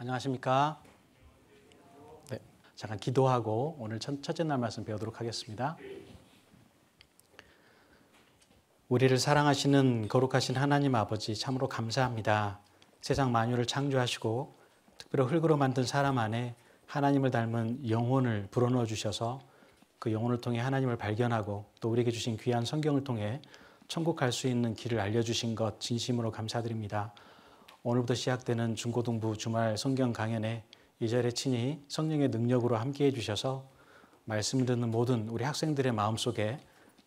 안녕하십니까? 네, 잠깐 기도하고 오늘 첫째 날 말씀 배우도록 하겠습니다. 우리를 사랑하시는 거룩하신 하나님 아버지 참으로 감사합니다. 세상 만유를 창조하시고 특별히 흙으로 만든 사람 안에 하나님을 닮은 영혼을 불어넣어 주셔서 그 영혼을 통해 하나님을 발견하고 또 우리에게 주신 귀한 성경을 통해 천국 갈 수 있는 길을 알려주신 것 진심으로 감사드립니다. 오늘부터 시작되는 중고등부 주말 성경 강연에 이 자리에 친히 성령의 능력으로 함께해 주셔서 말씀을 듣는 모든 우리 학생들의 마음속에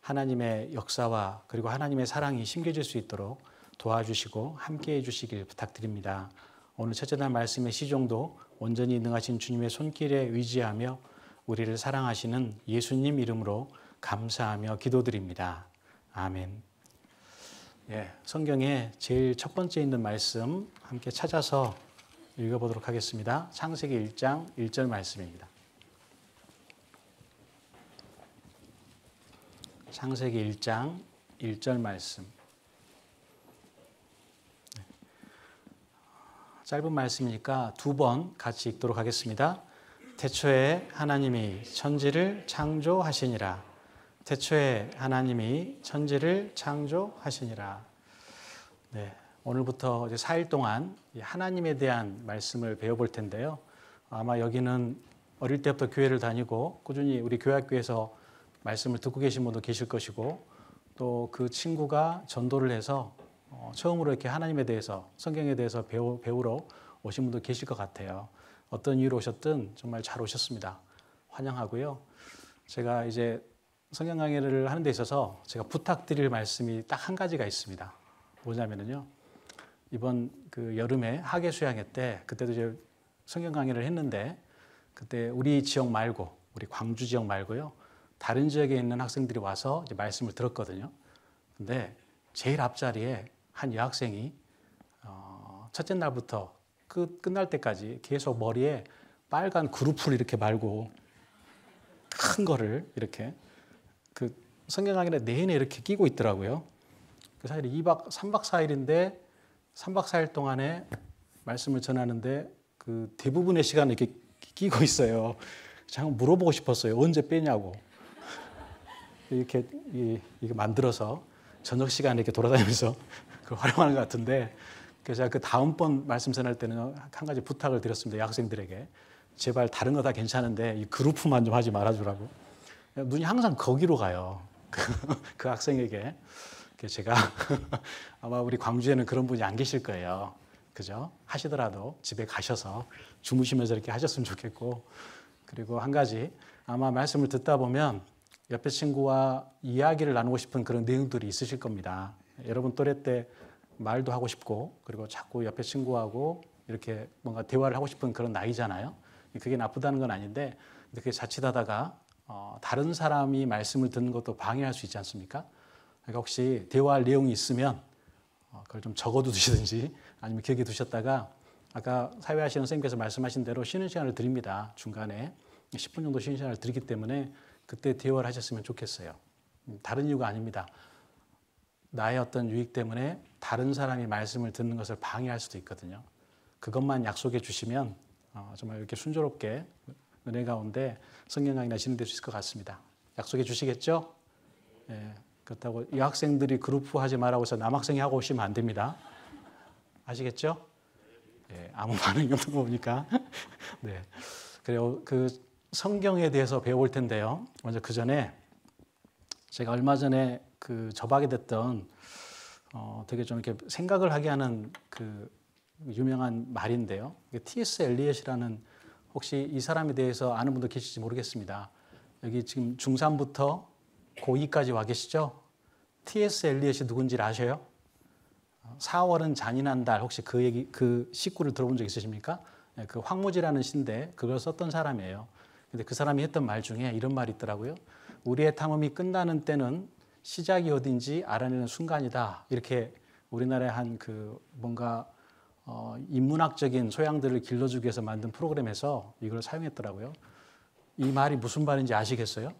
하나님의 역사와 그리고 하나님의 사랑이 심겨질 수 있도록 도와주시고 함께해 주시길 부탁드립니다. 오늘 첫째 날 말씀의 시종도 온전히 능하신 주님의 손길에 의지하며 우리를 사랑하시는 예수님 이름으로 감사하며 기도드립니다. 아멘. 예, 성경에 제일 첫 번째 있는 말씀 함께 찾아서 읽어보도록 하겠습니다. 창세기 1장 1절 말씀입니다. 창세기 1장 1절 말씀. 짧은 말씀이니까 두 번 같이 읽도록 하겠습니다. 태초에 하나님이 천지를 창조하시니라. 태초에 하나님이 천지를 창조하시니라. 네, 오늘부터 이제 4일 동안 하나님에 대한 말씀을 배워볼 텐데요. 아마 여기는 어릴 때부터 교회를 다니고 꾸준히 우리 교회학교에서 말씀을 듣고 계신 분도 계실 것이고 또 그 친구가 전도를 해서 처음으로 이렇게 하나님에 대해서 성경에 대해서 배우러 오신 분도 계실 것 같아요. 어떤 이유로 오셨든 정말 잘 오셨습니다. 환영하고요. 제가 이제 성경 강의를 하는 데 있어서 제가 부탁드릴 말씀이 딱 한 가지가 있습니다. 뭐냐면요. 이번 그 여름에 학예 수양회 때 그때도 이제 성경 강의를 했는데 그때 우리 지역 말고 우리 광주 지역 말고요. 다른 지역에 있는 학생들이 와서 이제 말씀을 들었거든요. 근데 제일 앞자리에 한 여학생이 첫째 날부터 끝날 때까지 계속 머리에 빨간 그루프를 이렇게 말고 큰 거를 이렇게 그 성경 강의를 내내 이렇게 끼고 있더라고요. 사실 3박 4일인데 3박 4일 동안에 말씀을 전하는데 그 대부분의 시간을 이렇게 끼고 있어요. 잠깐 물어보고 싶었어요. 언제 빼냐고. 이렇게 만들어서 저녁 시간에 이렇게 돌아다니면서 그걸 활용하는 것 같은데 그래서 제가 그 다음번 말씀 전할 때는 한 가지 부탁을 드렸습니다. 학생들에게. 제발 다른 거 다 괜찮은데 이 그루프만 좀 하지 말아주라고. 눈이 항상 거기로 가요. 그 학생에게. 제가 아마 우리 광주에는 그런 분이 안 계실 거예요. 그죠? 하시더라도 집에 가셔서 주무시면서 이렇게 하셨으면 좋겠고 그리고 한 가지 아마 말씀을 듣다 보면 옆에 친구와 이야기를 나누고 싶은 그런 내용들이 있으실 겁니다. 여러분 또래 때 말도 하고 싶고 그리고 자꾸 옆에 친구하고 이렇게 뭔가 대화를 하고 싶은 그런 나이잖아요. 그게 나쁘다는 건 아닌데 그게 자칫하다가 다른 사람이 말씀을 듣는 것도 방해할 수 있지 않습니까? 그러니까 혹시 대화할 내용이 있으면 그걸 좀 적어도 두시든지 아니면 기억에 두셨다가 아까 사회하시는 선생님께서 말씀하신 대로 쉬는 시간을 드립니다. 중간에 10분 정도 쉬는 시간을 드리기 때문에 그때 대화를 하셨으면 좋겠어요. 다른 이유가 아닙니다. 나의 어떤 유익 때문에 다른 사람이 말씀을 듣는 것을 방해할 수도 있거든요. 그것만 약속해 주시면 정말 이렇게 순조롭게 은혜 가운데 성경 강의나 진행될 수 있을 것 같습니다. 약속해 주시겠죠? 예, 그렇다고 이 학생들이 그룹 하지 말라고 해서 남학생이 하고 오시면 안 됩니다. 아시겠죠? 예, 아무 반응이 없는 거 보니까. 네. 그리고 그 성경에 대해서 배워볼 텐데요. 먼저 그 전에 제가 얼마 전에 그 접하게 됐던 되게 좀 이렇게 생각을 하게 하는 그 유명한 말인데요. T.S. 엘리엇이라는 혹시 이 사람에 대해서 아는 분도 계실지 모르겠습니다. 여기 지금 중3부터 고2까지 와 계시죠? T.S. 엘리엇이 누군지 아셔요? 4월은 잔인한 달 혹시 그 시구를 들어본 적 있으십니까? 그 황무지라는 시인데 그걸 썼던 사람이에요. 근데 그 사람이 했던 말 중에 이런 말이 있더라고요. 우리의 탐험이 끝나는 때는 시작이 어딘지 알아내는 순간이다. 이렇게 우리나라의 한 그 뭔가 인문학적인 소양들을 길러주기 위해서 만든 프로그램에서 이걸 사용했더라고요. 이 말이 무슨 말인지 아시겠어요?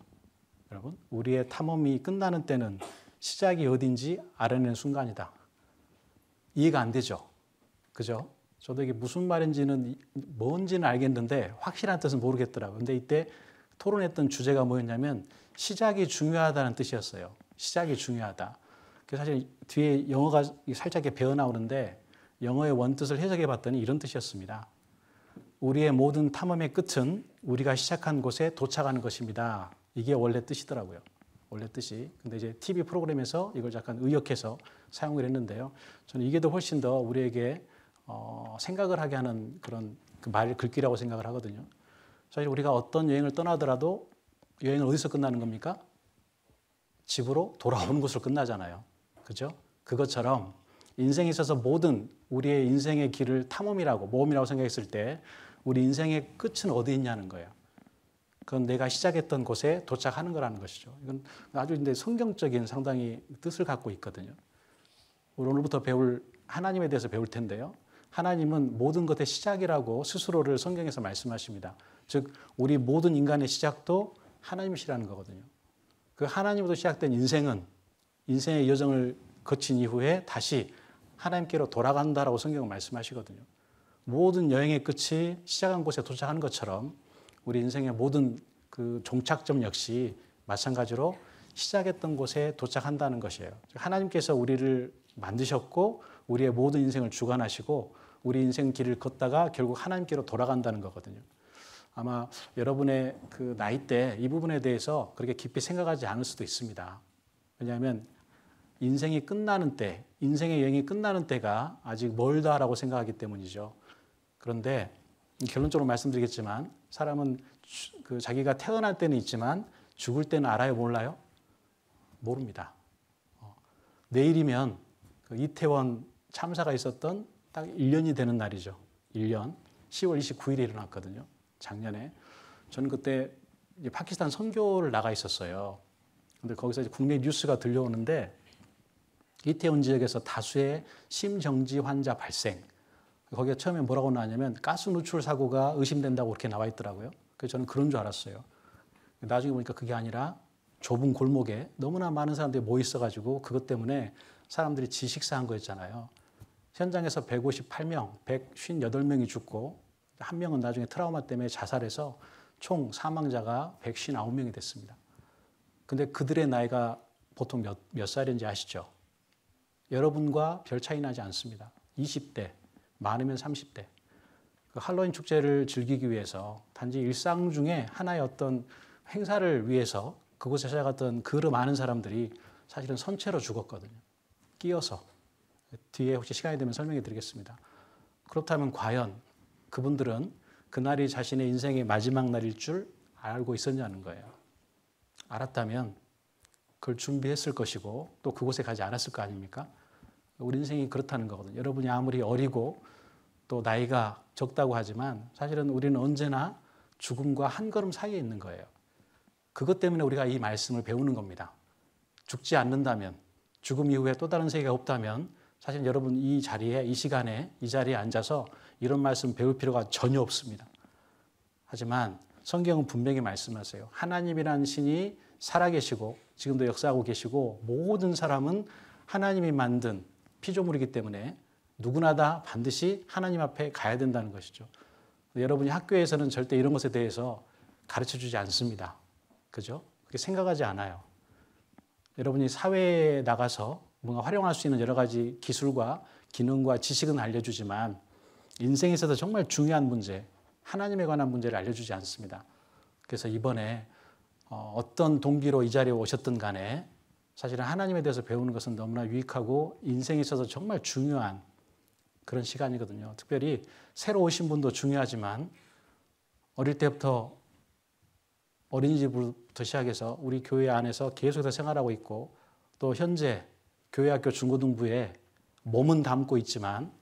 여러분, 우리의 탐험이 끝나는 때는 시작이 어딘지 알아내는 순간이다. 이해가 안 되죠? 그죠? 저도 이게 무슨 말인지는 뭔지는 알겠는데 확실한 뜻은 모르겠더라고요. 근데 이때 토론했던 주제가 뭐였냐면 시작이 중요하다는 뜻이었어요. 시작이 중요하다. 그래서 사실 뒤에 영어가 살짝 배어 나오는데 영어의 원뜻을 해석해 봤더니 이런 뜻이었습니다. 우리의 모든 탐험의 끝은 우리가 시작한 곳에 도착하는 것입니다. 이게 원래 뜻이더라고요. 원래 뜻이. 근데 이제 TV 프로그램에서 이걸 약간 의역해서 사용을 했는데요. 저는 이게 더 훨씬 더 우리에게 생각을 하게 하는 그런 그 말 글귀라고 생각을 하거든요. 사실 우리가 어떤 여행을 떠나더라도 여행은 어디서 끝나는 겁니까? 집으로 돌아오는 곳으로 끝나잖아요. 그죠? 그것처럼 인생에 있어서 모든 우리의 인생의 길을 탐험이라고, 모험이라고 생각했을 때 우리 인생의 끝은 어디 있냐는 거예요. 그건 내가 시작했던 곳에 도착하는 거라는 것이죠. 이건 아주 근데 성경적인 상당히 뜻을 갖고 있거든요. 우리 오늘부터 배울 하나님에 대해서 배울 텐데요. 하나님은 모든 것의 시작이라고 스스로를 성경에서 말씀하십니다. 즉 우리 모든 인간의 시작도 하나님이시라는 거거든요. 그 하나님으로 시작된 인생은 인생의 여정을 거친 이후에 다시 하나님께로 돌아간다라고 성경은 말씀하시거든요. 모든 여행의 끝이 시작한 곳에 도착하는 것처럼 우리 인생의 모든 그 종착점 역시 마찬가지로 시작했던 곳에 도착한다는 것이에요. 하나님께서 우리를 만드셨고 우리의 모든 인생을 주관하시고 우리 인생 길을 걷다가 결국 하나님께로 돌아간다는 거거든요. 아마 여러분의 그 나이대 이 부분에 대해서 그렇게 깊이 생각하지 않을 수도 있습니다. 왜냐하면 인생이 끝나는 때, 인생의 여행이 끝나는 때가 아직 멀다라고 생각하기 때문이죠. 그런데 결론적으로 말씀드리겠지만 사람은 그 자기가 태어날 때는 있지만 죽을 때는 알아요, 몰라요? 모릅니다. 내일이면 그 이태원 참사가 있었던 딱 1년이 되는 날이죠. 1년 10월 29일에 일어났거든요. 작년에. 저는 그때 이제 파키스탄 선교를 나가 있었어요. 근데 거기서 이제 국내 뉴스가 들려오는데 이태원 지역에서 다수의 심정지 환자 발생. 거기가 처음에 뭐라고 나왔냐면 가스 누출 사고가 의심된다고 그렇게 나와 있더라고요. 그래서 저는 그런 줄 알았어요. 나중에 보니까 그게 아니라 좁은 골목에 너무나 많은 사람들이 모여 있어가지고 그것 때문에 사람들이 질식사한 거였잖아요. 현장에서 158명, 158명이 죽고 한 명은 나중에 트라우마 때문에 자살해서 총 사망자가 159명이 됐습니다. 근데 그들의 나이가 보통 몇 살인지 아시죠? 여러분과 별 차이 나지 않습니다. 20대, 많으면 30대. 그 할로윈 축제를 즐기기 위해서 단지 일상 중에 하나의 어떤 행사를 위해서 그곳에 찾아갔던 그 많은 사람들이 사실은 선체로 죽었거든요. 끼어서. 뒤에 혹시 시간이 되면 설명해 드리겠습니다. 그렇다면 과연 그분들은 그날이 자신의 인생의 마지막 날일 줄 알고 있었냐는 거예요. 알았다면 그걸 준비했을 것이고 또 그곳에 가지 않았을 거 아닙니까? 우리 인생이 그렇다는 거거든요. 여러분이 아무리 어리고 또 나이가 적다고 하지만 사실은 우리는 언제나 죽음과 한 걸음 사이에 있는 거예요. 그것 때문에 우리가 이 말씀을 배우는 겁니다. 죽지 않는다면, 죽음 이후에 또 다른 세계가 없다면 사실 여러분 이 자리에, 이 시간에, 이 자리에 앉아서 이런 말씀 배울 필요가 전혀 없습니다. 하지만 성경은 분명히 말씀하세요. 하나님이라는 신이 살아계시고 지금도 역사하고 계시고 모든 사람은 하나님이 만든 피조물이기 때문에 누구나 다 반드시 하나님 앞에 가야 된다는 것이죠. 여러분이 학교에서는 절대 이런 것에 대해서 가르쳐주지 않습니다. 그죠? 그렇게 생각하지 않아요. 여러분이 사회에 나가서 뭔가 활용할 수 있는 여러 가지 기술과 기능과 지식은 알려주지만 인생에 있어서 정말 중요한 문제, 하나님에 관한 문제를 알려주지 않습니다. 그래서 이번에 어떤 동기로 이 자리에 오셨든 간에 사실은 하나님에 대해서 배우는 것은 너무나 유익하고 인생에 있어서 정말 중요한 그런 시간이거든요. 특별히 새로 오신 분도 중요하지만 어릴 때부터 어린이집부터 시작해서 우리 교회 안에서 계속해서 생활하고 있고 또 현재 교회학교 중고등부에 몸은 담고 있지만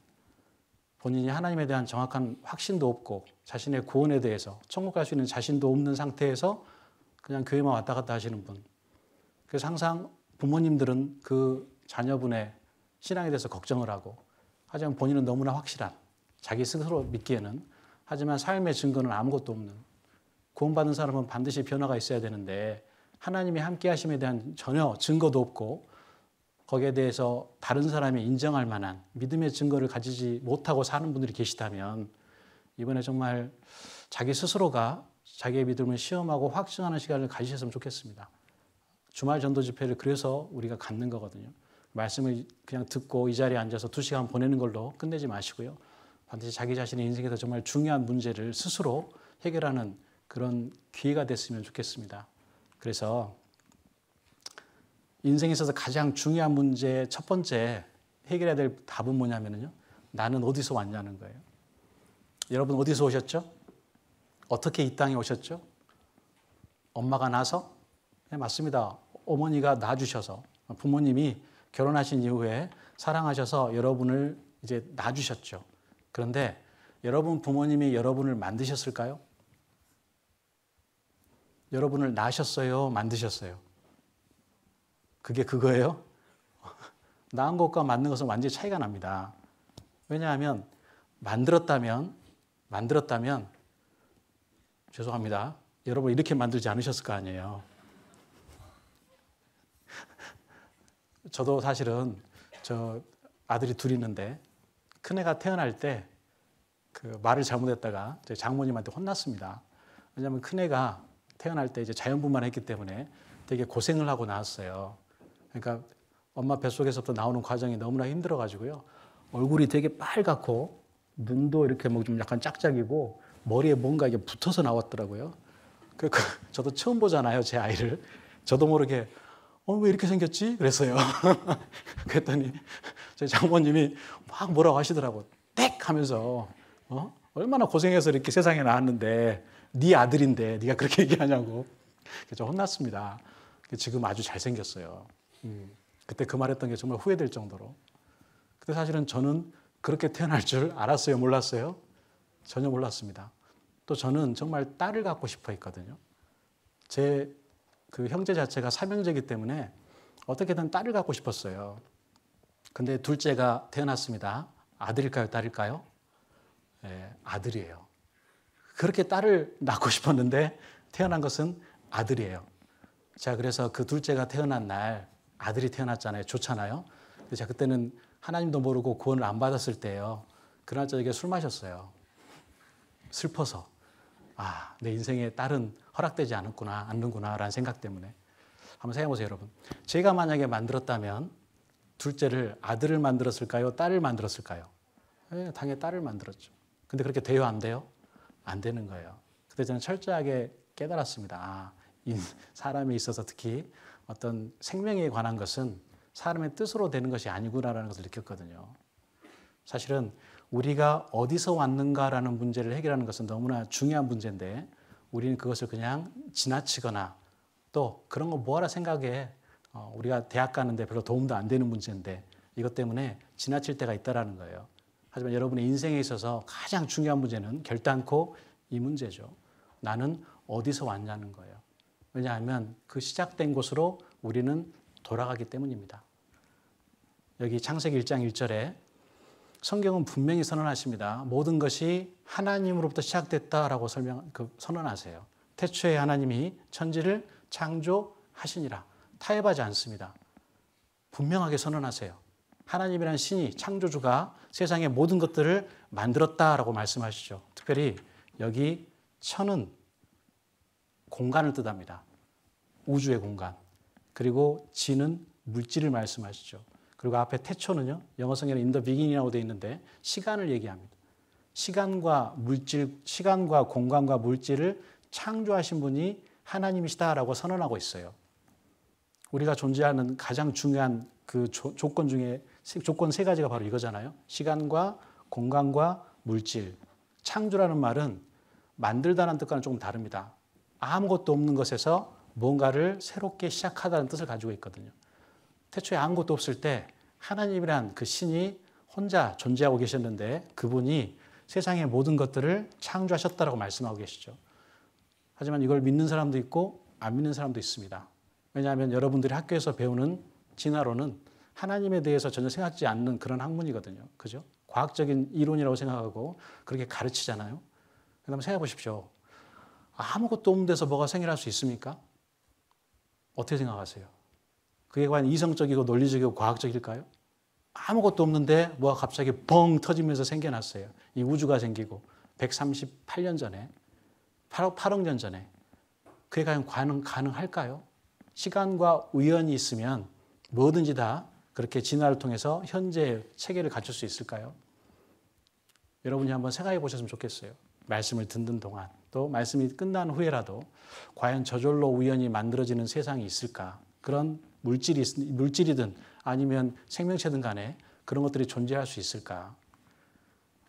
본인이 하나님에 대한 정확한 확신도 없고 자신의 구원에 대해서 천국 갈 수 있는 자신도 없는 상태에서 그냥 교회만 왔다 갔다 하시는 분. 그래서 항상 부모님들은 그 자녀분의 신앙에 대해서 걱정을 하고 하지만 본인은 너무나 확실한 자기 스스로 믿기에는 하지만 삶의 증거는 아무것도 없는 구원받은 사람은 반드시 변화가 있어야 되는데 하나님이 함께 하심에 대한 전혀 증거도 없고 거기에 대해서 다른 사람이 인정할 만한 믿음의 증거를 가지지 못하고 사는 분들이 계시다면 이번에 정말 자기 스스로가 자기의 믿음을 시험하고 확증하는 시간을 가지셨으면 좋겠습니다. 주말 전도 집회를 그래서 우리가 갖는 거거든요. 말씀을 그냥 듣고 이 자리에 앉아서 2시간 보내는 걸로 끝내지 마시고요. 반드시 자기 자신의 인생에서 정말 중요한 문제를 스스로 해결하는 그런 기회가 됐으면 좋겠습니다. 그래서 인생에 있어서 가장 중요한 문제 첫 번째 해결해야 될 답은 뭐냐면요. 나는 어디서 왔냐는 거예요. 여러분 어디서 오셨죠? 어떻게 이 땅에 오셨죠? 엄마가 낳아서? 네, 맞습니다. 어머니가 낳아주셔서 부모님이 결혼하신 이후에 사랑하셔서 여러분을 이제 낳아주셨죠. 그런데 여러분 부모님이 여러분을 만드셨을까요? 여러분을 낳으셨어요? 만드셨어요? 그게 그거예요? 낳은 것과 만든 것은 완전히 차이가 납니다. 왜냐하면 만들었다면 죄송합니다. 여러분 이렇게 만들지 않으셨을 거 아니에요. 저도 사실은 저 아들이 둘 있는데 큰애가 태어날 때 그 말을 잘못했다가 저희 장모님한테 혼났습니다. 왜냐하면 큰애가 태어날 때 이제 자연분만했기 때문에 되게 고생을 하고 나왔어요. 그러니까 엄마 뱃속에서부터 나오는 과정이 너무나 힘들어가지고요. 얼굴이 되게 빨갛고 눈도 이렇게 뭐 좀 약간 짝짝이고 머리에 뭔가 이게 붙어서 나왔더라고요. 저도 처음 보잖아요, 제 아이를. 저도 모르게 왜 이렇게 생겼지? 그랬어요. 그랬더니 저희 장모님이 막 뭐라고 하시더라고. 땡! 하면서 얼마나 고생해서 이렇게 세상에 나왔는데 네 아들인데 네가 그렇게 얘기하냐고. 그래서 혼났습니다. 지금 아주 잘생겼어요. 그때 그 말했던 게 정말 후회될 정도로. 근데 사실은 저는 그렇게 태어날 줄 알았어요? 몰랐어요? 전혀 몰랐습니다. 또 저는 정말 딸을 갖고 싶어 했거든요. 제 그 형제 자체가 삼형제이기 때문에 어떻게든 딸을 갖고 싶었어요. 근데 둘째가 태어났습니다. 아들일까요? 딸일까요? 네, 아들이에요. 그렇게 딸을 낳고 싶었는데 태어난 것은 아들이에요. 자, 그래서 그 둘째가 태어난 날 아들이 태어났잖아요. 좋잖아요. 제가 그때는 하나님도 모르고 구원을 안 받았을 때예요. 그날 저녁에 술 마셨어요. 슬퍼서. 내 인생에 딸은 허락되지 않는구나 라는 생각 때문에. 한번 생각해 보세요, 여러분. 제가 만약에 만들었다면 둘째를 아들을 만들었을까요? 딸을 만들었을까요? 네, 당연히 딸을 만들었죠. 근데 그렇게 돼요? 안 돼요? 안 되는 거예요. 그때 저는 철저하게 깨달았습니다. 사람에 있어서 특히 어떤 생명에 관한 것은 사람의 뜻으로 되는 것이 아니구나라는 것을 느꼈거든요. 사실은 우리가 어디서 왔는가라는 문제를 해결하는 것은 너무나 중요한 문제인데 우리는 그것을 그냥 지나치거나 또 그런 거 뭐하라 생각해. 우리가 대학 가는데 별로 도움도 안 되는 문제인데 이것 때문에 지나칠 때가 있다는 거예요. 하지만 여러분의 인생에 있어서 가장 중요한 문제는 결단코 이 문제죠. 나는 어디서 왔냐는 거예요. 왜냐하면 그 시작된 곳으로 우리는 돌아가기 때문입니다. 여기 창세기 1장 1절에 성경은 분명히 선언하십니다. 모든 것이 하나님으로부터 시작됐다라고 선언하세요. 태초에 하나님이 천지를 창조하시니라. 타협하지 않습니다. 분명하게 선언하세요. 하나님이란 신이 창조주가 세상의 모든 것들을 만들었다라고 말씀하시죠. 특별히 여기 천은 공간을 뜻합니다. 우주의 공간. 그리고 지는 물질을 말씀하시죠. 그리고 앞에 태초는요. 영어 성경에 in the beginning이라고 되어 있는데 시간을 얘기합니다. 시간과 공간과 물질을 창조하신 분이 하나님이시다라고 선언하고 있어요. 우리가 존재하는 가장 중요한 그 조건 중에 조건 세 가지가 바로 이거잖아요. 시간과 공간과 물질. 창조라는 말은 만들다는 뜻과는 조금 다릅니다. 아무것도 없는 것에서 뭔가를 새롭게 시작하다는 뜻을 가지고 있거든요. 태초에 아무것도 없을 때 하나님이란 그 신이 혼자 존재하고 계셨는데 그분이 세상의 모든 것들을 창조하셨다라고 말씀하고 계시죠. 하지만 이걸 믿는 사람도 있고 안 믿는 사람도 있습니다. 왜냐하면 여러분들이 학교에서 배우는 진화론은 하나님에 대해서 전혀 생각지 않는 그런 학문이거든요. 그죠? 과학적인 이론이라고 생각하고 그렇게 가르치잖아요. 그다음에 생각해 보십시오. 아무것도 없는 데서 뭐가 생겨날 수 있습니까? 어떻게 생각하세요? 그게 과연 이성적이고 논리적이고 과학적일까요? 아무것도 없는데 뭐가 갑자기 뻥 터지면서 생겨났어요. 이 우주가 생기고 138년 전에 8억 년 전에 그게 과연 가능할까요? 시간과 우연이 있으면 뭐든지 다 그렇게 진화를 통해서 현재 체계를 갖출 수 있을까요? 여러분이 한번 생각해 보셨으면 좋겠어요. 말씀을 듣는 동안 또 말씀이 끝난 후에라도 과연 저절로 우연히 만들어지는 세상이 있을까? 그런 물질이든 아니면 생명체든 간에 그런 것들이 존재할 수 있을까?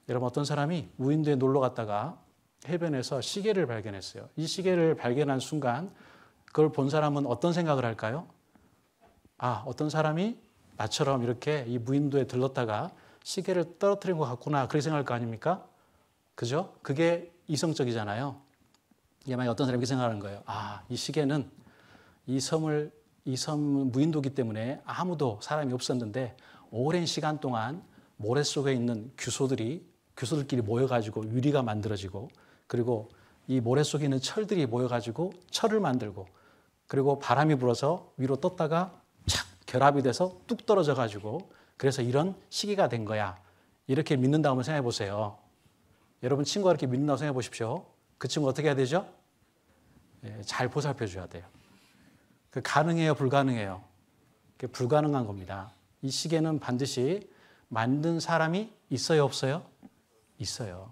여러분 어떤 사람이 무인도에 놀러 갔다가 해변에서 시계를 발견했어요. 이 시계를 발견한 순간 그걸 본 사람은 어떤 생각을 할까요? 아, 어떤 사람이 나처럼 이렇게 이 무인도에 들렀다가 시계를 떨어뜨린 것 같구나 그렇게 생각할 거 아닙니까? 그죠? 그게 이성적이잖아요. 이게 만약에 어떤 사람이 생각하는 거예요. 아, 이 시계는 이 섬 무인도기 때문에 아무도 사람이 없었는데 오랜 시간 동안 모래 속에 있는 규소들끼리 모여가지고 유리가 만들어지고 그리고 이 모래 속에 있는 철들이 모여가지고 철을 만들고 그리고 바람이 불어서 위로 떴다가 착 결합이 돼서 뚝 떨어져가지고 그래서 이런 시기가 된 거야. 이렇게 믿는다고 한번 생각해 보세요. 여러분 친구가 이렇게 믿는다고 생각해 보십시오. 그 친구 어떻게 해야 되죠? 잘 보살펴 줘야 돼요. 가능해요, 불가능해요? 불가능한 겁니다. 이 시계는 반드시 만든 사람이 있어요, 없어요? 있어요.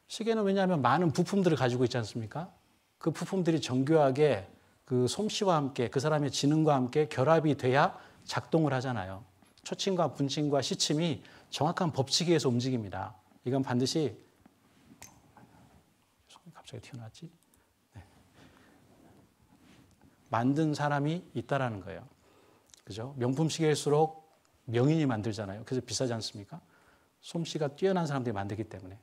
시계는 왜냐하면 많은 부품들을 가지고 있지 않습니까? 그 부품들이 정교하게 그 솜씨와 함께 그 사람의 지능과 함께 결합이 돼야 작동을 하잖아요. 초침과 분침과 시침이 정확한 법칙에 의해서 움직입니다. 이건 반드시 손이 갑자기 튀어나왔지? 네. 만든 사람이 있다라는 거예요. 그죠? 명품 시계일수록 명인이 만들잖아요. 그래서 비싸지 않습니까? 솜씨가 뛰어난 사람들이 만들기 때문에.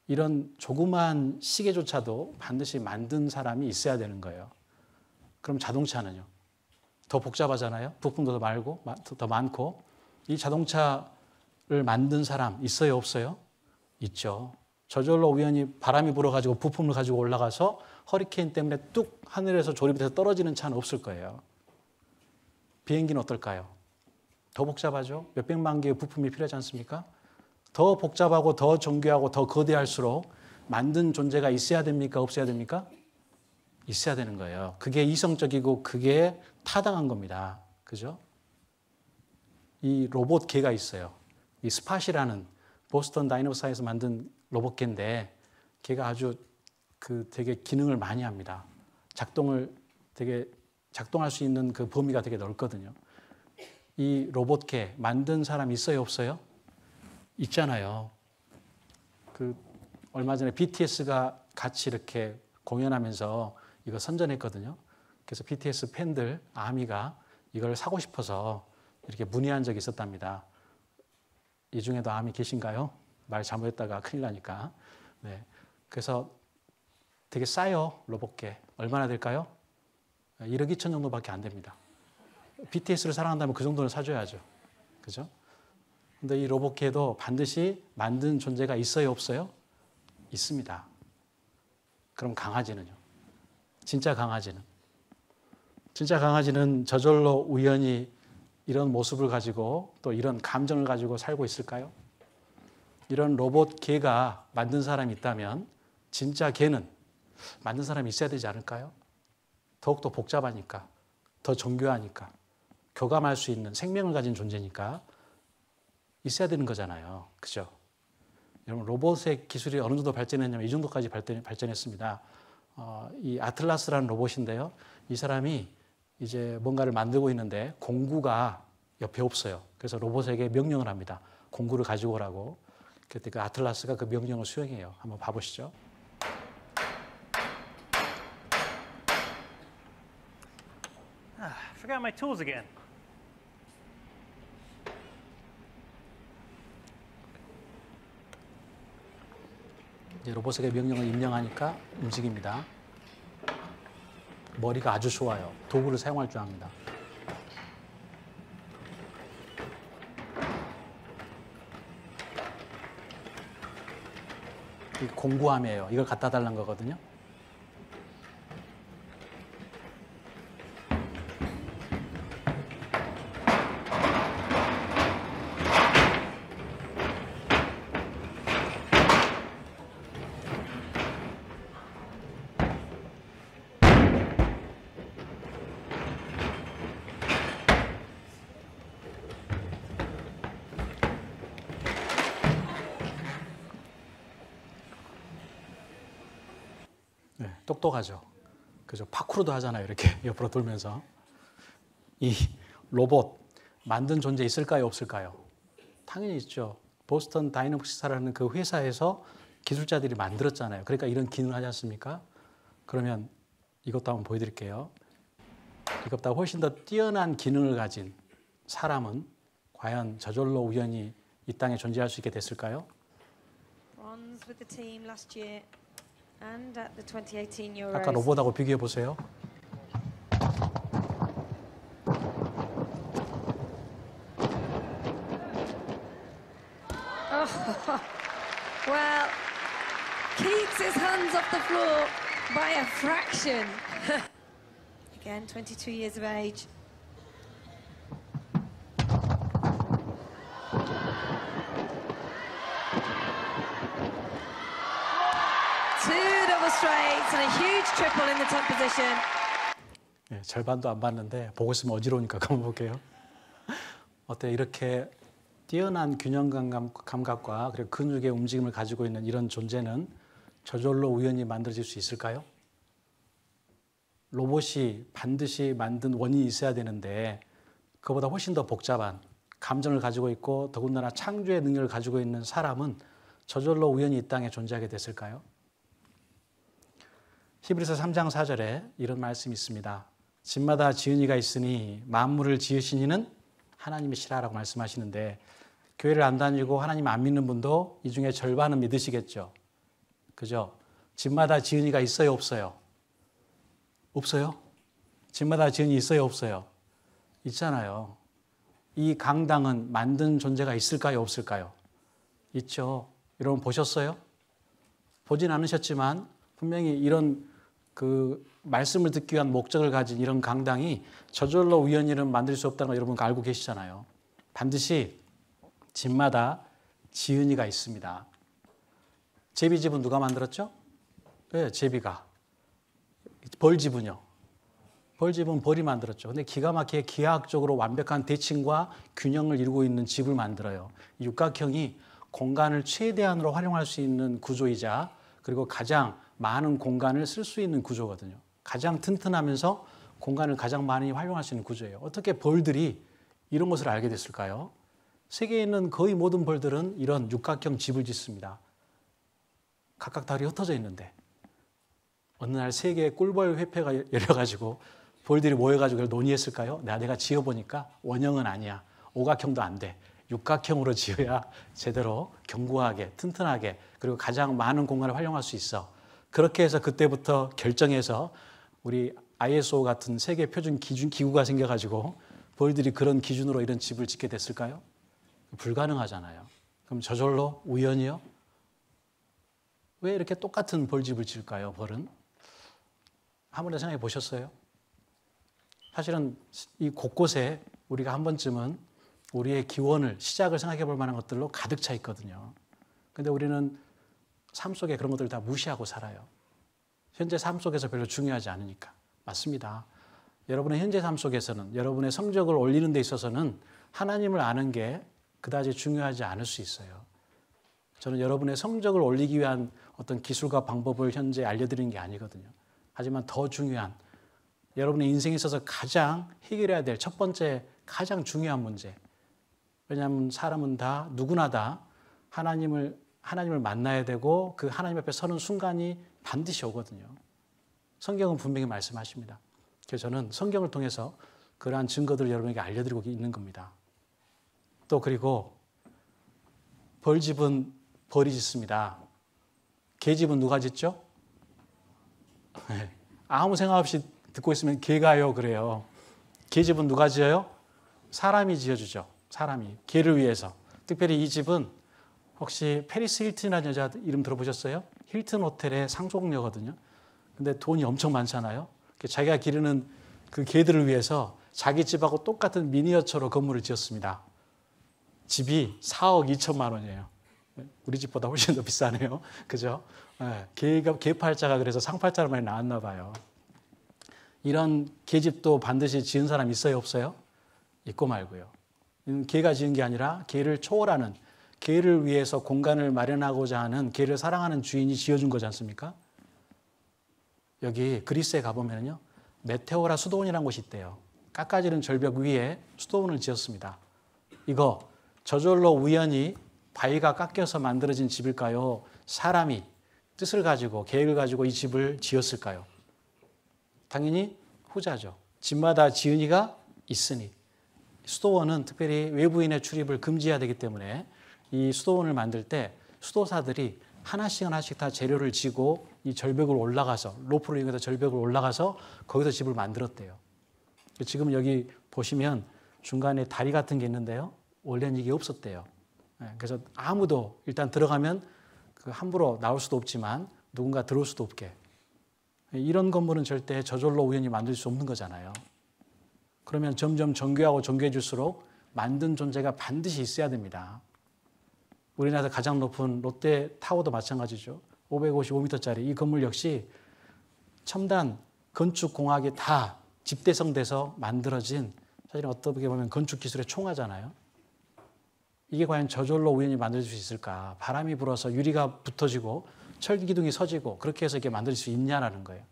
이런 조그만 시계조차도 반드시 만든 사람이 있어야 되는 거예요. 그럼 자동차는요? 더 복잡하잖아요. 부품도 더 많고. 이 자동차를 만든 사람 있어요, 없어요? 있죠. 저절로 우연히 바람이 불어가지고 부품을 가지고 올라가서 허리케인 때문에 뚝 하늘에서 조립이 돼서 떨어지는 차는 없을 거예요. 비행기는 어떨까요? 더 복잡하죠? 몇백만 개의 부품이 필요하지 않습니까? 더 복잡하고 더 정교하고 더 거대할수록 만든 존재가 있어야 됩니까? 없어야 됩니까? 있어야 되는 거예요. 그게 이성적이고 그게 타당한 겁니다. 그죠? 이 로봇개가 있어요. 이 스팟이라는 보스턴 다이너사에서 만든 로봇개인데 걔가 아주 되게 기능을 많이 합니다. 작동할 수 있는 그 범위가 되게 넓거든요. 이 로봇개 만든 사람 있어요, 없어요? 있잖아요. 얼마 전에 BTS가 같이 이렇게 공연하면서 이거 선전했거든요. 그래서 BTS 팬들, 아미가 이걸 사고 싶어서 이렇게 문의한 적이 있었답니다. 이 중에도 아미 계신가요? 말 잘못했다가 큰일 나니까. 네. 그래서 되게 싸요, 로봇개. 얼마나 될까요? 1억 2천 정도밖에 안 됩니다. BTS를 사랑한다면 그 정도는 사줘야죠. 그죠? 근데 이 로봇개도 반드시 만든 존재가 있어요, 없어요? 있습니다. 그럼 강아지는요? 진짜 강아지는 저절로 우연히 이런 모습을 가지고 또 이런 감정을 가지고 살고 있을까요? 이런 로봇 개가 만든 사람이 있다면 진짜 개는 만든 사람이 있어야 되지 않을까요? 더욱더 복잡하니까, 더 정교하니까, 교감할 수 있는 생명을 가진 존재니까 있어야 되는 거잖아요. 그죠? 여러분, 로봇의 기술이 어느 정도 발전했냐면 이 정도까지 발전했습니다. 이 아틀라스라는 로봇인데요. 이 사람이 이제 뭔가를 만들고 있는데 공구가 옆에 없어요. 그래서 로봇에게 명령을 합니다. 공구를 가지고 오라고. 그때 그 아틀라스가 그 명령을 수행해요. 한번 봐보시죠. Forgot my tools again. 이제 로봇에게 명령을 입력하니까 움직입니다. 머리가 아주 좋아요. 도구를 사용할 줄 압니다. 이 공구함이에요. 이걸 갖다 달라는 거거든요. 네, 똑똑하죠. 그죠? 파쿠르도 하잖아요. 이렇게 옆으로 돌면서. 이 로봇 만든 존재 있을까요? 없을까요? 당연히 있죠. 보스턴 다이너믹스라는 그 회사에서 기술자들이 만들었잖아요. 그러니까 이런 기능을 하지 않습니까? 그러면 이것도 한번 보여드릴게요. 이것보다 훨씬 더 뛰어난 기능을 가진 사람은 과연 저절로 우연히 이 땅에 존재할 수 있게 됐을까요? Bronze with the team last year and at the 2018 Euros. 아까 로봇하고 비교해 보세요. Well, keeps his hands off the floor by a fraction. Again, 22 years of age. Two double straights and a huge triple in the top position. 네, 절반도 안 봤는데 보고 있으면 어지러우니까 한번 볼게요. 어때요? 이렇게 뛰어난 균형 감각과 그리고 근육의 움직임을 가지고 있는 이런 존재는 저절로 우연히 만들어질 수 있을까요? 로봇이 반드시 만든 원인이 있어야 되는데 그보다 훨씬 더 복잡한 감정을 가지고 있고 더군다나 창조의 능력을 가지고 있는 사람은 저절로 우연히 이 땅에 존재하게 됐을까요? 히브리서 3장 4절에 이런 말씀이 있습니다. 집마다 지은 이가 있으니 만물을 지으신 이는 하나님이시라라고 말씀하시는데 교회를 안 다니고 하나님 안 믿는 분도 이 중에 절반은 믿으시겠죠. 그죠? 집마다 지은 이가 있어요, 없어요? 없어요? 집마다 지은 이 있어요, 없어요? 있잖아요. 이 강당은 만든 존재가 있을까요, 없을까요? 있죠. 여러분 보셨어요? 보진 않으셨지만 분명히 이런 그 말씀을 듣기 위한 목적을 가진 이런 강당이 저절로 우연히는 만들 수 없다는 걸 여러분 알고 계시잖아요. 반드시 집마다 지은이가 있습니다. 제비집은 누가 만들었죠? 네, 제비가. 벌집은요? 벌집은 벌이 만들었죠. 근데 기가 막히게 기하학적으로 완벽한 대칭과 균형을 이루고 있는 집을 만들어요. 육각형이 공간을 최대한으로 활용할 수 있는 구조이자 그리고 가장 많은 공간을 쓸 수 있는 구조거든요. 가장 튼튼하면서 공간을 가장 많이 활용할 수 있는 구조예요. 어떻게 벌들이 이런 것을 알게 됐을까요? 세계에 있는 거의 모든 벌들은 이런 육각형 집을 짓습니다. 각각 다리 흩어져 있는데 어느 날 세계에 꿀벌 회패가 열려가지고 벌들이 모여가지고 논의했을까요? 내가 지어보니까 원형은 아니야. 오각형도 안 돼. 육각형으로 지어야 제대로 견고하게 튼튼하게 그리고 가장 많은 공간을 활용할 수 있어. 그렇게 해서 그때부터 결정해서 우리 ISO 같은 세계 표준 기준 기구가 생겨가지고 벌들이 그런 기준으로 이런 집을 짓게 됐을까요? 불가능하잖아요. 그럼 저절로 우연이요? 왜 이렇게 똑같은 벌집을 지을까요? 벌은? 한 번도 생각해 보셨어요? 사실은 이 곳곳에 우리가 한 번쯤은 우리의 기원을 시작을 생각해 볼 만한 것들로 가득 차 있거든요. 근데 우리는 삶 속에 그런 것들을 다 무시하고 살아요. 현재 삶 속에서 별로 중요하지 않으니까. 맞습니다. 여러분의 현재 삶 속에서는 여러분의 성적을 올리는 데 있어서는 하나님을 아는 게 그다지 중요하지 않을 수 있어요. 저는 여러분의 성적을 올리기 위한 어떤 기술과 방법을 현재 알려드리는 게 아니거든요. 하지만 더 중요한 여러분의 인생에 있어서 가장 해결해야 될 첫 번째 가장 중요한 문제. 왜냐하면 사람은 다 누구나 다 하나님을 만나야 되고 그 하나님 앞에 서는 순간이 반드시 오거든요. 성경은 분명히 말씀하십니다. 그래서 저는 성경을 통해서 그러한 증거들을 여러분에게 알려드리고 있는 겁니다. 또 그리고 벌집은 벌이 짓습니다. 개집은 누가 짓죠? 아무 생각 없이 듣고 있으면 개가요 그래요. 개집은 누가 지어요? 사람이 지어주죠. 사람이. 개를 위해서. 특별히 이 집은 혹시 페리스 힐튼이라는 여자 이름 들어보셨어요? 힐튼 호텔의 상속녀거든요. 근데 돈이 엄청 많잖아요. 자기가 기르는 그 개들을 위해서 자기 집하고 똑같은 미니어처로 건물을 지었습니다. 집이 4억 2천만 원이에요. 우리 집보다 훨씬 더 비싸네요. 그죠? 개팔자가 그래서 상팔자로 많이 나왔나 봐요. 이런 개집도 반드시 지은 사람 있어요, 없어요? 있고 말고요. 개가 지은 게 아니라 개를 초월하는, 개를 위해서 공간을 마련하고자 하는, 개를 사랑하는 주인이 지어준 거지 않습니까? 여기 그리스에 가보면요. 메테오라 수도원이라는 곳이 있대요. 깎아지는 절벽 위에 수도원을 지었습니다. 이거 저절로 우연히 바위가 깎여서 만들어진 집일까요? 사람이 뜻을 가지고 계획을 가지고 이 집을 지었을까요? 당연히 후자죠. 집마다 지은이가 있으니. 수도원은 특별히 외부인의 출입을 금지해야 되기 때문에 이 수도원을 만들 때 수도사들이 하나씩 다 재료를 지고 이 절벽을 올라가서 로프를 이용해서 절벽을 올라가서 거기서 집을 만들었대요. 지금 여기 보시면 중간에 다리 같은 게 있는데요. 원래는 이게 없었대요. 그래서 아무도 일단 들어가면 함부로 나올 수도 없지만 누군가 들어올 수도 없게. 이런 건물은 절대 저절로 우연히 만들 수 없는 거잖아요. 그러면 점점 정교하고 정교해질수록 만든 존재가 반드시 있어야 됩니다. 우리나라에서 가장 높은 롯데타워도 마찬가지죠. 555m짜리 이 건물 역시 첨단 건축공학이 다 집대성돼서 만들어진 사실 어떻게 보면 건축기술의 총화잖아요. 이게 과연 저절로 우연히 만들 수 있을까? 바람이 불어서 유리가 붙어지고 철기둥이 서지고 그렇게 해서 이게 만들 수 있냐라는 거예요.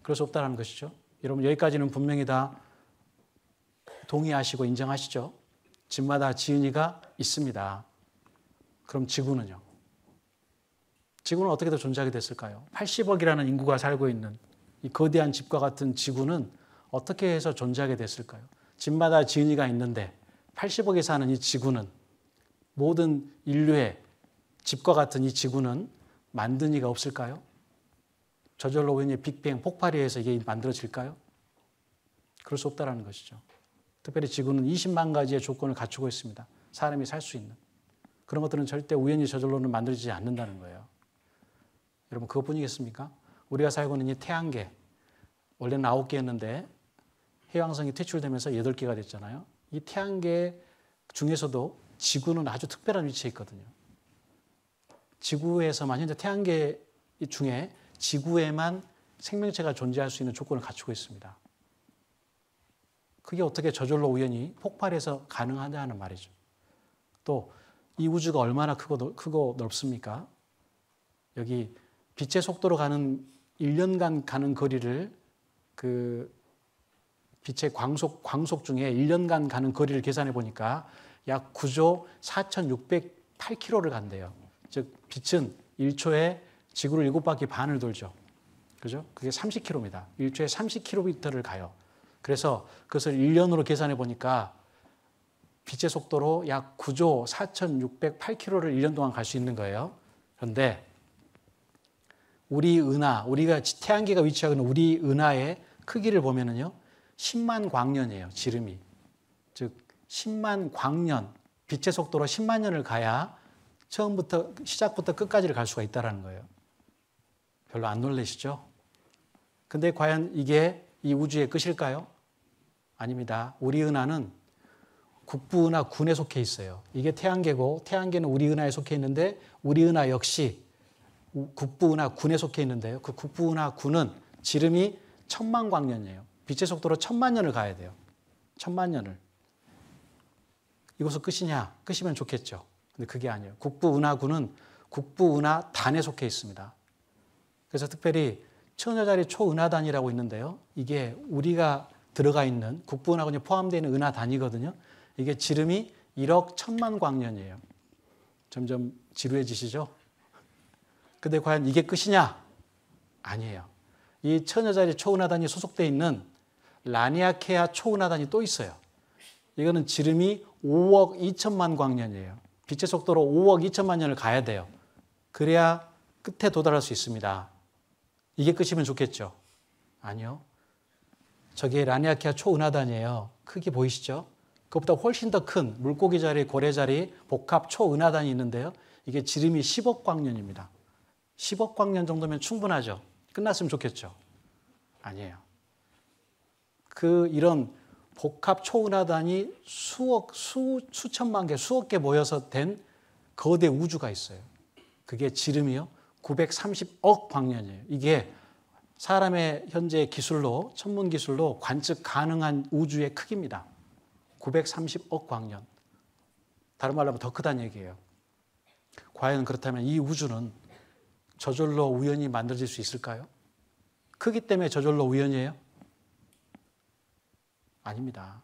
그럴 수 없다는 것이죠. 여러분 여기까지는 분명히 다 동의하시고 인정하시죠? 집마다 지은이가 있습니다. 그럼 지구는요? 지구는 어떻게 더 존재하게 됐을까요? 80억이라는 인구가 살고 있는 이 거대한 집과 같은 지구는 어떻게 해서 존재하게 됐을까요? 집마다 지은이가 있는데 80억이 사는 이 지구는 모든 인류의 집과 같은 이 지구는 만든 이가 없을까요? 저절로 우연히 빅뱅 폭발에 의해서 이게 만들어질까요? 그럴 수 없다는 것이죠. 특별히 지구는 20만 가지의 조건을 갖추고 있습니다. 사람이 살 수 있는. 그런 것들은 절대 우연히 저절로는 만들어지지 않는다는 거예요. 여러분 그것뿐이겠습니까? 우리가 살고 있는 이 태양계 원래는 9개였는데 해왕성이 퇴출되면서 8개가 됐잖아요. 이 태양계 중에서도 지구는 아주 특별한 위치에 있거든요. 지구에서만 현재 태양계 중에 지구에만 생명체가 존재할 수 있는 조건을 갖추고 있습니다. 그게 어떻게 저절로 우연히 폭발해서 가능하냐는 말이죠. 또 이 우주가 얼마나 크고 넓습니까? 여기 빛의 속도로 가는 1년간 가는 거리를 빛의 광속 중에 1년간 가는 거리를 계산해 보니까 약 9조 4,608km를 간대요. 즉 빛은 1초에 지구를 7바퀴 반을 돌죠. 그죠? 그게 30km입니다. 1초에 30km를 가요. 그래서 그것을 1년으로 계산해 보니까 빛의 속도로 약 9조 4,608km를 1년 동안 갈 수 있는 거예요. 그런데 우리 은하, 우리가 태양계가 위치하고 있는 우리 은하의 크기를 보면은요, 10만 광년이에요, 지름이. 즉, 10만 광년, 빛의 속도로 10만 년을 가야 시작부터 끝까지를 갈 수가 있다는 거예요. 별로 안 놀라시죠? 근데 과연 이게 이 우주의 끝일까요? 아닙니다. 우리 은하는 국부은하 군에 속해 있어요. 이게 태양계고 태양계는 우리 은하에 속해 있는데 우리 은하 역시 국부은하 군에 속해 있는데요. 그 국부은하 군은 지름이 1000만 광년이에요. 빛의 속도로 1000만 년을 가야 돼요. 1000만 년을. 이것은 끝이냐? 끝이면 좋겠죠. 근데 그게 아니에요. 국부은하군은 국부은하단에 속해 있습니다. 그래서 특별히 천여자리 초은하단이라고 있는데요. 이게 우리가 들어가 있는 국부은하군이 포함되어 있는 은하단이거든요. 이게 지름이 1억 1000만 광년이에요. 점점 지루해지시죠? 근데 과연 이게 끝이냐? 아니에요. 이 천여자리 초은하단이 소속되어 있는 라니아케아 초은하단이 또 있어요. 이거는 지름이 5억 2천만 광년이에요. 빛의 속도로 5억 2천만 년을 가야 돼요. 그래야 끝에 도달할 수 있습니다. 이게 끝이면 좋겠죠? 아니요. 저게 라니아케아 초은하단이에요. 크기 보이시죠? 그것보다 훨씬 더 큰 물고기 자리, 고래 자리, 복합 초은하단이 있는데요. 이게 지름이 10억 광년입니다. 10억 광년 정도면 충분하죠? 끝났으면 좋겠죠? 아니에요. 이런 복합 초은하단이 수천만 개, 수억 개 모여서 된 거대 우주가 있어요. 그게 지름이요. 930억 광년이에요. 이게 사람의 현재 기술로, 천문 기술로 관측 가능한 우주의 크기입니다. 930억 광년. 다른 말로 하면 더 크다는 얘기예요. 과연 그렇다면 이 우주는 저절로 우연히 만들어질 수 있을까요? 크기 때문에 저절로 우연이에요? 아닙니다.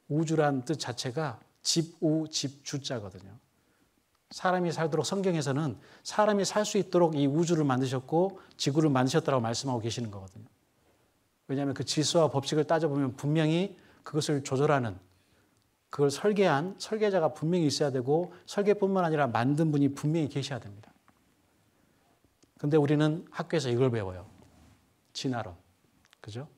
우주란 뜻 자체가 집우, 집주자거든요. 사람이 살도록 성경에서는 사람이 살 수 있도록 이 우주를 만드셨고 지구를 만드셨다고 말씀하고 계시는 거거든요. 왜냐하면 그 질서와 법칙을 따져보면 분명히 그것을 조절하는, 그걸 설계한 설계자가 분명히 있어야 되고 설계뿐만 아니라 만든 분이 분명히 계셔야 됩니다. 근데 우리는 학교에서 이걸 배워요. 진화론. 그죠?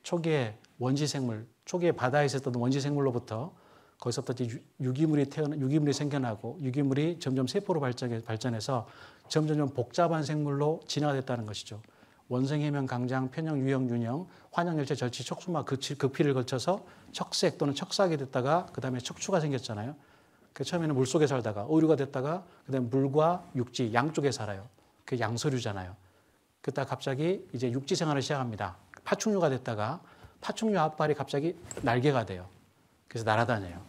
초기에 원시 생물, 초기에 바다에 있었던 원시 생물로부터 거기서부터 유기물이 생겨나고 유기물이 점점 세포로 발전해서 점점 복잡한 생물로 진화가 됐다는 것이죠. 원생, 해명, 강장, 편형, 유형, 윤형, 환형, 열체, 절치, 척수막, 극피를 거쳐서 척색 또는 척사하게 됐다가 그 다음에 척추가 생겼잖아요. 처음에는 물속에 살다가 어류가 됐다가 그 다음에 물과 육지 양쪽에 살아요. 그게 양서류잖아요. 그러다 갑자기 이제 육지 생활을 시작합니다. 파충류가 됐다가 파충류 앞발이 갑자기 날개가 돼요. 그래서 날아다녀요.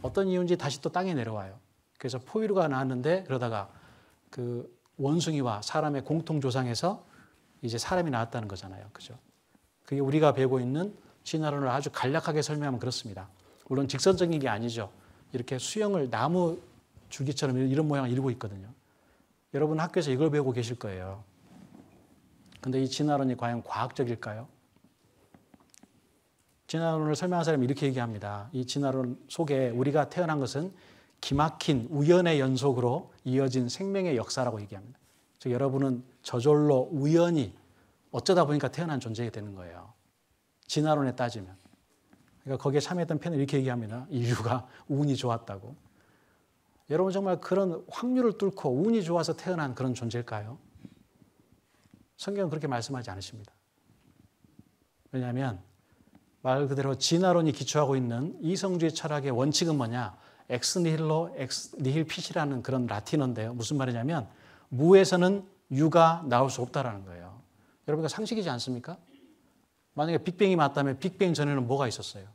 어떤 이유인지 다시 또 땅에 내려와요. 그래서 포유류가 나왔는데 그러다가 그 원숭이와 사람의 공통 조상에서 이제 사람이 나왔다는 거잖아요. 그죠? 그게 우리가 배우고 있는 진화론을 아주 간략하게 설명하면 그렇습니다. 물론 직선적인 게 아니죠. 이렇게 수영을 나무 줄기처럼 이런 모양을 이루고 있거든요. 여러분 학교에서 이걸 배우고 계실 거예요. 근데 이 진화론이 과연 과학적일까요? 진화론을 설명한 사람이 이렇게 얘기합니다. 이 진화론 속에 우리가 태어난 것은 기막힌 우연의 연속으로 이어진 생명의 역사라고 얘기합니다. 즉 여러분은 저절로 우연히 어쩌다 보니까 태어난 존재가 되는 거예요. 진화론에 따지면. 그러니까 거기에 참여했던 편은 이렇게 얘기합니다. 인류가 운이 좋았다고. 여러분 정말 그런 확률을 뚫고 운이 좋아서 태어난 그런 존재일까요? 성경은 그렇게 말씀하지 않으십니다. 왜냐하면 말 그대로 진화론이 기초하고 있는 이성주의 철학의 원칙은 뭐냐? 엑스 니힐로 엑스 니힐 피시라는 그런 라틴어인데요. 무슨 말이냐면 무에서는 유가 나올 수 없다라는 거예요. 여러분 이거 상식이지 않습니까? 만약에 빅뱅이 맞다면 빅뱅 전에는 뭐가 있었어요?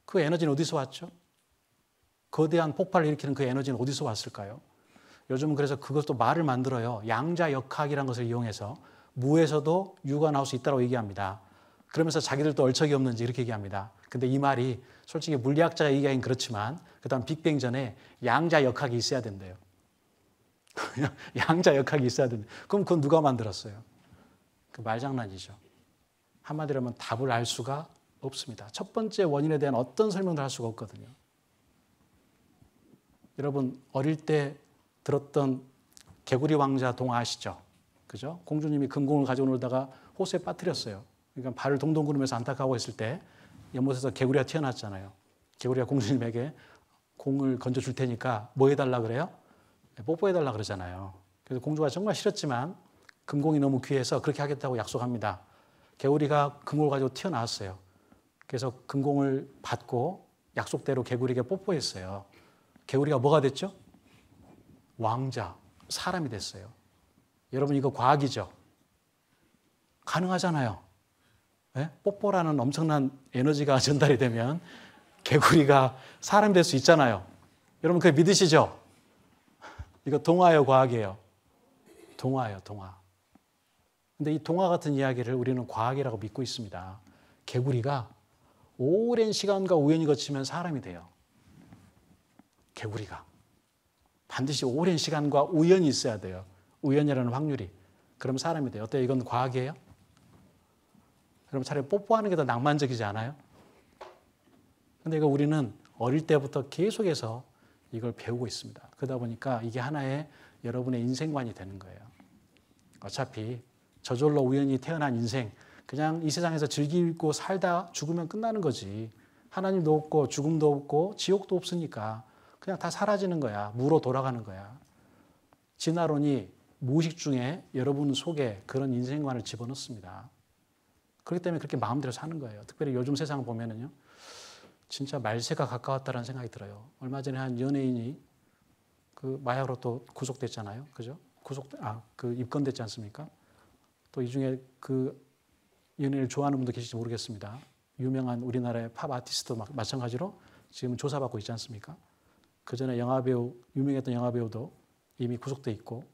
그 에너지는 어디서 왔죠? 거대한 폭발을 일으키는 그 에너지는 어디서 왔을까요? 요즘은 그래서 그것도 말을 만들어요. 양자역학이라는 것을 이용해서 무에서도 유가 나올 수 있다고 얘기합니다. 그러면서 자기들도 얼척이 없는지 이렇게 얘기합니다. 근데 이 말이 솔직히 물리학자가 얘기하긴 그렇지만 그다음 빅뱅 전에 양자역학이 있어야 된대요. 양자역학이 있어야 된대. 그럼 그건 누가 만들었어요? 그 말장난이죠. 한마디로 하면 답을 알 수가 없습니다. 첫 번째 원인에 대한 어떤 설명도 할 수가 없거든요. 여러분 어릴 때 들었던 개구리 왕자 동화 아시죠? 그죠? 공주님이 금공을 가지고 놀다가 호수에 빠뜨렸어요. 그러니까 발을 동동 구르면서 안타까워 했을 때 연못에서 개구리가 튀어나왔잖아요. 개구리가 공주님에게 공을 건져줄 테니까 뭐 해달라 그래요? 뽀뽀해달라 그러잖아요. 그래서 공주가 정말 싫었지만 금공이 너무 귀해서 그렇게 하겠다고 약속합니다. 개구리가 금공을 가지고 튀어나왔어요. 그래서 금공을 받고 약속대로 개구리에게 뽀뽀했어요. 개구리가 뭐가 됐죠? 왕자, 사람이 됐어요. 여러분 이거 과학이죠? 가능하잖아요. 네? 뽀뽀라는 엄청난 에너지가 전달이 되면 개구리가 사람이 될 수 있잖아요. 여러분 그거 믿으시죠? 이거 동화예요, 과학이에요? 동화예요, 동화. 근데 이 동화 같은 이야기를 우리는 과학이라고 믿고 있습니다. 개구리가 오랜 시간과 우연히 거치면 사람이 돼요. 개구리가. 반드시 오랜 시간과 우연이 있어야 돼요. 우연이라는 확률이. 그럼 사람이 돼요. 어때요? 이건 과학이에요? 그럼 차라리 뽀뽀하는 게 더 낭만적이지 않아요? 근데 이거 우리는 어릴 때부터 계속해서 이걸 배우고 있습니다. 그러다 보니까 이게 하나의 여러분의 인생관이 되는 거예요. 어차피 저절로 우연히 태어난 인생, 그냥 이 세상에서 즐기고 살다 죽으면 끝나는 거지. 하나님도 없고 죽음도 없고 지옥도 없으니까 그냥 다 사라지는 거야. 무로 돌아가는 거야. 진화론이 무의식 중에 여러분 속에 그런 인생관을 집어넣습니다. 그렇기 때문에 그렇게 마음대로 사는 거예요. 특별히 요즘 세상 보면은요. 진짜 말세가 가까웠다는 생각이 들어요. 얼마 전에 한 연예인이 그 마약으로 또 구속됐잖아요. 그죠? 그 입건됐지 않습니까? 또 이 중에 그 연예인을 좋아하는 분도 계실지 모르겠습니다. 유명한 우리나라의 팝 아티스트도 마찬가지로 지금 조사받고 있지 않습니까? 그 전에 유명했던 영화배우도 이미 구속돼 있고,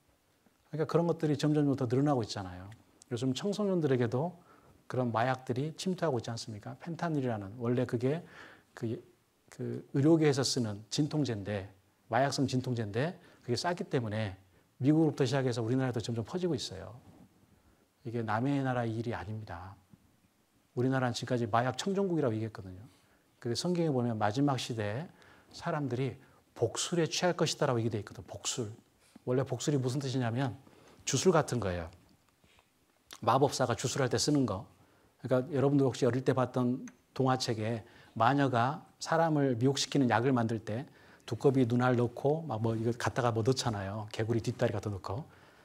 그러니까 그런 것들이 점점 더 늘어나고 있잖아요. 요즘 청소년들에게도 그런 마약들이 침투하고 있지 않습니까? 펜타닐이라는 원래 그게 그 의료계에서 쓰는 진통제인데 마약성 진통제인데 그게 싸기 때문에 미국으로부터 시작해서 우리나라에도 점점 퍼지고 있어요. 이게 남의 나라 일이 아닙니다. 우리나라는 지금까지 마약 청정국이라고 얘기했거든요. 그래서 성경에 보면 마지막 시대에 사람들이 복술에 취할 것이다라고 얘기되어 있거든요. 복술. 원래 복술이 무슨 뜻이냐면 주술 같은 거예요. 마법사가 주술할 때 쓰는 거. 그러니까 여러분들 혹시 어릴 때 봤던 동화책에 마녀가 사람을 미혹시키는 약을 만들 때 두꺼비 눈알 넣고 막 뭐 이거 갖다가 뭐 넣잖아요. 개구리 뒷다리 갖다 넣고.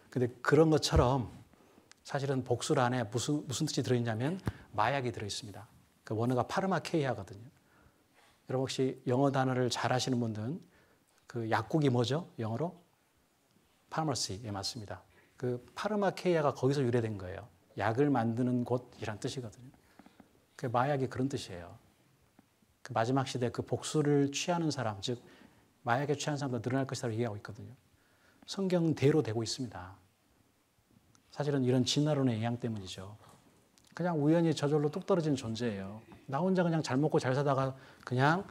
근데 그런 것처럼 사실은 복술 안에 무슨 뜻이 들어있냐면 마약이 들어있습니다. 그 원어가 파르마케이아거든요. 여러분 혹시 영어 단어를 잘 아시는 분들은 그 약국이 뭐죠? 영어로? 파머시. 예, 맞습니다. 그 파르마케이아가 거기서 유래된 거예요. 약을 만드는 곳이란 뜻이거든요. 그 마약이 그런 뜻이에요. 그 마지막 시대 그 복수를 취하는 사람, 즉 마약에 취한 사람도 늘어날 것이라고 얘기하고 있거든요. 성경대로 되고 있습니다. 사실은 이런 진화론의 영향 때문이죠. 그냥 우연히 저절로 뚝 떨어진 존재예요. 나 혼자 그냥 잘 먹고 잘 사다가 그냥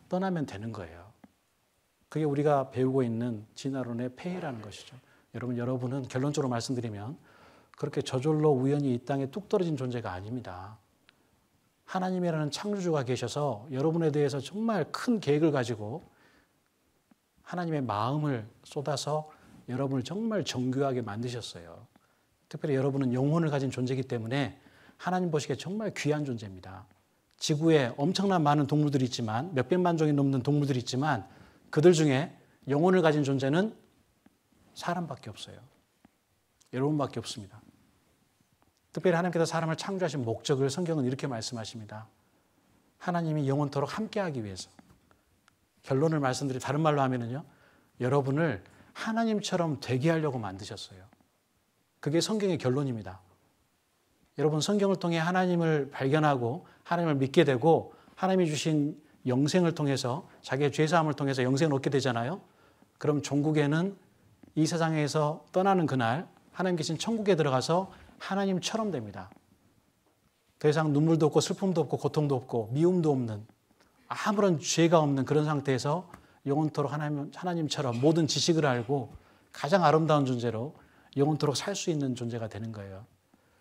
떠나면 되는 거예요. 그게 우리가 배우고 있는 진화론의 폐해라는 것이죠. 여러분은 결론적으로 말씀드리면 그렇게 저절로 우연히 이 땅에 뚝 떨어진 존재가 아닙니다. 하나님이라는 창조주가 계셔서 여러분에 대해서 정말 큰 계획을 가지고 하나님의 마음을 쏟아서 여러분을 정말 정교하게 만드셨어요. 특별히 여러분은 영혼을 가진 존재이기 때문에 하나님 보시기에 정말 귀한 존재입니다. 지구에 엄청난 많은 동물들이 있지만 몇백만 종이 넘는 동물들이 있지만 그들 중에 영혼을 가진 존재는 사람밖에 없어요. 여러분밖에 없습니다. 특별히 하나님께서 사람을 창조하신 목적을 성경은 이렇게 말씀하십니다. 하나님이 영원토록 함께하기 위해서. 결론을 말씀드리 다른 말로 하면은요, 여러분을 하나님처럼 되게 하려고 만드셨어요. 그게 성경의 결론입니다. 여러분 성경을 통해 하나님을 발견하고 하나님을 믿게 되고 하나님이 주신 영생을 통해서 자기의 죄사함을 통해서 영생을 얻게 되잖아요. 그럼 종국에는 이 세상에서 떠나는 그날 하나님 계신 천국에 들어가서 하나님처럼 됩니다. 더 이상 눈물도 없고 슬픔도 없고 고통도 없고 미움도 없는 아무런 죄가 없는 그런 상태에서 영원토록 하나님처럼 모든 지식을 알고 가장 아름다운 존재로 영원토록 살 수 있는 존재가 되는 거예요.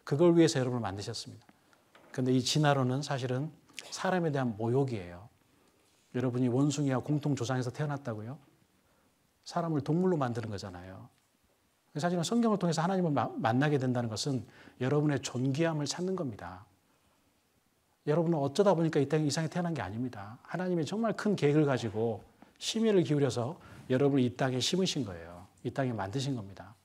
그걸 위해서 여러분을 만드셨습니다. 그런데 이 진화론은 사실은 사람에 대한 모욕이에요. 여러분이 원숭이와 공통 조상에서 태어났다고요? 사람을 동물로 만드는 거잖아요. 사실은 성경을 통해서 하나님을 만나게 된다는 것은 여러분의 존귀함을 찾는 겁니다. 여러분은 어쩌다 보니까 이 땅에 이상에 태어난 게 아닙니다. 하나님이 정말 큰 계획을 가지고 심혈을 기울여서 여러분을 이 땅에 심으신 거예요. 이 땅에 만드신 겁니다.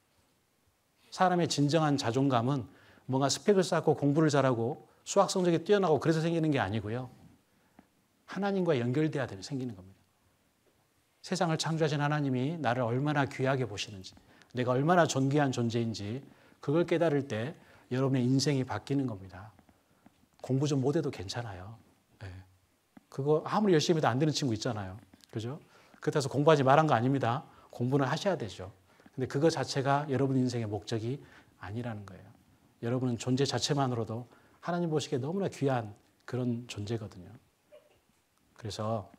사람의 진정한 자존감은 뭔가 스펙을 쌓고 공부를 잘하고 수학 성적이 뛰어나고 그래서 생기는 게 아니고요. 하나님과 연결돼야 생기는 겁니다. 세상을 창조하신 하나님이 나를 얼마나 귀하게 보시는지, 내가 얼마나 존귀한 존재인지 그걸 깨달을 때 여러분의 인생이 바뀌는 겁니다. 공부 좀 못해도 괜찮아요. 네. 그거 아무리 열심히 해도 안 되는 친구 있잖아요. 그죠? 그렇다고 공부하지 말한 거 아닙니다. 공부는 하셔야 되죠. 근데 그거 자체가 여러분 인생의 목적이 아니라는 거예요. 여러분은 존재 자체만으로도 하나님 보시기에 너무나 귀한 그런 존재거든요. 그래서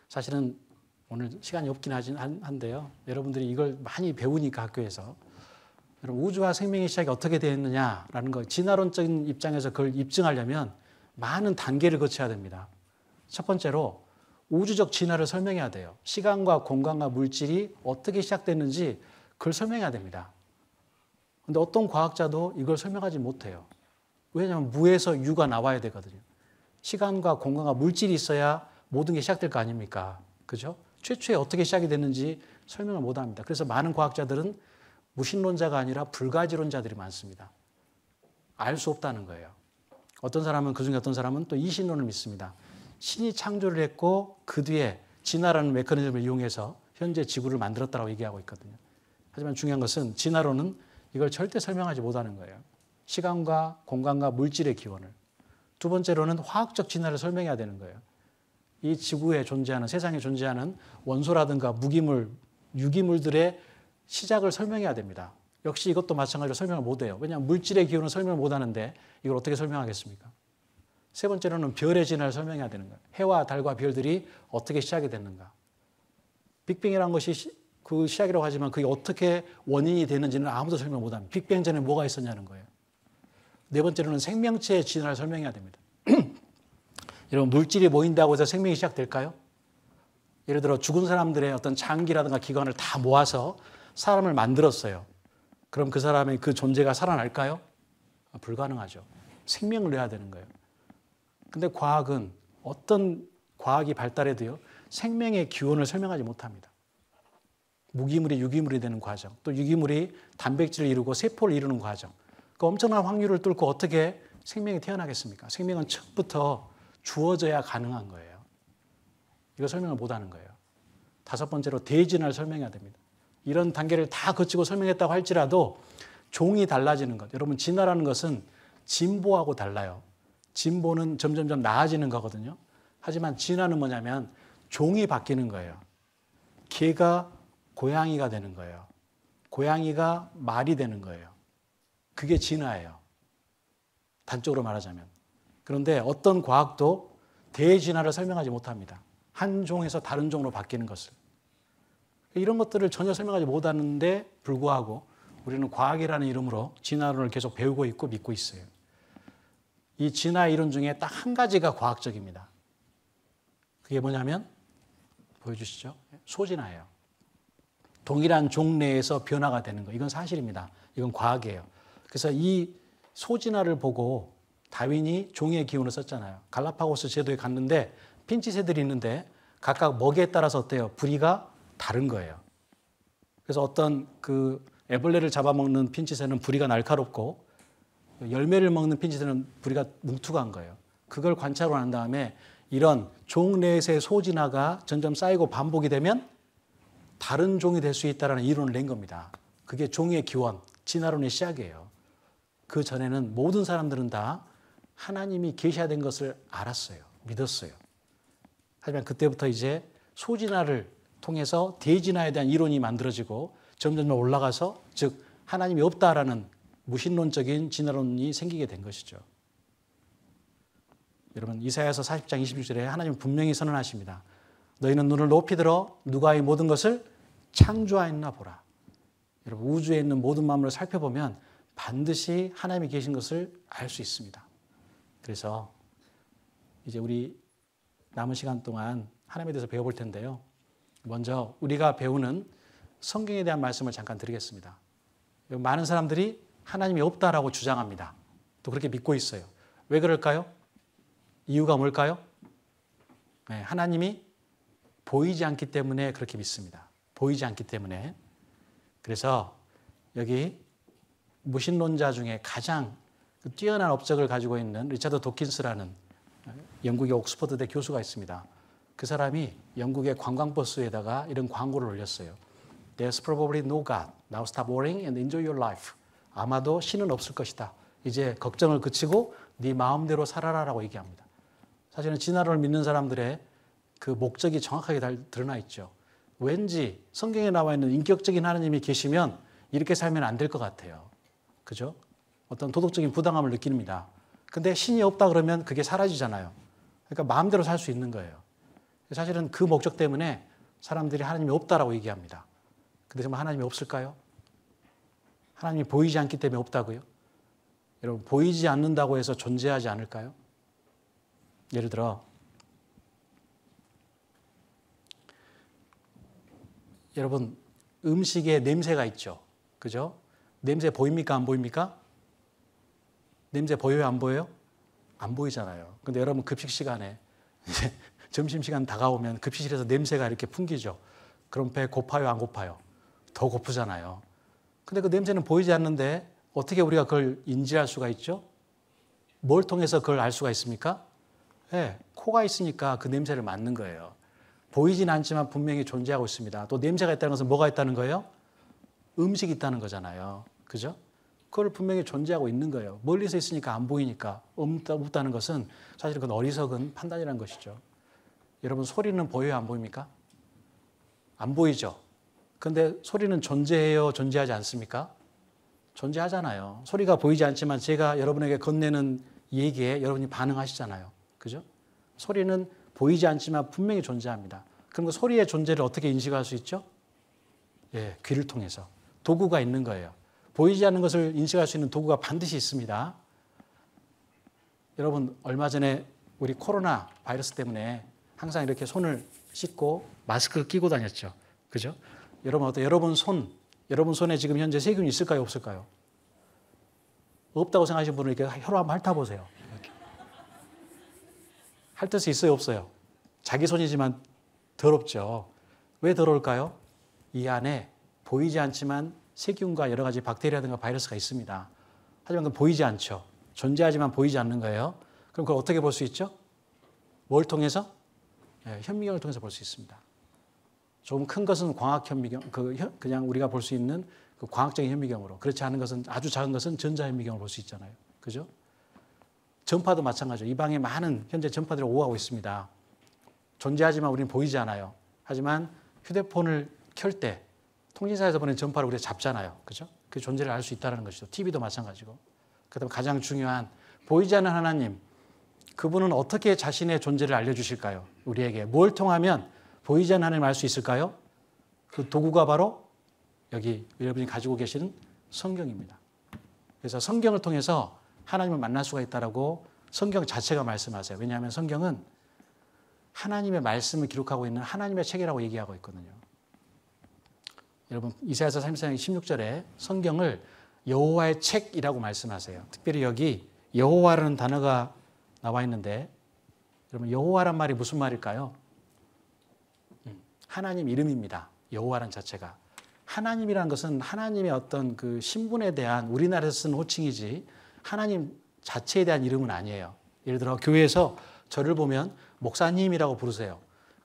사실은 오늘 시간이 없긴 한데요. 여러분들이 이걸 많이 배우니까 학교에서 여러분 우주와 생명의 시작이 어떻게 되었느냐라는 거 진화론적인 입장에서 그걸 입증하려면 많은 단계를 거쳐야 됩니다. 첫 번째로 우주적 진화를 설명해야 돼요. 시간과 공간과 물질이 어떻게 시작됐는지 그걸 설명해야 됩니다. 그런데 어떤 과학자도 이걸 설명하지 못해요. 왜냐하면 무에서 유가 나와야 되거든요. 시간과 공간과 물질이 있어야 모든 게 시작될 거 아닙니까? 그죠? 최초에 어떻게 시작이 됐는지 설명을 못합니다. 그래서 많은 과학자들은 무신론자가 아니라 불가지론자들이 많습니다. 알 수 없다는 거예요. 어떤 사람은 그중에 어떤 사람은 또 이신론을 믿습니다. 신이 창조를 했고 그 뒤에 진화라는 메커니즘을 이용해서 현재 지구를 만들었다고 얘기하고 있거든요. 하지만 중요한 것은 진화론은 이걸 절대 설명하지 못하는 거예요. 시간과 공간과 물질의 기원을. 두 번째로는 화학적 진화를 설명해야 되는 거예요. 이 지구에 존재하는 세상에 존재하는 원소라든가 무기물, 유기물들의 시작을 설명해야 됩니다. 역시 이것도 마찬가지로 설명을 못해요. 왜냐하면 물질의 기운은 설명을 못하는데 이걸 어떻게 설명하겠습니까? 세 번째로는 별의 진화를 설명해야 되는 거예요. 해와 달과 별들이 어떻게 시작이 됐는가. 빅뱅이라는 것이 그 시작이라고 하지만 그게 어떻게 원인이 되는지는 아무도 설명 못합니다. 빅뱅 전에 뭐가 있었냐는 거예요. 네 번째로는 생명체의 진화를 설명해야 됩니다. 여러분 물질이 모인다고 해서 생명이 시작될까요? 예를 들어 죽은 사람들의 어떤 장기라든가 기관을 다 모아서 사람을 만들었어요. 그럼 그 사람의 그 존재가 살아날까요? 불가능하죠. 생명을 내야 되는 거예요. 근데 과학은 어떤 과학이 발달해도요, 생명의 기원을 설명하지 못합니다. 무기물이 유기물이 되는 과정, 또 유기물이 단백질을 이루고 세포를 이루는 과정, 그 엄청난 확률을 뚫고 어떻게 생명이 태어나겠습니까? 생명은 처음부터 주어져야 가능한 거예요. 이거 설명을 못하는 거예요. 다섯 번째로 대진화를 설명해야 됩니다. 이런 단계를 다 거치고 설명했다고 할지라도 종이 달라지는 것. 여러분 진화라는 것은 진보하고 달라요. 진보는 점점점 나아지는 거거든요. 하지만 진화는 뭐냐면 종이 바뀌는 거예요. 개가 고양이가 되는 거예요. 고양이가 말이 되는 거예요. 그게 진화예요. 단적으로 말하자면. 그런데 어떤 과학도 대진화를 설명하지 못합니다. 한 종에서 다른 종으로 바뀌는 것을. 이런 것들을 전혀 설명하지 못하는데 불구하고 우리는 과학이라는 이름으로 진화론을 계속 배우고 있고 믿고 있어요. 이 진화 이론 중에 딱 한 가지가 과학적입니다. 그게 뭐냐면 보여주시죠. 소진화예요. 동일한 종 내에서 변화가 되는 거. 이건 사실입니다. 이건 과학이에요. 그래서 이 소진화를 보고 다윈이 종의 기운을 썼잖아요. 갈라파고스 제도에 갔는데 핀치새들이 있는데 각각 먹이에 따라서 어때요? 부리가 다른 거예요. 그래서 어떤 그 애벌레를 잡아먹는 핀치새는 부리가 날카롭고 열매를 먹는 핀치새는 부리가 뭉툭한 거예요. 그걸 관찰하고 난 다음에 이런 종 내에서의 소진화가 점점 쌓이고 반복이 되면 다른 종이 될 수 있다는 이론을 낸 겁니다. 그게 종의 기원, 진화론의 시작이에요. 그 전에는 모든 사람들은 다 하나님이 계시화된 것을 알았어요. 믿었어요. 하지만 그때부터 이제 소진화를 통해서 대진화에 대한 이론이 만들어지고 점점 올라가서 즉 하나님이 없다라는 무신론적인 진화론이 생기게 된 것이죠. 여러분 이사야서 40장 26절에 하나님은 분명히 선언하십니다. 너희는 눈을 높이 들어 누가 이 모든 것을 창조하였나 보라. 여러분 우주에 있는 모든 만물을 살펴보면 반드시 하나님이 계신 것을 알 수 있습니다. 그래서 이제 우리 남은 시간 동안 하나님에 대해서 배워볼 텐데요. 먼저 우리가 배우는 성경에 대한 말씀을 잠깐 드리겠습니다. 많은 사람들이 하나님이 없다라고 주장합니다. 또 그렇게 믿고 있어요. 왜 그럴까요? 이유가 뭘까요? 네, 하나님이 보이지 않기 때문에 그렇게 믿습니다. 보이지 않기 때문에. 그래서 여기 무신론자 중에 가장 뛰어난 업적을 가지고 있는 리차드 도킨스라는 영국의 옥스퍼드대 교수가 있습니다. 그 사람이 영국의 관광버스에다가 이런 광고를 올렸어요. There's probably no God. Now stop worrying and enjoy your life. 아마도 신은 없을 것이다. 이제 걱정을 그치고 네 마음대로 살아라라고 얘기합니다. 사실은 진화론을 믿는 사람들의 그 목적이 정확하게 드러나 있죠. 왠지 성경에 나와 있는 인격적인 하나님이 계시면 이렇게 살면 안 될 것 같아요. 그죠? 어떤 도덕적인 부당함을 느낍니다. 근데 신이 없다 그러면 그게 사라지잖아요. 그러니까 마음대로 살 수 있는 거예요. 사실은 그 목적 때문에 사람들이 하나님이 없다라고 얘기합니다. 근데 정말 하나님이 없을까요? 하나님이 보이지 않기 때문에 없다고요? 여러분 보이지 않는다고 해서 존재하지 않을까요? 예를 들어 여러분 음식에 냄새가 있죠. 그죠? 냄새 보입니까? 안 보입니까? 냄새 보여요? 안 보여요? 안 보이잖아요. 근데 여러분 급식 시간에 이제 점심시간 다가오면 급식실에서 냄새가 이렇게 풍기죠. 그럼 배 고파요? 안 고파요? 더 고프잖아요. 근데 그 냄새는 보이지 않는데 어떻게 우리가 그걸 인지할 수가 있죠? 뭘 통해서 그걸 알 수가 있습니까? 네, 코가 있으니까 그 냄새를 맡는 거예요. 보이진 않지만 분명히 존재하고 있습니다. 또 냄새가 있다는 것은 뭐가 있다는 거예요? 음식이 있다는 거잖아요. 그죠? 그걸 분명히 존재하고 있는 거예요. 멀리서 있으니까 안 보이니까 없다는 것은 사실 그건 어리석은 판단이라는 것이죠. 여러분 소리는 보여요? 안 보입니까? 안 보이죠? 근데 소리는 존재해요? 존재하지 않습니까? 존재하잖아요. 소리가 보이지 않지만 제가 여러분에게 건네는 얘기에 여러분이 반응하시잖아요. 그죠? 소리는 보이지 않지만 분명히 존재합니다. 그럼 그 소리의 존재를 어떻게 인식할 수 있죠? 예, 귀를 통해서. 도구가 있는 거예요. 보이지 않는 것을 인식할 수 있는 도구가 반드시 있습니다. 여러분, 얼마 전에 우리 코로나 바이러스 때문에 항상 이렇게 손을 씻고 마스크를 끼고 다녔죠. 그죠? 여러분, 어때요? 여러분 손에 지금 현재 세균이 있을까요? 없을까요? 없다고 생각하시는 분은 이렇게 혀로 한번 핥아보세요. 이렇게. 핥을 수 있어요? 없어요? 자기 손이지만 더럽죠. 왜 더러울까요? 이 안에 보이지 않지만 세균과 여러 가지 박테리아든가 바이러스가 있습니다. 하지만 그건 보이지 않죠. 존재하지만 보이지 않는 거예요. 그럼 그걸 어떻게 볼 수 있죠? 뭘 통해서? 네, 현미경을 통해서 볼 수 있습니다. 조금 큰 것은 광학 현미경, 그냥 우리가 볼 수 있는 그 광학적인 현미경으로. 그렇지 않은 것은, 아주 작은 것은 전자 현미경으로 볼 수 있잖아요. 그죠? 전파도 마찬가지죠. 이 방에 많은 현재 전파들이 오가고 있습니다. 존재하지만 우리는 보이지 않아요. 하지만 휴대폰을 켤 때 통신사에서 보낸 전파를 우리가 잡잖아요. 그죠? 그 존재를 알 수 있다는 것이죠. TV도 마찬가지고. 그다음에 가장 중요한 보이지 않는 하나님, 그분은 어떻게 자신의 존재를 알려주실까요? 우리에게 뭘 통하면 보이지 않는 하나님을 알 수 있을까요? 그 도구가 바로 여기 여러분이 가지고 계시는 성경입니다. 그래서 성경을 통해서 하나님을 만날 수가 있다라고 성경 자체가 말씀하세요. 왜냐하면 성경은 하나님의 말씀을 기록하고 있는 하나님의 책이라고 얘기하고 있거든요. 여러분 이사야서 34장 16절에 성경을 여호와의 책이라고 말씀하세요. 특별히 여기 여호와라는 단어가 나와 있는데 여러분 여호와란 말이 무슨 말일까요? 하나님 이름입니다. 여호와란 자체가. 하나님이라는 것은 하나님의 어떤 그 신분에 대한 우리나라에서 쓰는 호칭이지 하나님 자체에 대한 이름은 아니에요. 예를 들어 교회에서 저를 보면 목사님이라고 부르세요.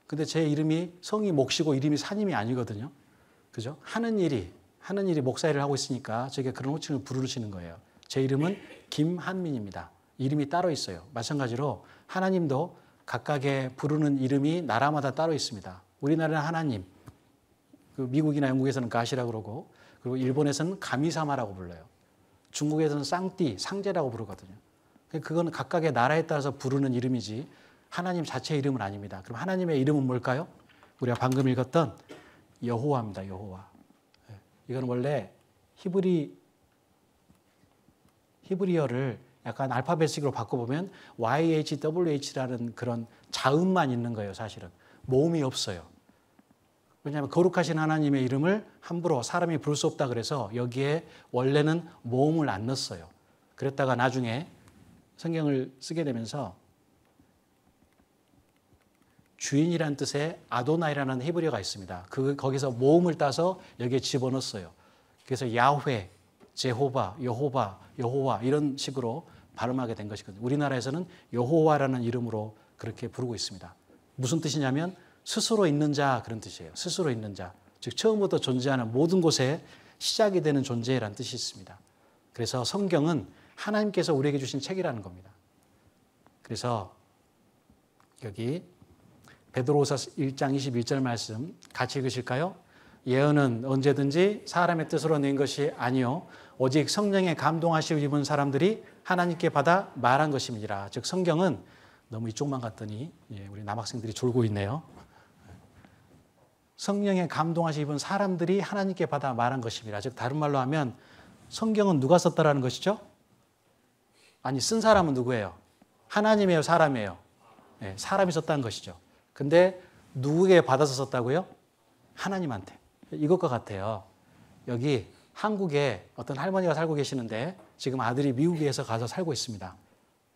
근데 제 이름이 성이 목시고 이름이 사님이 아니거든요. 그죠? 하는 일이 목사 일을 하고 있으니까 저에게 그런 호칭을 부르시는 거예요. 제 이름은 김한민입니다. 이름이 따로 있어요. 마찬가지로 하나님도 각각의 부르는 이름이 나라마다 따로 있습니다. 우리나라는 하나님, 그 미국이나 영국에서는 가시라고 그러고, 그리고 일본에서는 가미사마라고 불러요. 중국에서는 쌍띠, 상제라고 부르거든요. 그건 각각의 나라에 따라서 부르는 이름이지 하나님 자체의 이름은 아닙니다. 그럼 하나님의 이름은 뭘까요? 우리가 방금 읽었던 여호와입니다. 여호와. 이건 원래 히브리어를 약간 알파벳식으로 바꿔보면 YHWH라는 그런 자음만 있는 거예요. 사실은. 모음이 없어요. 왜냐하면 거룩하신 하나님의 이름을 함부로 사람이 부를 수 없다 그래서 여기에 원래는 모음을 안 넣었어요. 그랬다가 나중에 성경을 쓰게 되면서 주인이라는 뜻의 아도나이라는 히브리어가 있습니다. 거기서 모음을 따서 여기에 집어넣었어요. 그래서 야훼, 제호바, 여호와 이런 식으로 발음하게 된 것이거든요. 우리나라에서는 여호와라는 이름으로 그렇게 부르고 있습니다. 무슨 뜻이냐면 스스로 있는 자 그런 뜻이에요. 스스로 있는 자. 즉 처음부터 존재하는 모든 곳에 시작이 되는 존재라는 뜻이 있습니다. 그래서 성경은 하나님께서 우리에게 주신 책이라는 겁니다. 그래서 여기 베드로후서 1장 21절 말씀 같이 읽으실까요? 예언은 언제든지 사람의 뜻으로 낸 것이 아니요 오직 성령의 감동하시고 입은 사람들이 하나님께 받아 말한 것입니다. 즉 성경은 너무 이쪽만 갔더니 우리 남학생들이 졸고 있네요. 성령의 감동하시고 입은 사람들이 하나님께 받아 말한 것입니다. 즉 다른 말로 하면 성경은 누가 썼다라는 것이죠? 아니 쓴 사람은 누구예요? 하나님이에요? 사람이에요? 네, 사람이 썼다는 것이죠. 근데 누구에게 받아서 썼다고요? 하나님한테. 이것과 같아요. 여기 한국에 어떤 할머니가 살고 계시는데 지금 아들이 미국에서 가서 살고 있습니다.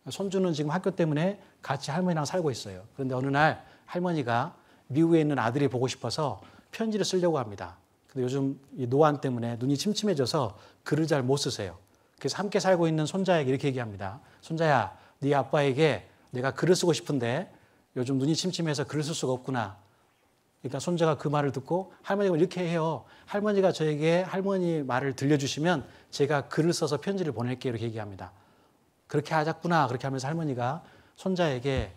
손주는 지금 학교 때문에 같이 할머니랑 살고 있어요. 그런데 어느 날 할머니가 미국에 있는 아들이 보고 싶어서 편지를 쓰려고 합니다. 근데 요즘 이 노안 때문에 눈이 침침해져서 글을 잘 못 쓰세요. 그래서 함께 살고 있는 손자에게 이렇게 얘기합니다. 손자야, 네 아빠에게 내가 글을 쓰고 싶은데 요즘 눈이 침침해서 글을 쓸 수가 없구나. 그러니까 손자가 그 말을 듣고 할머니가 이렇게 해요. 할머니가 저에게 할머니 말을 들려주시면 제가 글을 써서 편지를 보낼게요. 이렇게 얘기합니다. 그렇게 하자꾸나. 그렇게 하면서 할머니가 손자에게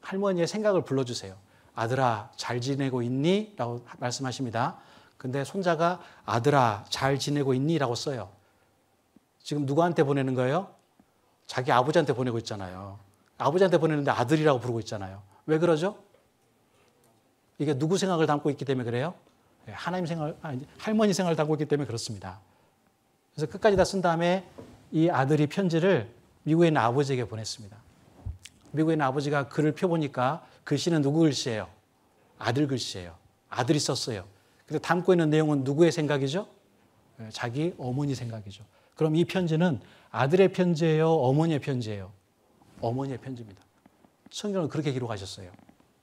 할머니의 생각을 불러주세요. 아들아, 잘 지내고 있니? 라고 말씀하십니다. 근데 손자가 아들아 잘 지내고 있니? 라고 써요. 지금 누구한테 보내는 거예요? 자기 아버지한테 보내고 있잖아요. 아버지한테 보내는데 아들이라고 부르고 있잖아요. 왜 그러죠? 이게 누구 생각을 담고 있기 때문에 그래요? 하나님 생각, 할머니 생각을 담고 있기 때문에 그렇습니다. 그래서 끝까지 다 쓴 다음에 이 아들이 편지를 미국에 있는 아버지에게 보냈습니다. 미국에 있는 아버지가 글을 펴보니까 글씨는 누구 글씨예요? 아들 글씨예요. 아들이 썼어요. 근데 담고 있는 내용은 누구의 생각이죠? 자기 어머니 생각이죠. 그럼 이 편지는 아들의 편지예요? 어머니의 편지예요? 어머니의 편지입니다. 성경을 그렇게 기록하셨어요.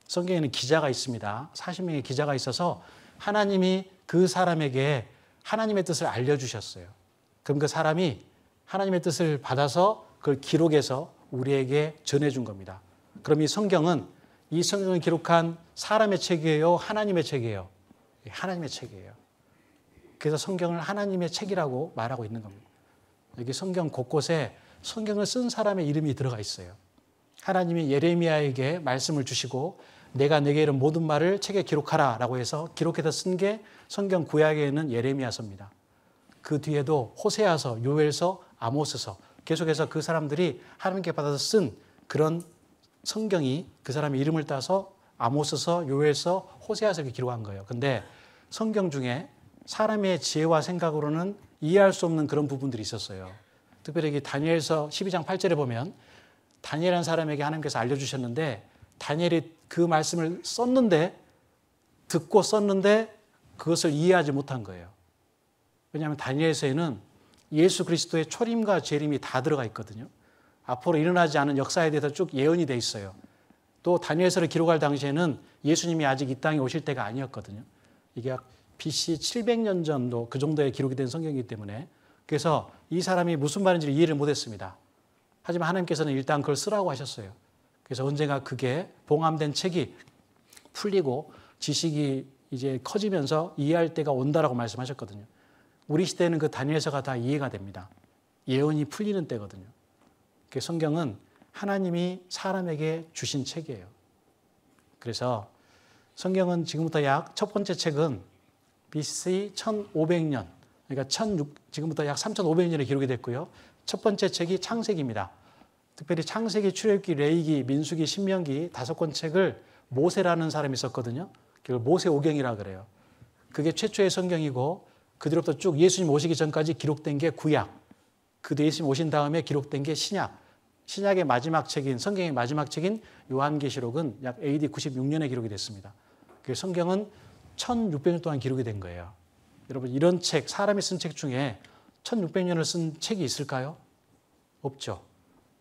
성경에는 기자가 있습니다. 40명의 기자가 있어서 하나님이 그 사람에게 하나님의 뜻을 알려주셨어요. 그럼 그 사람이 하나님의 뜻을 받아서 그걸 기록해서 우리에게 전해준 겁니다. 그럼 이 성경을 기록한 사람의 책이에요? 하나님의 책이에요? 하나님의 책이에요. 그래서 성경을 하나님의 책이라고 말하고 있는 겁니다. 여기 성경 곳곳에 성경을 쓴 사람의 이름이 들어가 있어요. 하나님이 예레미야에게 말씀을 주시고 내가 내게 이른 모든 말을 책에 기록하라 라고 해서 기록해서 쓴 게 성경 구약에 있는 예레미야서입니다. 그 뒤에도 호세아서, 요엘서, 아모스서 계속해서 그 사람들이 하나님께 받아서 쓴 그런 성경이 그 사람의 이름을 따서 아모스서, 요엘서, 호세아서를 기록한 거예요. 근데 성경 중에 사람의 지혜와 생각으로는 이해할 수 없는 그런 부분들이 있었어요. 특별히 다니엘서 12장 8절에 보면 다니엘이라는 사람에게 하나님께서 알려주셨는데 다니엘이 그 말씀을 듣고 썼는데 그것을 이해하지 못한 거예요. 왜냐하면 다니엘서에는 예수 그리스도의 초림과 재림이 다 들어가 있거든요. 앞으로 일어나지 않은 역사에 대해서 쭉 예언이 돼 있어요. 또 다니엘서를 기록할 당시에는 예수님이 아직 이 땅에 오실 때가 아니었거든요. 이게 BC 700년 전도 그 정도에 기록이 된 성경이기 때문에 그래서 이 사람이 무슨 말인지를 이해를 못했습니다. 하지만 하나님께서는 일단 그걸 쓰라고 하셨어요. 그래서 언젠가 그게 봉함된 책이 풀리고 지식이 이제 커지면서 이해할 때가 온다라고 말씀하셨거든요. 우리 시대에는 그 다니엘서가 다 이해가 됩니다. 예언이 풀리는 때거든요. 성경은 하나님이 사람에게 주신 책이에요. 그래서 성경은 지금부터 첫 번째 책은 BC 1500년, 그러니까 지금부터 약 3500년에 기록이 됐고요. 첫 번째 책이 창세기입니다. 특별히 창세기, 출애굽기, 레위기, 민수기, 신명기 5권 책을 모세라는 사람이 썼거든요. 그걸 모세오경이라 그래요. 그게 최초의 성경이고 그 뒤로부터 쭉 예수님 오시기 전까지 기록된 게 구약, 그 뒤에 예수님 오신 다음에 기록된 게 신약. 신약의 마지막 책인, 성경의 마지막 책인 요한계시록은 약 AD 96년에 기록이 됐습니다. 그 성경은 1600년 동안 기록이 된 거예요. 여러분 이런 책, 사람이 쓴 책 중에 1600년을 쓴 책이 있을까요? 없죠.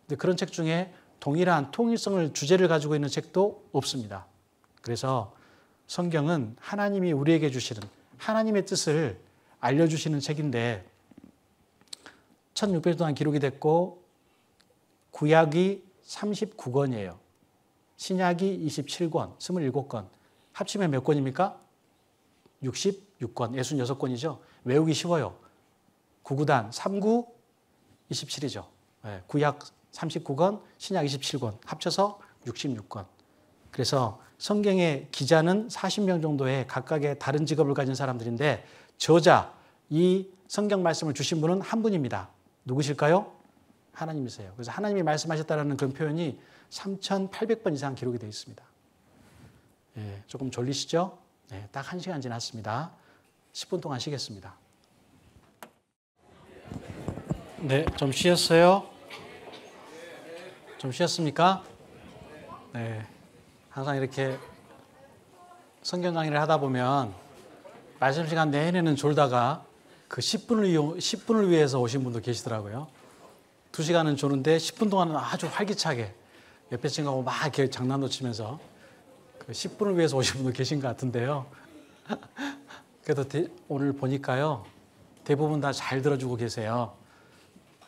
근데 그런 책 중에 동일한 통일성을 주제를 가지고 있는 책도 없습니다. 그래서 성경은 하나님이 우리에게 주시는 하나님의 뜻을 알려주시는 책인데 1600년 동안 기록이 됐고 구약이 39권이에요. 신약이 27권, 27권. 합치면 몇 권입니까? 66권, 66권이죠. 외우기 쉬워요. 9구단, 3구 27이죠. 구약 39권, 신약 27권, 합쳐서 66권. 그래서 성경의 기자는 40명 정도의 각각의 다른 직업을 가진 사람들인데 저자, 이 성경 말씀을 주신 분은 한 분입니다. 누구실까요? 하나님이세요. 그래서 하나님이 말씀하셨다는 그런 표현이 3,800번 이상 기록이 되어 있습니다. 조금 졸리시죠? 딱 1시간 지났습니다. 10분 동안 쉬겠습니다. 네, 좀 쉬었어요? 좀 쉬었습니까? 네. 항상 이렇게 성경 강의를 하다 보면 말씀 시간 내내는 졸다가 그 10분을 위해서 오신 분도 계시더라고요. 2시간은 조는데 10분 동안은 아주 활기차게 옆에 친구하고 막 이렇게 장난도 치면서 그 10분을 위해서 오신 분도 계신 것 같은데요. 그래도 오늘 보니까요. 대부분 다 잘 들어주고 계세요.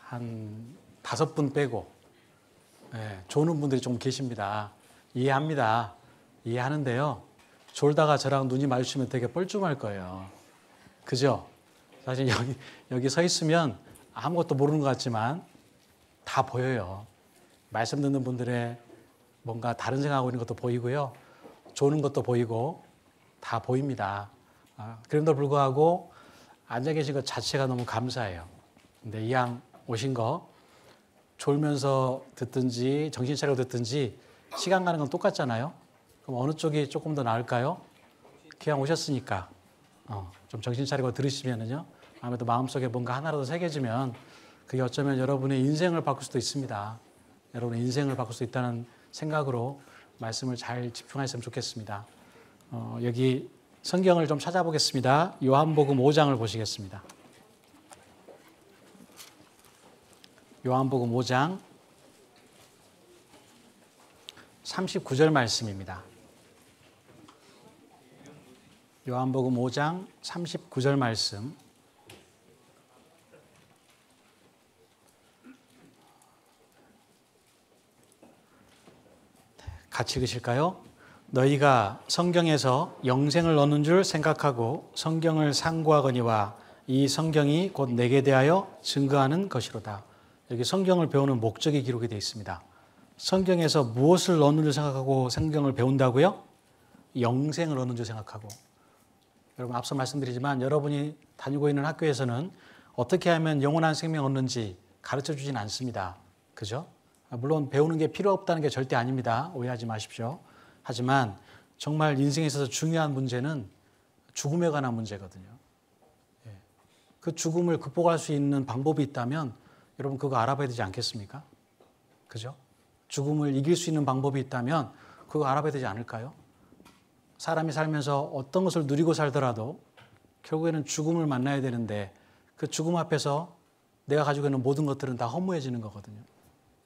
한 5분 빼고 조는 분들이 좀 계십니다. 이해합니다. 이해하는데요. 졸다가 저랑 눈이 마주치면 되게 뻘쭘할 거예요. 그죠? 사실 여기 서 있으면 아무것도 모르는 것 같지만 다 보여요. 말씀 듣는 분들의 뭔가 다른 생각하고 있는 것도 보이고요. 조는 것도 보이고 다 보입니다. 그럼에도 불구하고 앉아 계신 것 자체가 너무 감사해요. 근데 이왕 오신 거 졸면서 듣든지 정신 차리고 듣든지 시간 가는 건 똑같잖아요. 그럼 어느 쪽이 조금 더 나을까요? 기왕 오셨으니까 좀 정신 차리고 들으시면은요. 아무래도 마음속에 뭔가 하나라도 새겨지면 그게 어쩌면 여러분의 인생을 바꿀 수도 있습니다. 여러분의 인생을 바꿀 수 있다는 생각으로 말씀을 잘 집중하셨으면 좋겠습니다. 여기 성경을 좀 찾아보겠습니다. 요한복음 5장을 보시겠습니다. 요한복음 5장 39절 말씀입니다. 요한복음 5장 39절 말씀. 같이 읽으실까요? 너희가 성경에서 영생을 얻는 줄 생각하고 성경을 상고하거니와 이 성경이 곧 내게 대하여 증거하는 것이로다. 여기 성경을 배우는 목적이 기록이 되어 있습니다. 성경에서 무엇을 얻는 줄 생각하고 성경을 배운다고요? 영생을 얻는 줄 생각하고. 여러분 앞서 말씀드리지만 여러분이 다니고 있는 학교에서는 어떻게 하면 영원한 생명 얻는지 가르쳐 주진 않습니다. 그죠? 물론 배우는 게 필요 없다는 게 절대 아닙니다. 오해하지 마십시오. 하지만 정말 인생에 있어서 중요한 문제는 죽음에 관한 문제거든요. 그 죽음을 극복할 수 있는 방법이 있다면 여러분 그거 알아봐야 되지 않겠습니까? 그죠? 죽음을 이길 수 있는 방법이 있다면 그거 알아봐야 되지 않을까요? 사람이 살면서 어떤 것을 누리고 살더라도 결국에는 죽음을 만나야 되는데 그 죽음 앞에서 내가 가지고 있는 모든 것들은 다 허무해지는 거거든요.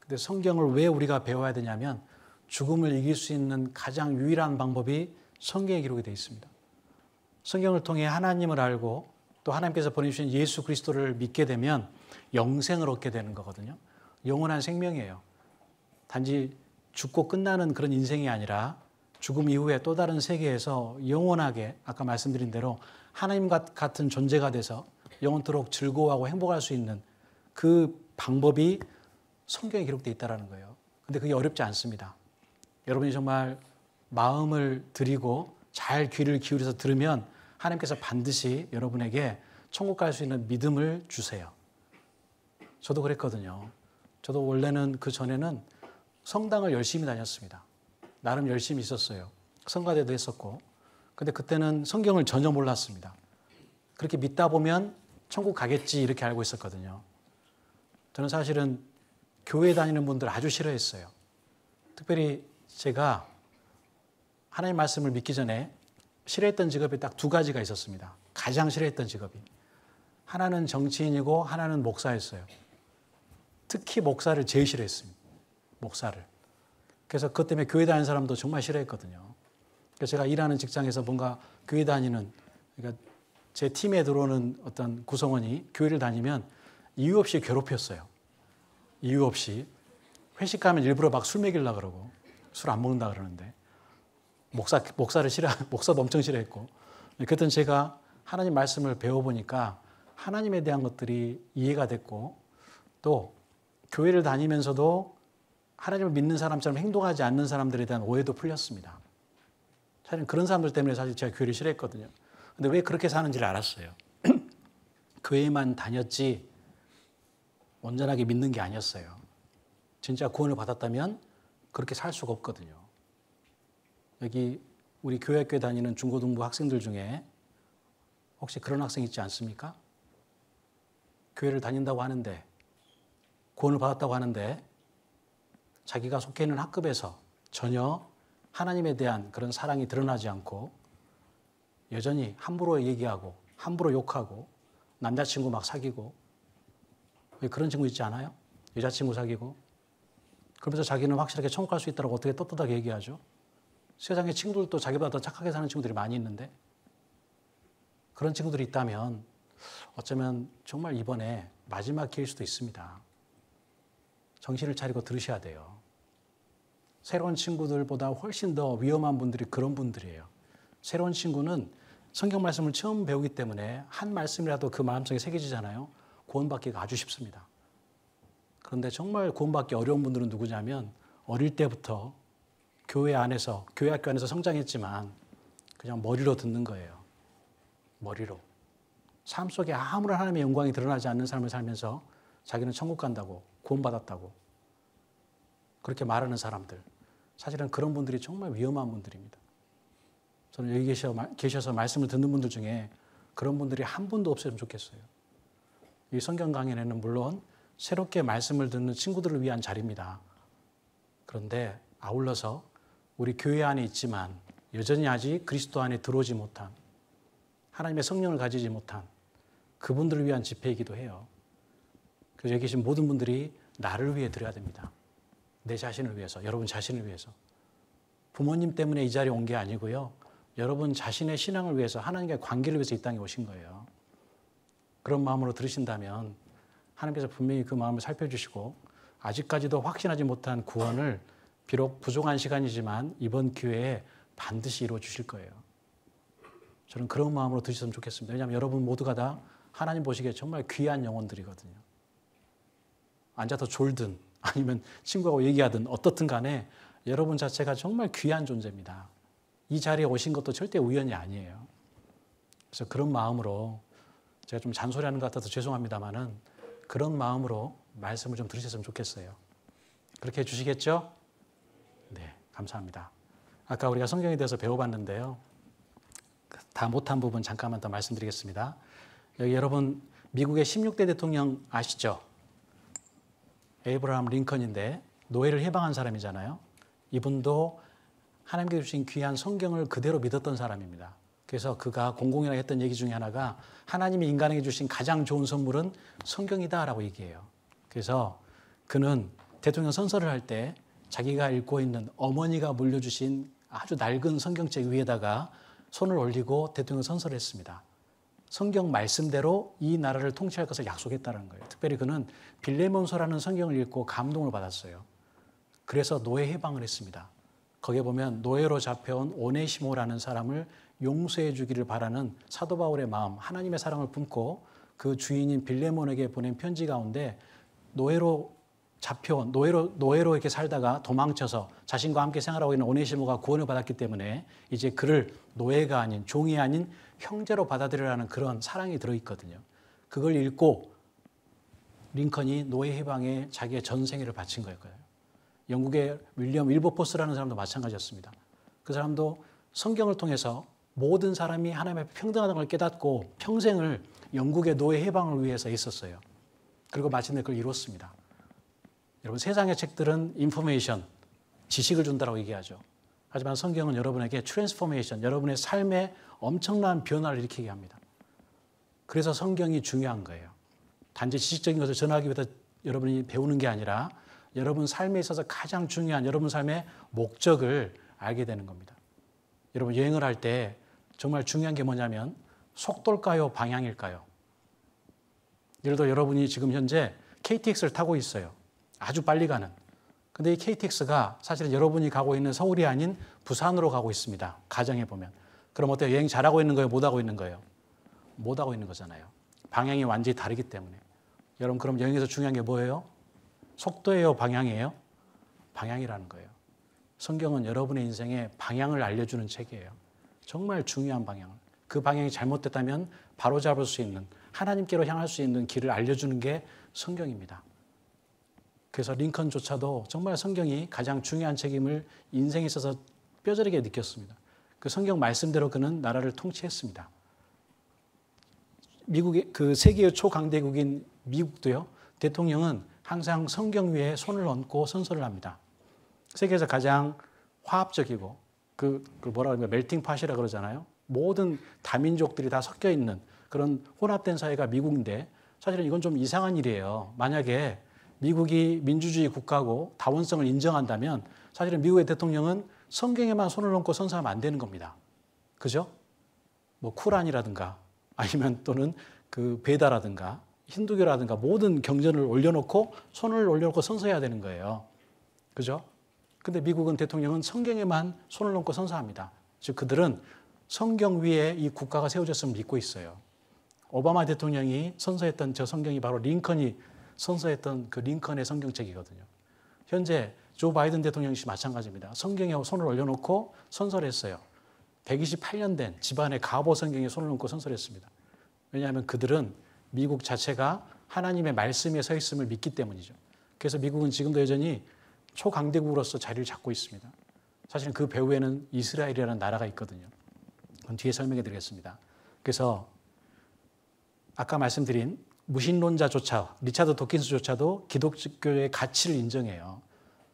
근데 성경을 왜 우리가 배워야 되냐면 죽음을 이길 수 있는 가장 유일한 방법이 성경에 기록이 되어 있습니다. 성경을 통해 하나님을 알고 또 하나님께서 보내주신 예수 그리스도를 믿게 되면 영생을 얻게 되는 거거든요. 영원한 생명이에요. 단지 죽고 끝나는 그런 인생이 아니라 죽음 이후에 또 다른 세계에서 영원하게 아까 말씀드린 대로 하나님 같은 존재가 돼서 영원토록 즐거워하고 행복할 수 있는 그 방법이 성경에 기록되어 있다는 거예요. 근데 그게 어렵지 않습니다. 여러분이 정말 마음을 들이고 잘 귀를 기울여서 들으면 하나님께서 반드시 여러분에게 천국 갈 수 있는 믿음을 주세요. 저도 그랬거든요. 저도 원래는 그 전에는 성당을 열심히 다녔습니다. 나름 열심히 있었어요. 성가대도 했었고. 근데 그때는 성경을 전혀 몰랐습니다. 그렇게 믿다 보면 천국 가겠지 이렇게 알고 있었거든요. 저는 사실은 교회 다니는 분들 아주 싫어했어요. 특별히 제가 하나님 말씀을 믿기 전에 싫어했던 직업이 딱 두 가지가 있었습니다. 가장 싫어했던 직업이. 하나는 정치인이고 하나는 목사였어요. 특히 목사를 제일 싫어했습니다. 목사를. 그래서 그것 때문에 교회 다니는 사람도 정말 싫어했거든요. 그래서 제가 일하는 직장에서 뭔가 교회 다니는, 그러니까 제 팀에 들어오는 어떤 구성원이 교회를 다니면 이유 없이 괴롭혔어요. 이유 없이. 회식 가면 일부러 막 술 먹이려고 그러고 술 안 먹는다 그러는데 목사도 엄청 싫어했고. 그랬더니 제가 하나님 말씀을 배워보니까 하나님에 대한 것들이 이해가 됐고 또 교회를 다니면서도 하나님을 믿는 사람처럼 행동하지 않는 사람들에 대한 오해도 풀렸습니다. 사실 그런 사람들 때문에 사실 제가 교회를 싫어했거든요. 근데 왜 그렇게 사는지를 알았어요. 교회만 다녔지 온전하게 믿는 게 아니었어요. 진짜 구원을 받았다면 그렇게 살 수가 없거든요. 여기 우리 교회학교에 다니는 중고등부 학생들 중에 혹시 그런 학생 있지 않습니까? 교회를 다닌다고 하는데 구원을 받았다고 하는데 자기가 속해 있는 학급에서 전혀 하나님에 대한 그런 사랑이 드러나지 않고 여전히 함부로 얘기하고 함부로 욕하고 남자친구 막 사귀고 왜 그런 친구 있지 않아요? 여자친구 사귀고 그러면서 자기는 확실하게 천국 갈 수 있다고 어떻게 떳떳하게 얘기하죠? 세상에 친구들도 자기보다 더 착하게 사는 친구들이 많이 있는데 그런 친구들이 있다면 어쩌면 정말 이번에 마지막 기회일 수도 있습니다. 정신을 차리고 들으셔야 돼요. 새로운 친구들보다 훨씬 더 위험한 분들이 그런 분들이에요. 새로운 친구는 성경 말씀을 처음 배우기 때문에 한 말씀이라도 그 마음속에 새겨지잖아요. 구원받기가 아주 쉽습니다. 그런데 정말 구원받기 어려운 분들은 누구냐면 어릴 때부터 교회 안에서, 교회 학교 안에서 성장했지만 그냥 머리로 듣는 거예요. 머리로. 삶 속에 아무런 하나님의 영광이 드러나지 않는 삶을 살면서 자기는 천국 간다고, 구원받았다고 그렇게 말하는 사람들, 사실은 그런 분들이 정말 위험한 분들입니다. 저는 여기 계셔서 말씀을 듣는 분들 중에 그런 분들이 한 분도 없으면 좋겠어요. 이 성경 강연에는 물론 새롭게 말씀을 듣는 친구들을 위한 자리입니다. 그런데 아울러서 우리 교회 안에 있지만 여전히 아직 그리스도 안에 들어오지 못한, 하나님의 성령을 가지지 못한 그분들을 위한 집회이기도 해요. 그래서 여기 계신 모든 분들이 나를 위해 드려야 됩니다. 내 자신을 위해서, 여러분 자신을 위해서. 부모님 때문에 이 자리에 온 게 아니고요. 여러분 자신의 신앙을 위해서, 하나님과의 관계를 위해서 이 땅에 오신 거예요. 그런 마음으로 들으신다면 하나님께서 분명히 그 마음을 살펴주시고 아직까지도 확신하지 못한 구원을 비록 부족한 시간이지만 이번 기회에 반드시 이루어 주실 거예요. 저는 그런 마음으로 드셨으면 좋겠습니다. 왜냐하면 여러분 모두가 다 하나님 보시기에 정말 귀한 영혼들이거든요. 앉아서 졸든 아니면 친구하고 얘기하든 어떻든 간에 여러분 자체가 정말 귀한 존재입니다. 이 자리에 오신 것도 절대 우연이 아니에요. 그래서 그런 마음으로, 제가 좀 잔소리하는 것 같아서 죄송합니다만은 그런 마음으로 말씀을 좀 들으셨으면 좋겠어요. 그렇게 해주시겠죠? 네, 감사합니다. 아까 우리가 성경에 대해서 배워봤는데요. 다 못한 부분 잠깐만 더 말씀드리겠습니다. 여기 여러분 미국의 16대 대통령 아시죠? 에이브라함 링컨인데 노예를 해방한 사람이잖아요. 이분도 하나님께 주신 귀한 성경을 그대로 믿었던 사람입니다. 그래서 그가 공공연하게 했던 얘기 중에 하나가 하나님이 인간에게 주신 가장 좋은 선물은 성경이다라고 얘기해요. 그래서 그는 대통령 선서를 할 때 자기가 읽고 있는 어머니가 물려주신 아주 낡은 성경책 위에다가 손을 올리고 대통령 선서를 했습니다. 성경 말씀대로 이 나라를 통치할 것을 약속했다는 거예요. 특별히 그는 빌레몬서라는 성경을 읽고 감동을 받았어요. 그래서 노예 해방을 했습니다. 거기에 보면 노예로 잡혀온 오네시모라는 사람을 용서해 주기를 바라는 사도 바울의 마음, 하나님의 사랑을 품고 그 주인인 빌레몬에게 보낸 편지 가운데 노예로 잡혀온, 노예로 이렇게 살다가 도망쳐서 자신과 함께 생활하고 있는 오네시모가 구원을 받았기 때문에 이제 그를 노예가 아닌, 종이 아닌 형제로 받아들이라는 그런 사랑이 들어있거든요. 그걸 읽고 링컨이 노예 해방에 자기의 전생애를 바친 거예요. 영국의 윌리엄 윌버포스라는 사람도 마찬가지였습니다. 그 사람도 성경을 통해서 모든 사람이 하나님 앞에 평등하다는 걸 깨닫고 평생을 영국의 노예 해방을 위해서 있었어요. 그리고 마침내 그걸 이뤘습니다. 여러분 세상의 책들은 인포메이션, 지식을 준다고 얘기하죠. 하지만 성경은 여러분에게 트랜스포메이션, 여러분의 삶에 엄청난 변화를 일으키게 합니다. 그래서 성경이 중요한 거예요. 단지 지식적인 것을 전하기 위해서 여러분이 배우는 게 아니라 여러분 삶에 있어서 가장 중요한 여러분 삶의 목적을 알게 되는 겁니다. 여러분 여행을 할 때 정말 중요한 게 뭐냐면 속도일까요? 방향일까요? 예를 들어 여러분이 지금 현재 KTX를 타고 있어요. 아주 빨리 가는. 근데 이 KTX가 사실은 여러분이 가고 있는 서울이 아닌 부산으로 가고 있습니다. 가정해 보면. 그럼 어때요? 여행 잘하고 있는 거예요? 못하고 있는 거예요? 못하고 있는 거잖아요. 방향이 완전히 다르기 때문에. 여러분 그럼 여행에서 중요한 게 뭐예요? 속도예요? 방향이에요? 방향이라는 거예요. 성경은 여러분의 인생에 방향을 알려주는 책이에요. 정말 중요한 방향을. 그 방향이 잘못됐다면 바로잡을 수 있는, 하나님께로 향할 수 있는 길을 알려주는 게 성경입니다. 그래서 링컨조차도 정말 성경이 가장 중요한 책임을 인생에 있어서 뼈저리게 느꼈습니다. 그 성경 말씀대로 그는 나라를 통치했습니다. 미국의 그 세계의 초강대국인 미국도요. 대통령은 항상 성경 위에 손을 얹고 선서를 합니다. 세계에서 가장 화합적이고 그 뭐라 그러면 멜팅 팟이라 그러잖아요. 모든 다민족들이 다 섞여 있는 그런 혼합된 사회가 미국인데 사실은 이건 좀 이상한 일이에요. 만약에 미국이 민주주의 국가고 다원성을 인정한다면 사실은 미국의 대통령은 성경에만 손을 얹고 선서하면 안 되는 겁니다. 그죠? 뭐 쿠란이라든가 아니면 또는 그 베다라든가 힌두교라든가 모든 경전을 올려놓고 손을 올려놓고 선서해야 되는 거예요. 그죠? 근데 미국은 대통령은 성경에만 손을 얹고 선서합니다. 즉 그들은 성경 위에 이 국가가 세워졌음을 믿고 있어요. 오바마 대통령이 선서했던 저 성경이 바로 링컨이 선서했던 그 링컨의 성경책이거든요. 현재 조 바이든 대통령이 마찬가지입니다. 성경에 손을 올려놓고 선서를 했어요. 128년 된 집안의 가보 성경에 손을 얹고 선서했습니다. 왜냐하면 그들은 미국 자체가 하나님의 말씀에 서 있음을 믿기 때문이죠. 그래서 미국은 지금도 여전히 초강대국으로서 자리를 잡고 있습니다. 사실은 그 배후에는 이스라엘이라는 나라가 있거든요. 그건 뒤에 설명해 드리겠습니다. 그래서 아까 말씀드린 무신론자조차, 리차드 도킨스조차도 기독교의 가치를 인정해요.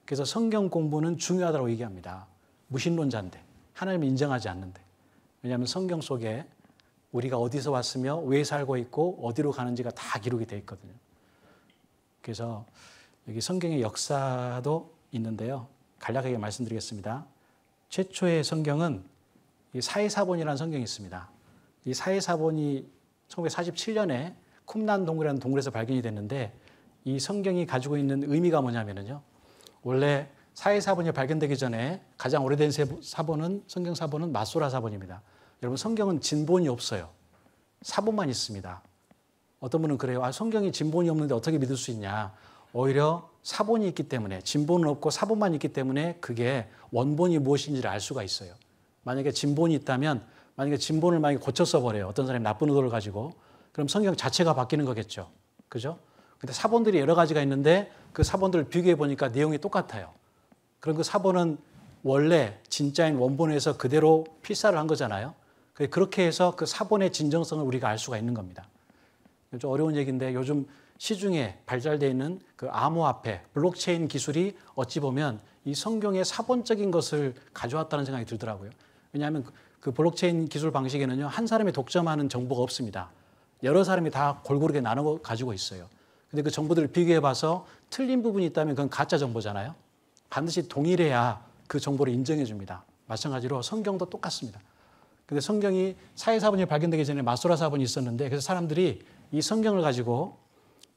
그래서 성경 공부는 중요하다고 얘기합니다. 무신론자인데, 하나님을 인정하지 않는데. 왜냐하면 성경 속에 우리가 어디서 왔으며 왜 살고 있고 어디로 가는지가 다 기록이 되어 있거든요. 그래서 여기 성경의 역사도 있는데요. 간략하게 말씀드리겠습니다. 최초의 성경은 사해사본이라는 성경이 있습니다. 이 사해사본이 1947년에 쿰란 동굴이라는 동굴에서 발견이 됐는데 이 성경이 가지고 있는 의미가 뭐냐면요. 원래 사해사본이 발견되기 전에 가장 오래된 사본은 성경 사본은 마소라 사본입니다. 여러분 성경은 진본이 없어요. 사본만 있습니다. 어떤 분은 그래요. 성경이 진본이 없는데 어떻게 믿을 수 있냐. 오히려 사본이 있기 때문에 진본은 없고 사본만 있기 때문에 그게 원본이 무엇인지를 알 수가 있어요. 만약에 진본이 있다면 만약에 진본을 고쳐 써버려요. 어떤 사람이 나쁜 의도를 가지고 그럼 성경 자체가 바뀌는 거겠죠. 그죠? 근데 사본들이 여러 가지가 있는데 그 사본들을 비교해 보니까 내용이 똑같아요. 그럼 그 사본은 원래 진짜인 원본에서 그대로 필사를 한 거잖아요. 그렇게 해서 그 사본의 진정성을 우리가 알 수가 있는 겁니다. 좀 어려운 얘기인데 요즘 시중에 발달되어 있는 그 암호화폐, 블록체인 기술이 어찌 보면 이 성경의 사본적인 것을 가져왔다는 생각이 들더라고요. 왜냐하면 그 블록체인 기술 방식에는요, 한 사람이 독점하는 정보가 없습니다. 여러 사람이 다 골고루게 나눠 가지고 있어요. 근데 그 정보들을 비교해 봐서 틀린 부분이 있다면 그건 가짜 정보잖아요. 반드시 동일해야 그 정보를 인정해 줍니다. 마찬가지로 성경도 똑같습니다. 근데 성경이 사해사본이 발견되기 전에 마소라 사본이 있었는데 그래서 사람들이 이 성경을 가지고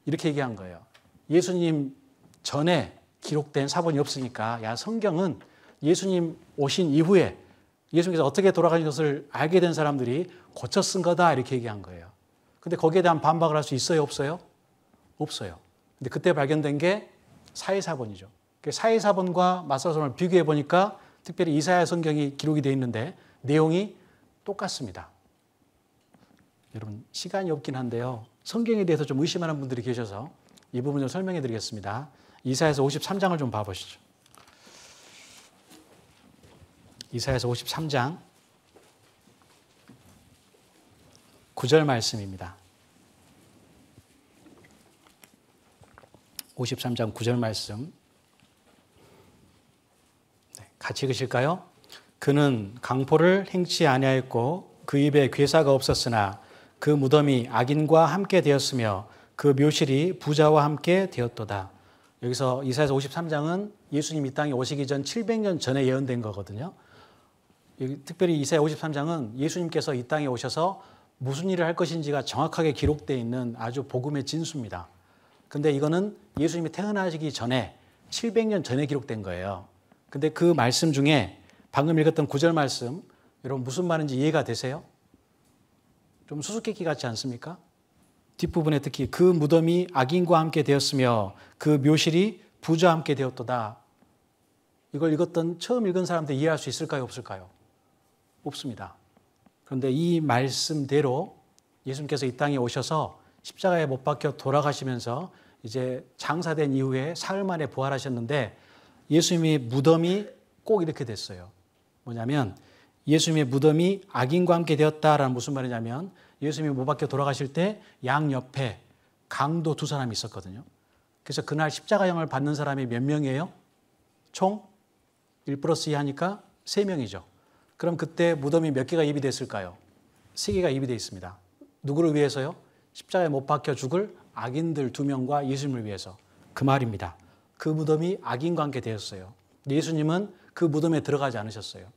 이렇게 얘기한 거예요. 예수님 전에 기록된 사본이 없으니까 야 성경은 예수님 오신 이후에 예수님께서 어떻게 돌아가신 것을 알게 된 사람들이 고쳐 쓴 거다 이렇게 얘기한 거예요. 근데 거기에 대한 반박을 할 수 있어요? 없어요? 없어요. 근데 그때 발견된 게 사해사본이죠. 사해사본과 마소라 사본을 비교해 보니까 특별히 이사야 성경이 기록이 되어 있는데 내용이 똑같습니다. 여러분 시간이 없긴 한데요. 성경에 대해서 좀 의심하는 분들이 계셔서 이 부분 좀 설명해 드리겠습니다. 이사야서 53장을 좀 봐보시죠. 이사야서 53장 9절 말씀입니다. 53장 9절 말씀 같이 읽으실까요? 그는 강포를 행치 아니하였고 그 입에 괴사가 없었으나 그 무덤이 악인과 함께 되었으며 그 묘실이 부자와 함께 되었도다. 여기서 이사야서 53장은 예수님 이 땅에 오시기 전 700년 전에 예언된 거거든요. 특별히 이사야 53장은 예수님께서 이 땅에 오셔서 무슨 일을 할 것인지가 정확하게 기록되어 있는 아주 복음의 진수입니다. 근데 이거는 예수님이 태어나시기 전에 700년 전에 기록된 거예요. 근데 그 말씀 중에 방금 읽었던 9절 말씀 여러분 무슨 말인지 이해가 되세요? 좀 수수께끼 같지 않습니까? 뒷부분에 특히 그 무덤이 악인과 함께 되었으며 그 묘실이 부자와 함께 되었도다. 이걸 읽었던 처음 읽은 사람들 이해할 수 있을까요? 없을까요? 없습니다. 그런데 이 말씀대로 예수님께서 이 땅에 오셔서 십자가에 못 박혀 돌아가시면서 이제 장사된 이후에 사흘 만에 부활하셨는데 예수님의 무덤이 꼭 이렇게 됐어요. 뭐냐면 예수님의 무덤이 악인과 함께 되었다라는 무슨 말이냐면 예수님이 못 박혀 돌아가실 때 양 옆에 강도 두 사람이 있었거든요. 그래서 그날 십자가형을 받는 사람이 몇 명이에요? 총 1+2 하니까 3명이죠. 그럼 그때 무덤이 몇 개가 입이 됐을까요? 3개가 입이 되어 있습니다. 누구를 위해서요? 십자가에 못 박혀 죽을 악인들 2명과 예수님을 위해서. 그 말입니다. 그 무덤이 악인과 함께 되었어요. 예수님은 그 무덤에 들어가지 않으셨어요.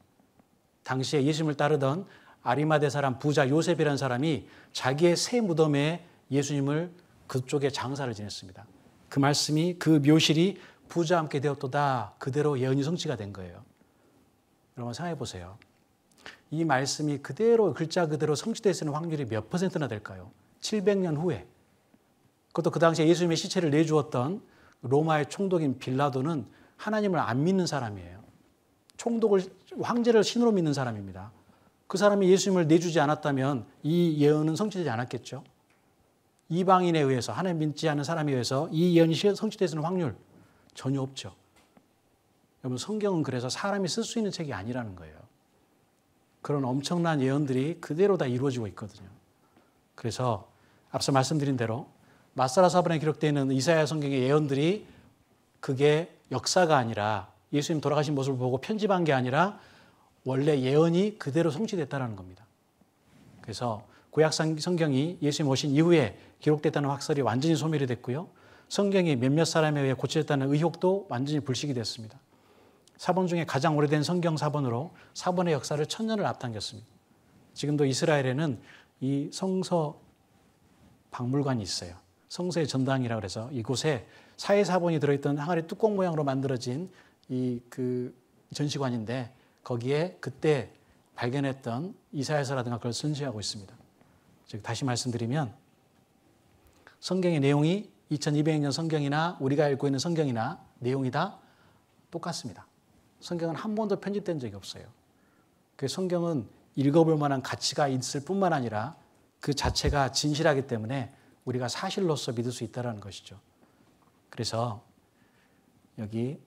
당시에 예수님을 따르던 아리마대 사람 부자 요셉이라는 사람이 자기의 새 무덤에 예수님을 그쪽에 장사를 지냈습니다. 그 말씀이 그 묘실이 부자와 함께 되었도다. 그대로 예언이 성취가 된 거예요. 여러분 생각해 보세요. 이 말씀이 그대로 글자 그대로 성취될 확률이 몇 %나 될까요? 700년 후에. 그것도 그 당시에 예수님의 시체를 내주었던 로마의 총독인 빌라도는 하나님을 안 믿는 사람이에요. 총독을 황제를 신으로 믿는 사람입니다. 그 사람이 예수님을 내주지 않았다면 이 예언은 성취되지 않았겠죠. 이방인에 의해서, 하나님 믿지 않는 사람에 의해서 이 예언이 성취되는 확률 전혀 없죠. 여러분, 성경은 그래서 사람이 쓸 수 있는 책이 아니라는 거예요. 그런 엄청난 예언들이 그대로 다 이루어지고 있거든요. 그래서 앞서 말씀드린 대로 마사라 사본에 기록되어 있는 이사야 성경의 예언들이 그게 역사가 아니라 예수님 돌아가신 모습을 보고 편집한 게 아니라 원래 예언이 그대로 성취됐다는 겁니다. 그래서 구약 성경이 예수님 오신 이후에 기록됐다는 확설이 완전히 소멸이 됐고요. 성경이 몇몇 사람에 의해 고쳐졌다는 의혹도 완전히 불식이 됐습니다. 사본 중에 가장 오래된 성경 사본으로 사본의 역사를 1000년을 앞당겼습니다. 지금도 이스라엘에는 이 성서 박물관이 있어요. 성서의 전당이라고 해서 이곳에 사회사본이 들어있던 항아리 뚜껑 모양으로 만들어진 그 전시관인데 거기에 그때 발견했던 이사야서라든가 그걸 전시하고 있습니다. 즉 다시 말씀드리면 성경의 내용이 2200년 성경이나 우리가 읽고 있는 성경이나 내용이 다 똑같습니다. 성경은 한 번도 편집된 적이 없어요. 그 성경은 읽어볼 만한 가치가 있을 뿐만 아니라 그 자체가 진실하기 때문에 우리가 사실로서 믿을 수 있다는 것이죠. 그래서 여기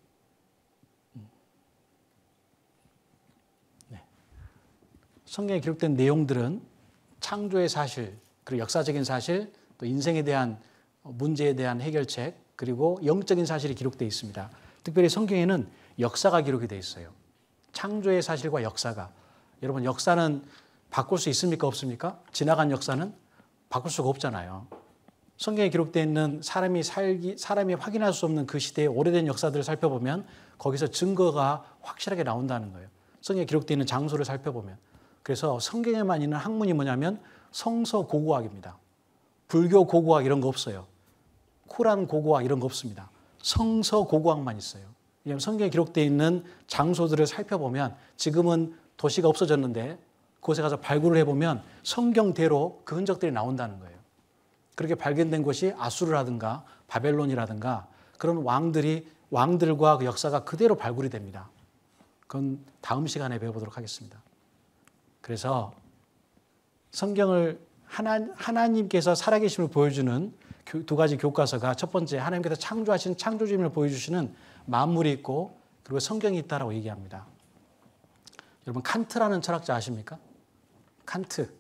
성경에 기록된 내용들은 창조의 사실, 그리고 역사적인 사실, 또 인생에 대한 문제에 대한 해결책, 그리고 영적인 사실이 기록되어 있습니다. 특별히 성경에는 역사가 기록이 되어 있어요. 창조의 사실과 역사가. 여러분, 역사는 바꿀 수 있습니까? 없습니까? 지나간 역사는 바꿀 수가 없잖아요. 성경에 기록되어 있는 사람이 확인할 수 없는 그 시대의 오래된 역사들을 살펴보면 거기서 증거가 확실하게 나온다는 거예요. 성경에 기록되어 있는 장소를 살펴보면. 그래서 성경에만 있는 학문이 뭐냐면 성서 고고학입니다. 불교 고고학 이런 거 없어요. 코란 고고학 이런 거 없습니다. 성서 고고학만 있어요. 왜냐하면 성경에 기록되어 있는 장소들을 살펴보면 지금은 도시가 없어졌는데 그곳에 가서 발굴을 해보면 성경대로 그 흔적들이 나온다는 거예요. 그렇게 발견된 곳이 아수르라든가 바벨론이라든가 그런 왕들과 그 역사가 그대로 발굴이 됩니다. 그건 다음 시간에 배워보도록 하겠습니다. 그래서 성경을 하나님께서 살아계심을 보여주는 두 가지 교과서가 첫 번째 하나님께서 창조하신 창조주임을 보여주시는 만물이 있고 그리고 성경이 있다라고 얘기합니다. 여러분 칸트라는 철학자 아십니까? 칸트.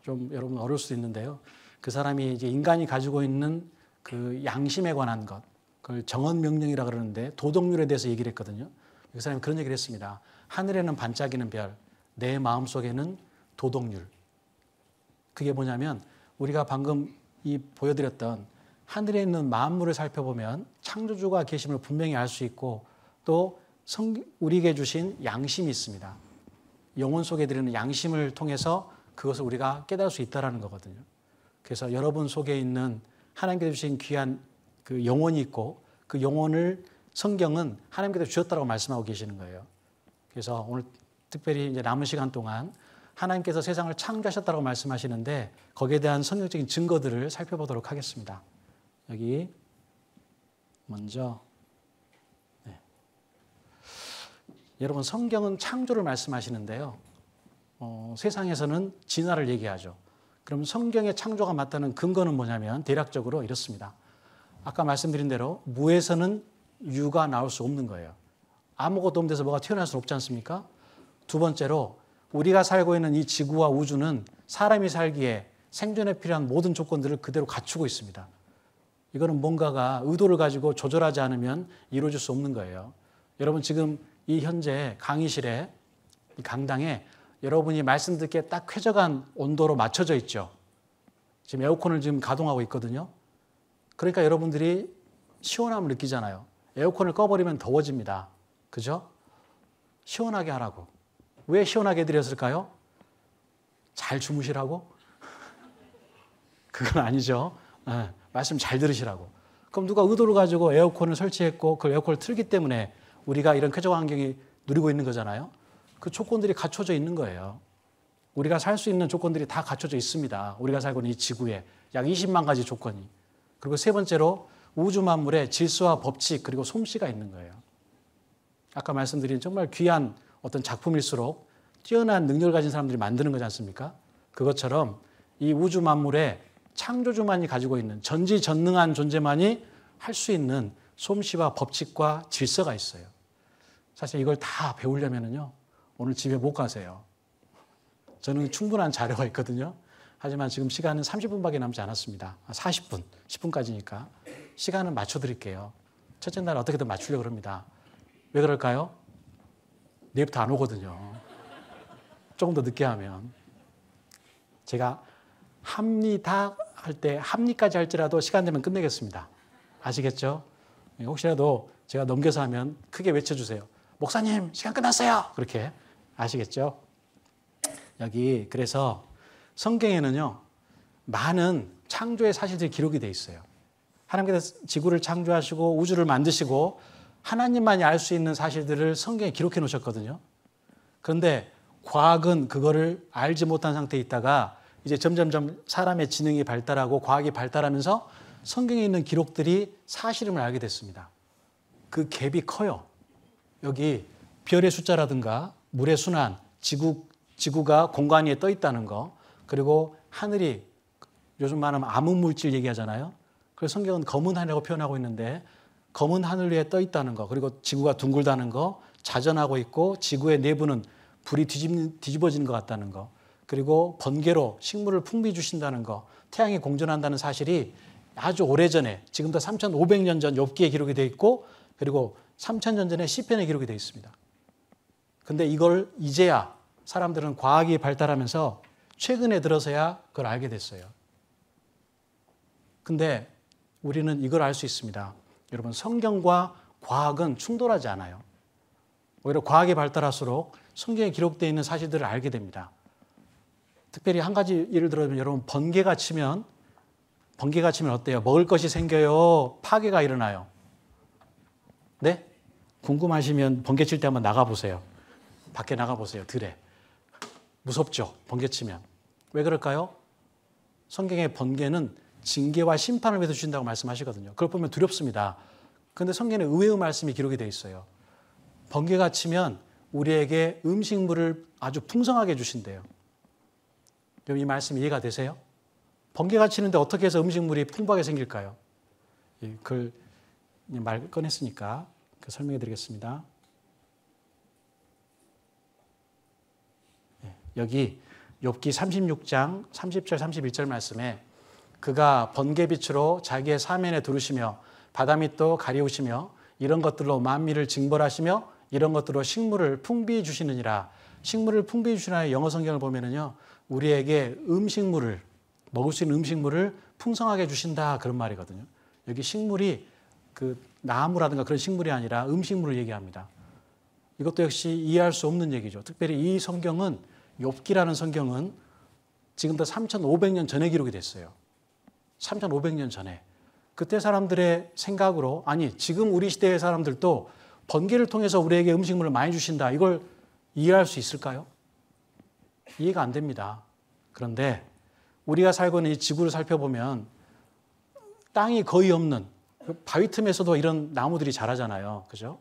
좀 여러분 어려울 수도 있는데요. 그 사람이 이제 인간이 가지고 있는 그 양심에 관한 것, 그걸 정언명령이라고 그러는데 도덕률에 대해서 얘기를 했거든요. 그 사람이 그런 얘기를 했습니다. 하늘에는 반짝이는 별, 내 마음속에는 도덕률. 그게 뭐냐면 우리가 방금 보여드렸던 하늘에 있는 만물을 살펴보면 창조주가 계심을 분명히 알 수 있고 또 우리에게 주신 양심이 있습니다. 영혼 속에 들이는 양심을 통해서 그것을 우리가 깨달을 수 있다는 거거든요. 그래서 여러분 속에 있는 하나님께서 주신 귀한 그 영혼이 있고 그 영혼을 성경은 하나님께서 주셨다고 말씀하고 계시는 거예요. 그래서 오늘 특별히 이제 남은 시간 동안 하나님께서 세상을 창조하셨다고 말씀하시는데 거기에 대한 성경적인 증거들을 살펴보도록 하겠습니다. 여기 먼저 여러분 성경은 창조를 말씀하시는데요. 세상에서는 진화를 얘기하죠. 그럼 성경의 창조가 맞다는 근거는 뭐냐면 대략적으로 이렇습니다. 아까 말씀드린 대로 무에서는 유가 나올 수 없는 거예요. 아무것도 없는 데서 뭐가 튀어나올 수 없지 않습니까? 두 번째로 우리가 살고 있는 이 지구와 우주는 사람이 살기에 생존에 필요한 모든 조건들을 그대로 갖추고 있습니다. 이거는 뭔가가 의도를 가지고 조절하지 않으면 이루어질 수 없는 거예요. 여러분 지금 이 현재 강의실에 이 강당에 여러분이 말씀 듣기에 딱 쾌적한 온도로 맞춰져 있죠. 지금 에어컨을 지금 가동하고 있거든요. 그러니까 여러분들이 시원함을 느끼잖아요. 에어컨을 꺼버리면 더워집니다. 그죠? 시원하게 하라고. 왜 시원하게 해드렸을까요? 잘 주무시라고? 그건 아니죠. 말씀 잘 들으시라고. 그럼 누가 의도를 가지고 에어컨을 설치했고 그 에어컨을 틀기 때문에 우리가 이런 쾌적한 환경이 누리고 있는 거잖아요. 그 조건들이 갖춰져 있는 거예요. 우리가 살 수 있는 조건들이 다 갖춰져 있습니다. 우리가 살고 있는 이 지구에 약 20만 가지 조건이. 그리고 세 번째로 우주 만물에 질서와 법칙 그리고 솜씨가 있는 거예요. 아까 말씀드린 정말 귀한 어떤 작품일수록 뛰어난 능력을 가진 사람들이 만드는 거지 않습니까? 그것처럼 이 우주 만물에 창조주만이 가지고 있는 전지전능한 존재만이 할 수 있는 솜씨와 법칙과 질서가 있어요. 사실 이걸 다 배우려면요, 오늘 집에 못 가세요. 저는 충분한 자료가 있거든요. 하지만 지금 시간은 30분밖에 남지 않았습니다. 40분, 10분까지니까. 시간은 맞춰드릴게요. 첫째 날 어떻게든 맞추려고 합니다. 왜 그럴까요? 내일부터 안 오거든요. 조금 더 늦게 하면. 제가 합리다 할 때, 합리까지 할지라도 시간 되면 끝내겠습니다. 아시겠죠? 혹시라도 제가 넘겨서 하면 크게 외쳐주세요. 목사님, 시간 끝났어요! 그렇게. 아시겠죠? 여기, 그래서 성경에는요, 많은 창조의 사실들이 기록이 되어 있어요. 하나님께서 지구를 창조하시고 우주를 만드시고 하나님만이 알 수 있는 사실들을 성경에 기록해 놓으셨거든요. 그런데 과학은 그거를 알지 못한 상태에 있다가 이제 점점점 사람의 지능이 발달하고 과학이 발달하면서 성경에 있는 기록들이 사실임을 알게 됐습니다. 그 갭이 커요. 여기 별의 숫자라든가 물의 순환, 지구가 공간 위에 떠 있다는 거, 그리고 하늘이 요즘 말하면 암흑물질 얘기하잖아요. 그래서 성경은 검은 하늘이라고 표현하고 있는데 검은 하늘 위에 떠 있다는 거, 그리고 지구가 둥글다는 거, 자전하고 있고 지구의 내부는 불이 뒤집어지는 것 같다는 거, 그리고 번개로 식물을 풍부히 주신다는 거, 태양이 공전한다는 사실이 아주 오래전에, 지금부터 3,500년 전 욥기에 기록이 되어 있고, 그리고 3,000년 전에 시편에 기록이 되어 있습니다. 근데 이걸 이제야 사람들은 과학이 발달하면서 최근에 들어서야 그걸 알게 됐어요. 근데 우리는 이걸 알 수 있습니다. 여러분, 성경과 과학은 충돌하지 않아요. 오히려 과학이 발달할수록 성경에 기록되어 있는 사실들을 알게 됩니다. 특별히 한 가지 예를 들면 여러분, 번개가 치면 어때요? 먹을 것이 생겨요? 파괴가 일어나요? 네? 궁금하시면 번개 칠 때 한번 나가보세요. 밖에 나가보세요. 들에. 무섭죠? 번개 치면. 왜 그럴까요? 성경의 번개는 징계와 심판을 위해서 주신다고 말씀하시거든요. 그걸 보면 두렵습니다. 그런데 성경에 의외의 말씀이 기록이 되어 있어요. 번개가 치면 우리에게 음식물을 아주 풍성하게 주신대요. 여러분, 이 말씀 이해가 되세요? 번개가 치는데 어떻게 해서 음식물이 풍부하게 생길까요? 글 말 꺼냈으니까 설명해 드리겠습니다. 여기 욥기 36장 30절 31절 말씀에 그가 번개빛으로 자기의 사면에 두르시며 바다밑도 가리우시며 이런 것들로 만민을 징벌하시며 이런 것들로 식물을 풍비히 주시느니라. 식물을 풍비히 주시나요? 영어 성경을 보면은요, 우리에게 음식물을, 먹을 수 있는 음식물을 풍성하게 주신다, 그런 말이거든요. 여기 식물이 그 나무라든가 그런 식물이 아니라 음식물을 얘기합니다. 이것도 역시 이해할 수 없는 얘기죠. 특별히 이 성경은, 욥기라는 성경은 지금부터 3,500년 전에 기록이 됐어요. 3,500년 전에. 그때 사람들의 생각으로, 아니 지금 우리 시대의 사람들도 번개를 통해서 우리에게 음식물을 많이 주신다, 이걸 이해할 수 있을까요? 이해가 안 됩니다. 그런데 우리가 살고 있는 이 지구를 살펴보면 땅이 거의 없는 바위 틈에서도 이런 나무들이 자라잖아요. 그죠?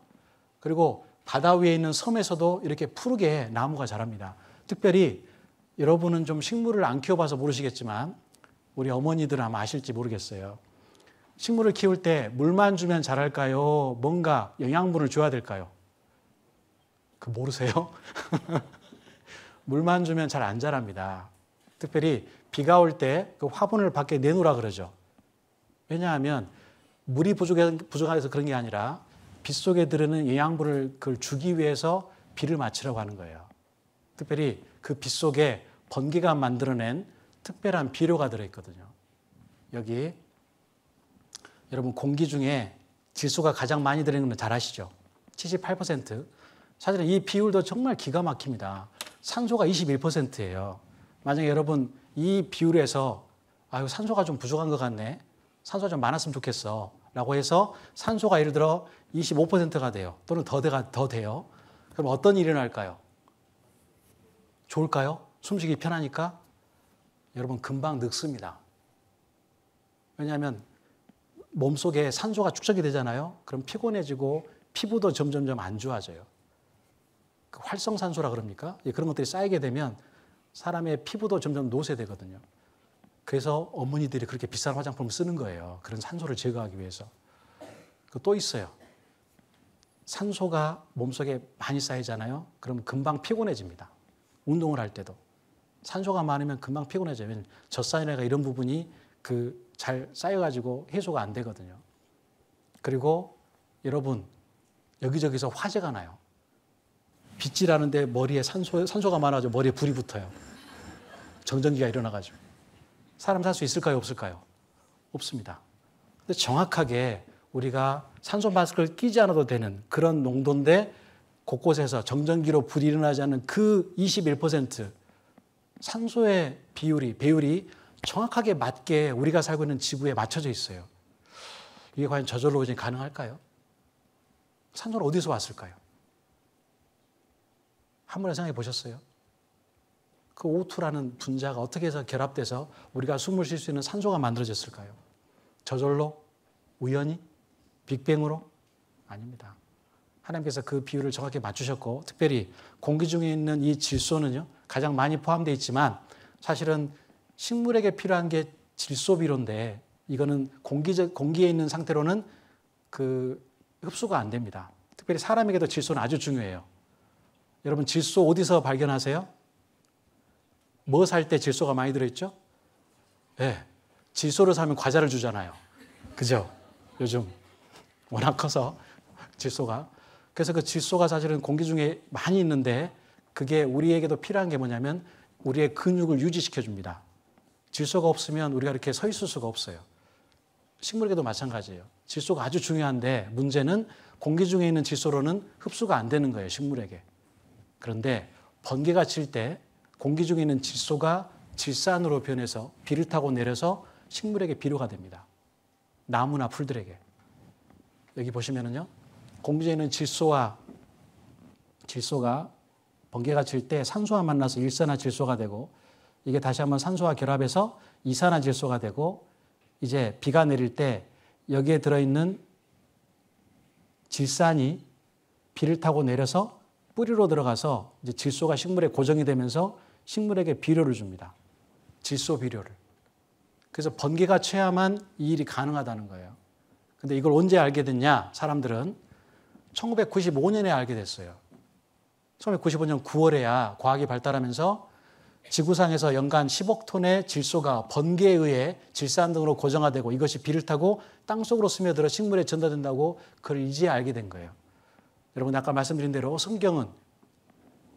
그리고 바다 위에 있는 섬에서도 이렇게 푸르게 나무가 자랍니다. 특별히 여러분은 좀 식물을 안 키워봐서 모르시겠지만 우리 어머니들은 아마 아실지 모르겠어요. 식물을 키울 때 물만 주면 자랄까요? 뭔가 영양분을 줘야 될까요? 그 모르세요? 물만 주면 잘 안 자랍니다. 특별히 비가 올 때 그 화분을 밖에 내놓으라 그러죠. 왜냐하면 물이 부족해서 그런 게 아니라 빗속에 들어있는 영양분을 그걸 주기 위해서 비를 맞추라고 하는 거예요. 특별히 그 빗속에 번개가 만들어낸 특별한 비료가 들어있거든요. 여기 여러분, 공기 중에 질소가 가장 많이 들어있는 건 잘 아시죠? 78%. 사실은 이 비율도 정말 기가 막힙니다. 산소가 21%예요. 만약에 여러분 이 비율에서 아유, 산소가 좀 부족한 것 같네, 산소가 좀 많았으면 좋겠어 라고 해서 산소가 예를 들어 25%가 돼요. 또는 더 돼요. 그럼 어떤 일이 일어날까요? 좋을까요? 숨쉬기 편하니까? 여러분, 금방 늙습니다. 왜냐하면 몸속에 산소가 축적이 되잖아요. 그럼 피곤해지고 피부도 점점점 안 좋아져요. 그 활성산소라 그럽니까? 그런 것들이 쌓이게 되면 사람의 피부도 점점 노쇠되거든요. 그래서 어머니들이 그렇게 비싼 화장품을 쓰는 거예요. 그런 산소를 제거하기 위해서. 또 있어요. 산소가 몸속에 많이 쌓이잖아요. 그럼 금방 피곤해집니다. 운동을 할 때도. 산소가 많으면 금방 피곤해져요. 젖산이나 이런 부분이 잘 쌓여가지고 해소가 안 되거든요. 그리고 여러분, 여기저기서 화재가 나요. 빗질하는데 머리에 산소가 많아져 머리에 불이 붙어요. 정전기가 일어나가지고. 사람 살 수 있을까요? 없을까요? 없습니다. 근데 정확하게 우리가 산소 마스크를 끼지 않아도 되는 그런 농도인데 곳곳에서 정전기로 불이 일어나지 않는 그 21% 산소의 배율이 정확하게 맞게 우리가 살고 있는 지구에 맞춰져 있어요. 이게 과연 저절로 오진 가능할까요? 산소는 어디서 왔을까요? 한 번에 생각해 보셨어요? 그 O2라는 분자가 어떻게 해서 결합돼서 우리가 숨을 쉴 수 있는 산소가 만들어졌을까요? 저절로? 우연히? 빅뱅으로? 아닙니다. 하나님께서 그 비율을 정확히 맞추셨고 특별히 공기 중에 있는 이 질소는요 가장 많이 포함되어 있지만 사실은 식물에게 필요한 게 질소 비료인데 이거는 공기에 있는 상태로는 흡수가 안 됩니다. 특별히 사람에게도 질소는 아주 중요해요. 여러분 질소 어디서 발견하세요? 뭐 살 때 질소가 많이 들어있죠? 네, 질소를 사면 과자를 주잖아요. 그죠? 요즘 워낙 커서 질소가. 그래서 그 질소가 사실은 공기 중에 많이 있는데 그게 우리에게도 필요한 게 뭐냐면 우리의 근육을 유지시켜 줍니다. 질소가 없으면 우리가 이렇게 서 있을 수가 없어요. 식물에게도 마찬가지예요. 질소가 아주 중요한데 문제는 공기 중에 있는 질소로는 흡수가 안 되는 거예요, 식물에게. 그런데 번개가 칠 때 공기 중에 있는 질소가 질산으로 변해서 비를 타고 내려서 식물에게 비료가 됩니다. 나무나 풀들에게. 여기 보시면은요, 공기 중에 있는 질소가 번개가 칠 때 산소와 만나서 일산화질소가 되고 이게 다시 한번 산소와 결합해서 이산화질소가 되고 이제 비가 내릴 때 여기에 들어있는 질산이 비를 타고 내려서 뿌리로 들어가서 이제 질소가 식물에 고정이 되면서 식물에게 비료를 줍니다. 질소 비료를. 그래서 번개가 쳐야만 이 일이 가능하다는 거예요. 근데 이걸 언제 알게 됐냐? 사람들은 1995년에 알게 됐어요. 1995년 9월에야 과학이 발달하면서 지구상에서 연간 10억 톤의 질소가 번개에 의해 질산 등으로 고정화되고 이것이 비를 타고 땅속으로 스며들어 식물에 전달된다고 그걸 이제 알게 된 거예요. 여러분 아까 말씀드린 대로 성경은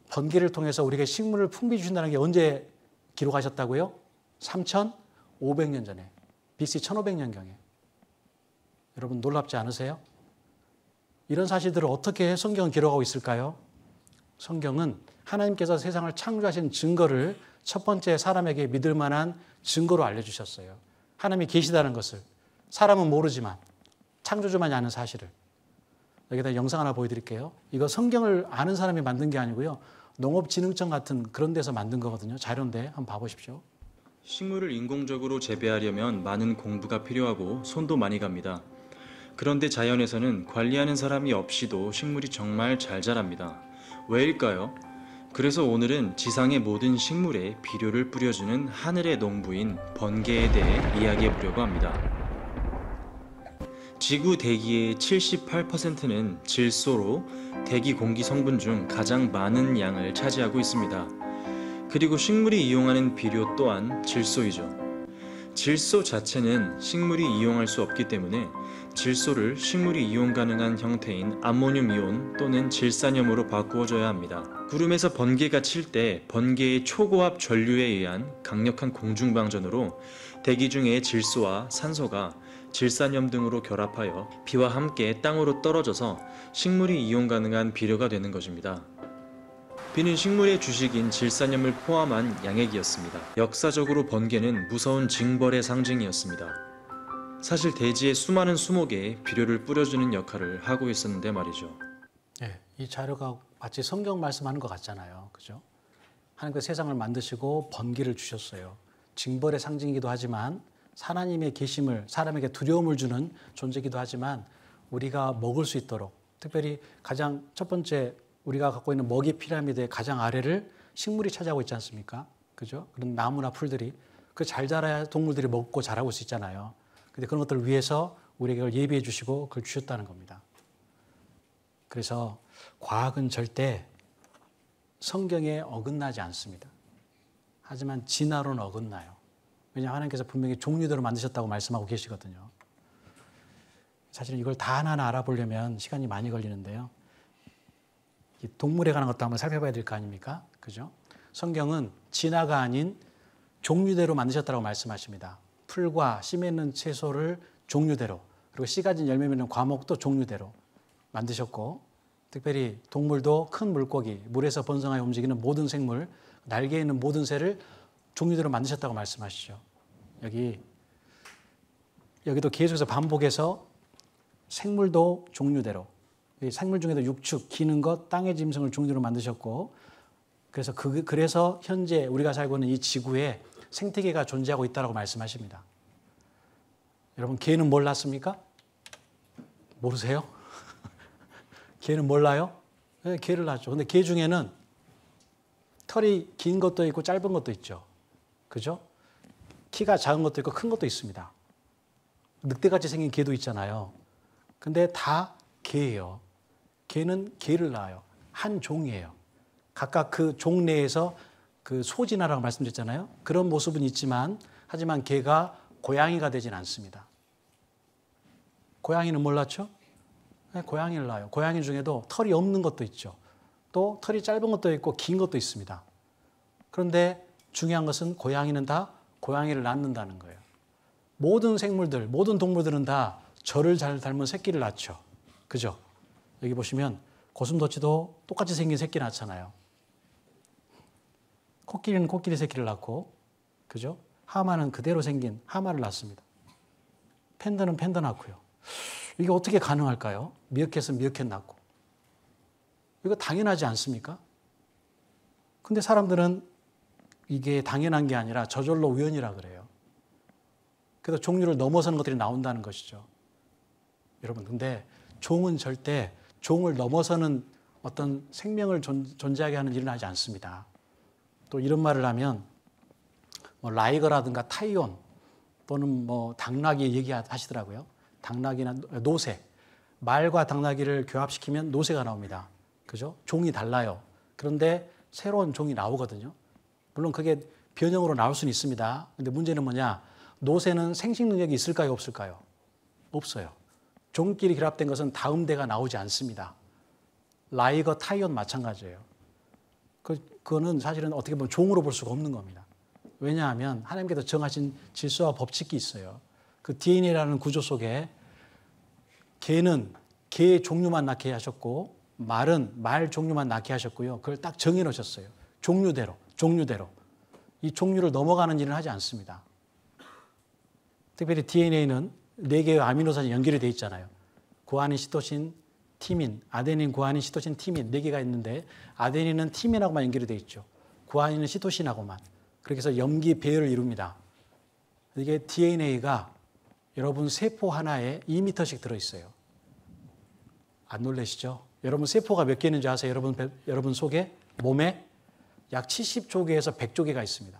번개를 통해서 우리에게 식물을 풍부히 주신다는 게 언제 기록하셨다고요? 3,500년 전에, BC 1500년경에. 여러분 놀랍지 않으세요? 이런 사실들을 어떻게 성경은 기록하고 있을까요? 성경은 하나님께서 세상을 창조하신 증거를 첫 번째 사람에게 믿을 만한 증거로 알려주셨어요. 하나님이 계시다는 것을. 사람은 모르지만 창조주만이 아는 사실을. 여기다 영상 하나 보여드릴게요. 이거 성경을 아는 사람이 만든 게 아니고요. 농업진흥청 같은 그런 데서 만든 거거든요. 자료인데 한번 봐보십시오. 식물을 인공적으로 재배하려면 많은 공부가 필요하고 손도 많이 갑니다. 그런데 자연에서는 관리하는 사람이 없이도 식물이 정말 잘 자랍니다. 왜일까요? 그래서 오늘은 지상의 모든 식물에 비료를 뿌려주는 하늘의 농부인 번개에 대해 이야기해 보려고 합니다. 지구 대기의 78%는 질소로 대기 공기 성분 중 가장 많은 양을 차지하고 있습니다. 그리고 식물이 이용하는 비료 또한 질소이죠. 질소 자체는 식물이 이용할 수 없기 때문에 질소를 식물이 이용 가능한 형태인 암모늄 이온 또는 질산염으로 바꾸어줘야 합니다. 구름에서 번개가 칠 때 번개의 초고압 전류에 의한 강력한 공중방전으로 대기 중의 질소와 산소가 질산염 등으로 결합하여 비와 함께 땅으로 떨어져서 식물이 이용 가능한 비료가 되는 것입니다. 비는 식물의 주식인 질산염을 포함한 양액이었습니다. 역사적으로 번개는 무서운 징벌의 상징이었습니다. 사실 대지의 수많은 수목에 비료를 뿌려주는 역할을 하고 있었는데 말이죠. 네, 이 자료가 마치 성경 말씀하는 것 같잖아요. 그죠? 하나님께서 세상을 만드시고 번개를 주셨어요. 징벌의 상징이기도 하지만 하나님의 계심을 사람에게 두려움을 주는 존재이기도 하지만 우리가 먹을 수 있도록 특별히 가장 첫 번째 우리가 갖고 있는 먹이 피라미드의 가장 아래를 식물이 차지하고 있지 않습니까? 그죠? 그런 나무나 풀들이 그 잘 자라야 동물들이 먹고 자라고 수 있잖아요. 근데 그런 것들을 위해서 우리에게 그걸 예비해 주시고 그걸 주셨다는 겁니다. 그래서 과학은 절대 성경에 어긋나지 않습니다. 하지만 진화론은 어긋나요. 왜냐하면 하나님께서 분명히 종류대로 만드셨다고 말씀하고 계시거든요. 사실은 이걸 다 하나하나 알아보려면 시간이 많이 걸리는데요. 동물에 관한 것도 한번 살펴봐야 될 거 아닙니까? 그죠? 성경은 진화가 아닌 종류대로 만드셨다고 말씀하십니다. 풀과 씨 맺는 채소를 종류대로, 그리고 씨 가진 열매 맺는 과목도 종류대로 만드셨고, 특별히 동물도 큰 물고기, 물에서 번성하여 움직이는 모든 생물, 날개에 있는 모든 새를 종류대로 만드셨다고 말씀하시죠. 여기도 계속해서 반복해서 생물도 종류대로, 생물 중에도 육축, 기는 것, 땅의 짐승을 종류대로 만드셨고, 그래서 현재 우리가 살고 있는 이 지구에 생태계가 존재하고 있다고 말씀하십니다. 여러분, 개는 뭘 낳습니까? 모르세요? 개는 몰라요? 네, 개를 낳죠. 근데 개 중에는 털이 긴 것도 있고 짧은 것도 있죠. 그죠? 키가 작은 것도 있고 큰 것도 있습니다. 늑대같이 생긴 개도 있잖아요. 근데 다 개예요. 개는 개를 낳아요. 한 종이에요. 각각 그 종 내에서 그 소진화라고 말씀드렸잖아요. 그런 모습은 있지만, 하지만 개가 고양이가 되진 않습니다. 고양이는 뭘 낳죠? 네, 고양이를 낳아요. 고양이 중에도 털이 없는 것도 있죠. 또 털이 짧은 것도 있고 긴 것도 있습니다. 그런데 중요한 것은 고양이는 다 고양이를 낳는다는 거예요. 모든 생물들, 모든 동물들은 다 저를 잘 닮은 새끼를 낳죠. 그죠? 여기 보시면 고슴도치도 똑같이 생긴 새끼 낳잖아요. 코끼리는 코끼리 새끼를 낳고, 그죠? 하마는 그대로 생긴 하마를 낳습니다. 팬더는 팬더 낳고요. 이게 어떻게 가능할까요? 미어캣은 미어캣 낳고. 이거 당연하지 않습니까? 근데 사람들은 이게 당연한 게 아니라 저절로 우연이라 그래요. 그래서 종류를 넘어서는 것들이 나온다는 것이죠. 여러분, 근데 종은 절대 종을 넘어서는 어떤 생명을 존재하게 하는 일은 하지 않습니다. 또 이런 말을 하면 라이거라든가 타이온 또는 당나귀 얘기하시더라고요. 당나귀나 노새, 말과 당나귀를 교합시키면 노새가 나옵니다. 그죠? 종이 달라요. 그런데 새로운 종이 나오거든요. 물론 그게 변형으로 나올 수는 있습니다. 근데 문제는 뭐냐? 노새는 생식 능력이 있을까요? 없을까요? 없어요. 종끼리 결합된 것은 다음 대가 나오지 않습니다. 라이거, 타이온 마찬가지예요. 그거는 사실은 어떻게 보면 종으로 볼 수가 없는 겁니다. 왜냐하면 하나님께서 정하신 질서와 법칙이 있어요. 그 DNA라는 구조 속에 개는 개의 종류만 낳게 하셨고, 말은 말 종류만 낳게 하셨고요. 그걸 딱 정해 놓으셨어요. 종류대로. 이 종류를 넘어가는 일은 하지 않습니다. 특별히 DNA는 4개의 아미노산이 연결이 되어 있잖아요. 구아닌, 시토신, 티민, 아데닌, 구아닌, 시토신, 티민 4개가 있는데, 아데닌은 티민하고만 연결이 되어 있죠. 구아닌은 시토신하고만. 그렇게 해서 염기 배열을 이룹니다. 이게 DNA가 여러분 세포 하나에 2m씩 들어있어요. 안 놀라시죠? 여러분 세포가 몇 개 있는지 아세요? 여러분 속에, 몸에 약 70조 개에서 100조 개가 있습니다.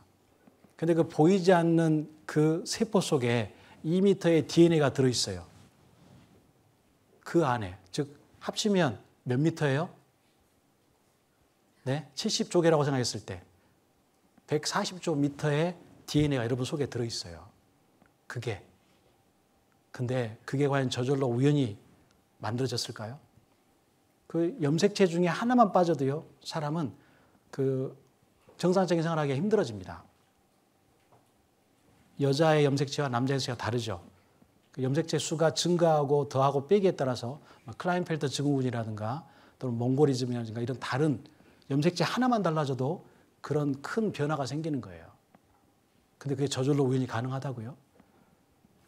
근데 그 보이지 않는 그 세포 속에 2m의 DNA가 들어있어요. 그 안에, 즉 합치면 몇 미터예요? 네, 70조 개라고 생각했을 때 140조 미터의 DNA가 여러분 속에 들어있어요. 근데 그게 과연 저절로 우연히 만들어졌을까요? 그 염색체 중에 하나만 빠져도요, 사람은 그 정상적인 생활하기가 힘들어집니다. 여자의 염색체와 남자의 염색체가 다르죠. 그 염색체 수가 증가하고 더하고 빼기에 따라서 클라인펠터 증후군이라든가 또는 몽골이즘이라든가 이런 다른 염색체 하나만 달라져도 그런 큰 변화가 생기는 거예요. 근데 그게 저절로 우연히 가능하다고요?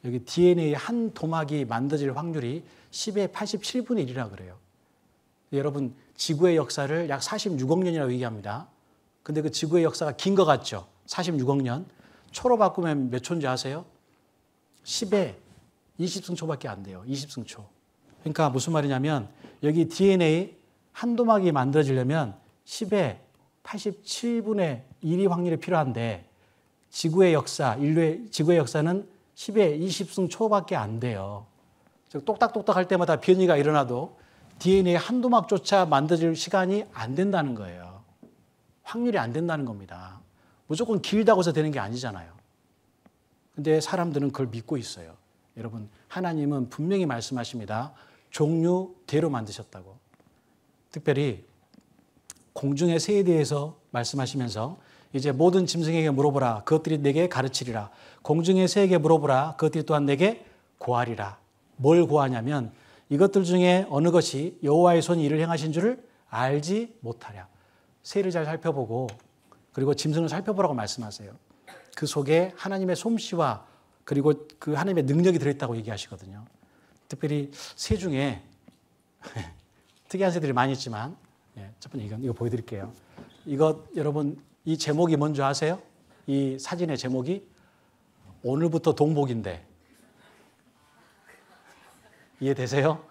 여기 DNA 한 토막이 만들어질 확률이 10의 87분의 1이라 그래요. 여러분, 지구의 역사를 약 46억 년이라고 얘기합니다. 근데 그 지구의 역사가 긴 것 같죠? 46억 년. 초로 바꾸면 몇 초인지 아세요? 10의 20승초밖에 안 돼요. 20승초. 그러니까 무슨 말이냐면 여기 DNA 한도막이 만들어지려면 10의 87분의 1이 확률이 필요한데 지구의 역사는 10의 20승 초밖에 안 돼요. 즉 똑딱똑딱 할 때마다 변이가 일어나도 DNA 한도막조차 만들어질 시간이 안 된다는 거예요. 확률이 안 된다는 겁니다. 무조건 길다고 해서 되는 게 아니잖아요. 근데 사람들은 그걸 믿고 있어요. 여러분, 하나님은 분명히 말씀하십니다. 종류대로 만드셨다고. 특별히 공중의 새에 대해서 말씀하시면서 이제 모든 짐승에게 물어보라. 그것들이 내게 가르치리라. 공중의 새에게 물어보라. 그것들이 또한 내게 고하리라. 뭘 고하냐면 이것들 중에 어느 것이 여호와의 손이 이를 행하신 줄을 알지 못하랴. 새를 잘 살펴보고 그리고 짐승을 살펴보라고 말씀하세요. 그 속에 하나님의 솜씨와 그리고 그 하나님의 능력이 들어있다고 얘기하시거든요. 특별히 새 중에 특이한 새들이 많이 있지만 첫 번째 이거 보여드릴게요. 이거 여러분 이 제목이 뭔지 아세요? 이 사진의 제목이 오늘부터 동복인데 이해되세요?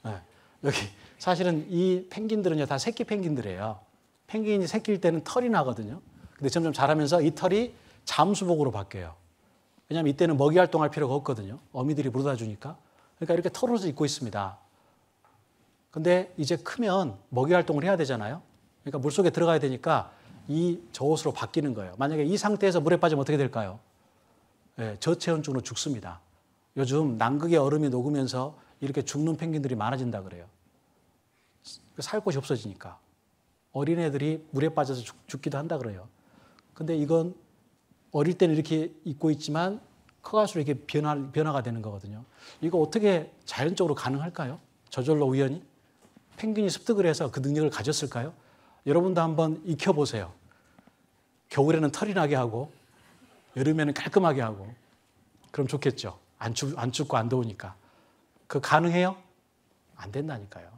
네. 여기 사실은 이 펭귄들은요 다 새끼 펭귄들이에요. 펭귄이 새끼일 때는 털이 나거든요. 근데 점점 자라면서 이 털이 잠수복으로 바뀌어요. 왜냐하면 이때는 먹이 활동할 필요가 없거든요. 어미들이 물어다 주니까. 그러니까 이렇게 털옷을 입고 있습니다. 근데 이제 크면 먹이 활동을 해야 되잖아요. 그러니까 물속에 들어가야 되니까 이 저옷으로 바뀌는 거예요. 만약에 이 상태에서 물에 빠지면 어떻게 될까요? 네, 저체온증으로 죽습니다. 요즘 남극의 얼음이 녹으면서 이렇게 죽는 펭귄들이 많아진다 그래요. 살 곳이 없어지니까. 어린애들이 물에 빠져서 죽기도 한다 그래요. 근데 이건 어릴 때는 이렇게 입고 있지만 커갈수록 이렇게 변화가 되는 거거든요. 이거 어떻게 자연적으로 가능할까요? 저절로 우연히? 펭귄이 습득을 해서 그 능력을 가졌을까요? 여러분도 한번 익혀보세요. 겨울에는 털이 나게 하고 여름에는 깔끔하게 하고 그럼 좋겠죠. 안 춥고 안 더우니까. 그거 가능해요? 안 된다니까요.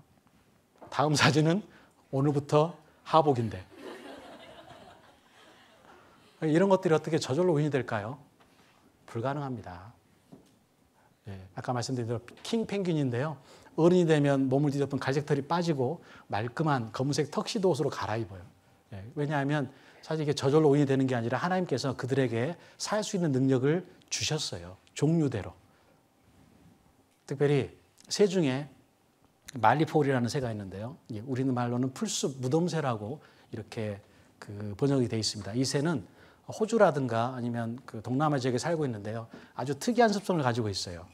다음 사진은 오늘부터 하복인데. 이런 것들이 어떻게 저절로 우연이 될까요? 불가능합니다. 아까 말씀드린 대로 킹 펭귄인데요. 어른이 되면 몸을 뒤덮은 갈색 털이 빠지고 말끔한 검은색 턱시도 옷으로 갈아입어요. 왜냐하면 사실 이게 저절로 우연이 되는 게 아니라 하나님께서 그들에게 살 수 있는 능력을 주셨어요. 종류대로. 특별히 새 중에 말리폴이라는 새가 있는데요. 우리는 말로는 풀숲 무덤새라고 이렇게 그 번역이 되어 있습니다. 이 새는 호주라든가 아니면 그 동남아 지역에 살고 있는데요. 아주 특이한 습성을 가지고 있어요.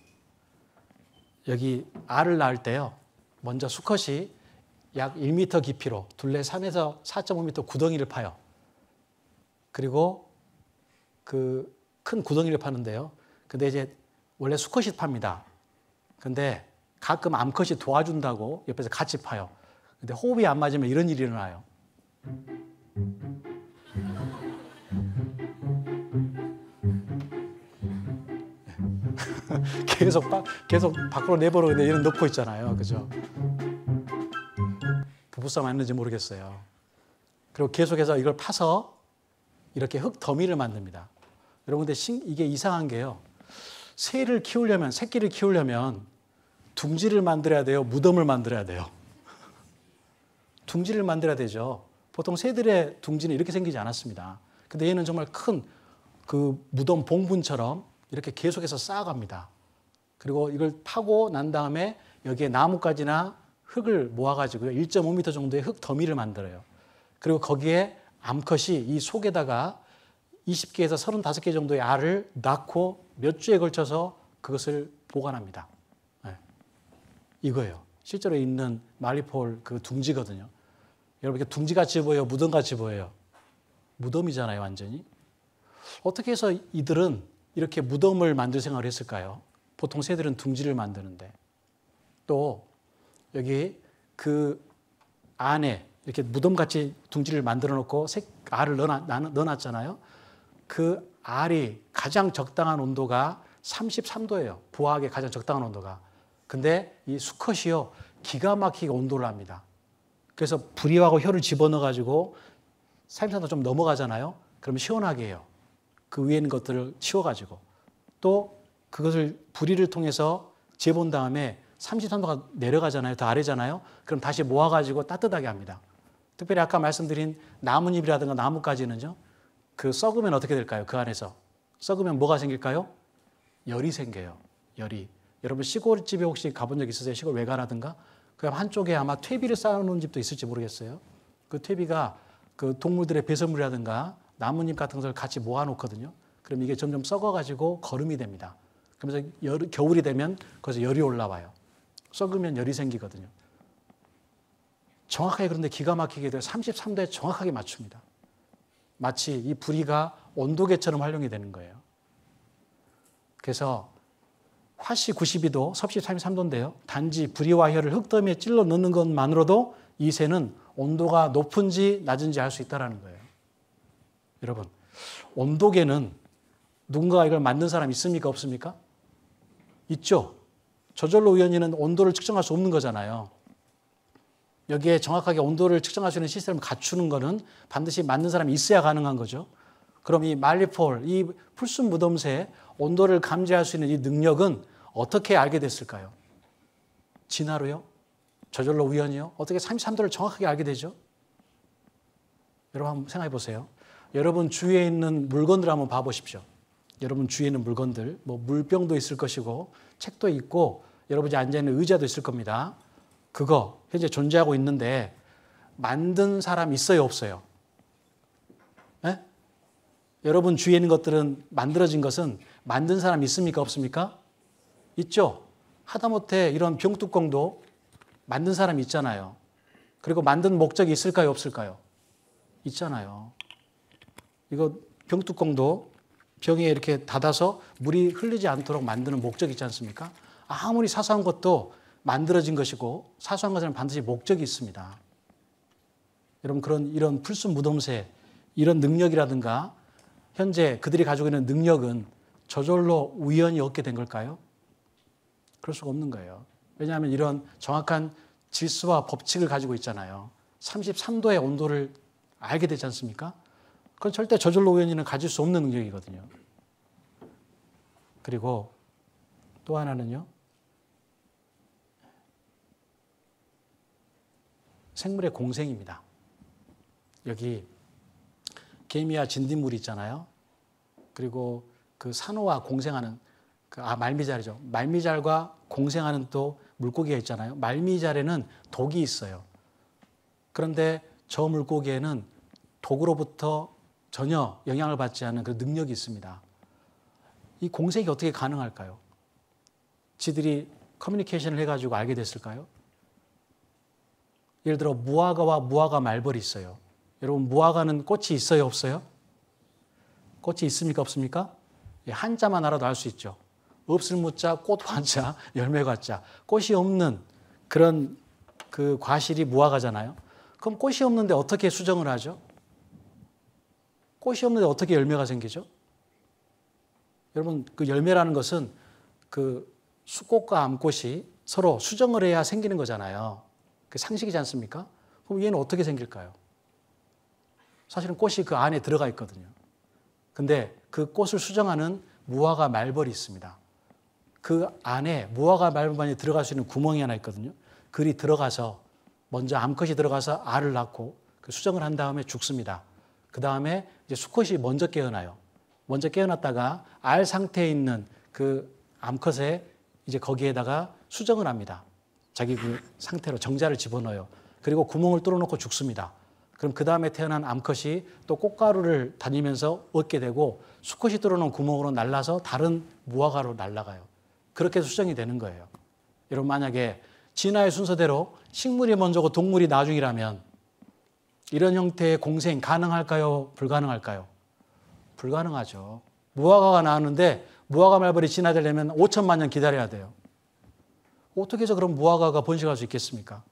여기 알을 낳을 때요. 먼저 수컷이 약 1m 깊이로 둘레 3에서 4.5m 구덩이를 파요. 그리고 그 큰 구덩이를 파는데요. 근데 이제 원래 수컷이 팝니다. 근데 가끔 암컷이 도와준다고 옆에서 같이 파요. 근데 호흡이 안 맞으면 이런 일이 일어나요. 계속 밖으로 내버리는데 얘는 넣고 있잖아요. 그죠? 부부싸움 했는지 모르겠어요. 그리고 계속해서 이걸 파서 이렇게 흙 더미를 만듭니다. 여러분, 근데 이게 이상한 게요. 새끼를 키우려면 둥지를 만들어야 돼요? 무덤을 만들어야 돼요? 둥지를 만들어야 되죠. 보통 새들의 둥지는 이렇게 생기지 않았습니다. 근데 얘는 정말 큰 그 무덤 봉분처럼 이렇게 계속해서 쌓아갑니다. 그리고 이걸 파고 난 다음에 여기에 나뭇가지나 흙을 모아가지고요. 1.5m 정도의 흙 더미를 만들어요. 그리고 거기에 암컷이 이 속에다가 20개에서 35개 정도의 알을 낳고 몇 주에 걸쳐서 그것을 보관합니다. 이거예요. 실제로 있는 말리폴 그 둥지거든요. 여러분, 이게 둥지같이 보여요? 무덤같이 보여요? 무덤이잖아요, 완전히. 어떻게 해서 이들은 이렇게 무덤을 만들 생각을 했을까요? 보통 새들은 둥지를 만드는데. 또 여기 그 안에 이렇게 무덤같이 둥지를 만들어 놓고 알을 넣어놨잖아요. 그 알이 가장 적당한 온도가 33도예요. 부화하기에 가장 적당한 온도가. 근데 이 수컷이요, 기가 막히게 온도를 합니다. 그래서 부리하고 혀를 집어넣어가지고 33도 좀 넘어가잖아요. 그러면 시원하게 해요. 그 위에 있는 것들을 치워가지고. 또 그것을 부리를 통해서 재본 다음에 33도가 내려가잖아요. 더 아래잖아요. 그럼 다시 모아가지고 따뜻하게 합니다. 특별히 아까 말씀드린 나뭇잎이라든가 나뭇가지는요. 그 썩으면 어떻게 될까요? 그 안에서. 썩으면 뭐가 생길까요? 열이 생겨요. 열이. 여러분 시골집에 혹시 가본 적 있으세요? 시골 외가라든가? 그 한쪽에 아마 퇴비를 쌓아놓은 집도 있을지 모르겠어요. 그 퇴비가 그 동물들의 배설물이라든가 나뭇잎 같은 것을 같이 모아놓거든요. 그럼 이게 점점 썩어가지고 거름이 됩니다. 그러면서 겨울이 되면 거기서 열이 올라와요. 썩으면 열이 생기거든요. 정확하게 그런데 기가 막히게 돼요. 33도에 정확하게 맞춥니다. 마치 이 부리가 온도계처럼 활용이 되는 거예요. 그래서 화씨 92도, 섭씨 33도인데요. 단지 부리와 혈을 흙더미에 찔러 넣는 것만으로도 이 새는 온도가 높은지 낮은지 알 수 있다는 거예요. 여러분, 온도계는 누군가가 이걸 만든 사람 있습니까? 없습니까? 있죠. 저절로 우연히는 온도를 측정할 수 없는 거잖아요. 여기에 정확하게 온도를 측정할 수 있는 시스템을 갖추는 것은 반드시 만든 사람이 있어야 가능한 거죠. 그럼 이 말리폴, 이 풀숲 무덤새의 온도를 감지할 수 있는 이 능력은 어떻게 알게 됐을까요? 진화로요? 저절로 우연이요? 어떻게 33도를 정확하게 알게 되죠? 여러분 한번 생각해 보세요. 여러분 주위에 있는 물건들 한번 봐보십시오. 여러분 주위에 있는 물건들, 뭐 물병도 있을 것이고 책도 있고 여러분이 앉아있는 의자도 있을 겁니다. 그거 현재 존재하고 있는데 만든 사람 있어요, 없어요? 네? 여러분 주위에 있는 것들은 만들어진 것은 만든 사람 있습니까, 없습니까? 있죠. 하다못해 이런 병뚜껑도 만든 사람이 있잖아요. 그리고 만든 목적이 있을까요, 없을까요? 있잖아요. 이거 병뚜껑도 병에 이렇게 닫아서 물이 흘리지 않도록 만드는 목적이 있지 않습니까? 아무리 사소한 것도 만들어진 것이고 사소한 것에는 반드시 목적이 있습니다. 여러분 이런 풀숲 무덤새 이런 능력이라든가 현재 그들이 가지고 있는 능력은 저절로 우연히 얻게 된 걸까요? 그럴 수가 없는 거예요. 왜냐하면 이런 정확한 질서와 법칙을 가지고 있잖아요. 33도의 온도를 알게 되지 않습니까? 그건 절대 저절로 우연히는 가질 수 없는 능력이거든요. 그리고 또 하나는요. 생물의 공생입니다. 여기 개미와 진딧물이 있잖아요. 그리고 그 산호와 공생하는 말미잘이죠. 말미잘과 공생하는 또 물고기가 있잖아요. 말미잘에는 독이 있어요. 그런데 저 물고기에는 독으로부터 전혀 영향을 받지 않는 그 능력이 있습니다. 이 공생이 어떻게 가능할까요? 지들이 커뮤니케이션을 해가지고 알게 됐을까요? 예를 들어 무화과와 무화과 말벌이 있어요. 여러분 무화과는 꽃이 있어요, 없어요? 꽃이 있습니까, 없습니까? 한자만 알아도 알 수 있죠. 없을 무자, 꽃 화자, 열매 과자. 꽃이 없는 그런 그 과실이 무화과잖아요. 그럼 꽃이 없는데 어떻게 수정을 하죠? 꽃이 없는데 어떻게 열매가 생기죠? 여러분 그 열매라는 것은 그 수꽃과 암꽃이 서로 수정을 해야 생기는 거잖아요. 그 상식이지 않습니까? 그럼 얘는 어떻게 생길까요? 사실은 꽃이 그 안에 들어가 있거든요. 근데 그 꽃을 수정하는 무화과 말벌이 있습니다. 그 안에 무화과 말벌만이 들어갈 수 있는 구멍이 하나 있거든요. 그리 들어가서 먼저 암컷이 들어가서 알을 낳고 그 수정을 한 다음에 죽습니다. 그 다음에 이제 수컷이 먼저 깨어나요. 먼저 깨어났다가 알 상태에 있는 그 암컷에 이제 거기에다가 수정을 합니다. 자기 그 상태로 정자를 집어넣어요. 그리고 구멍을 뚫어놓고 죽습니다. 그럼 그 다음에 태어난 암컷이 또 꽃가루를 다니면서 얻게 되고 수컷이 뚫어놓은 구멍으로 날라서 다른 무화과로 날아가요. 그렇게 수정이 되는 거예요. 여러분 만약에 진화의 순서대로 식물이 먼저고 동물이 나중이라면 이런 형태의 공생 가능할까요? 불가능할까요? 불가능하죠. 무화과가 나왔는데 무화과 말벌이 진화되려면 5천만 년 기다려야 돼요. 어떻게 해서 그럼 무화과가 번식할 수 있겠습니까?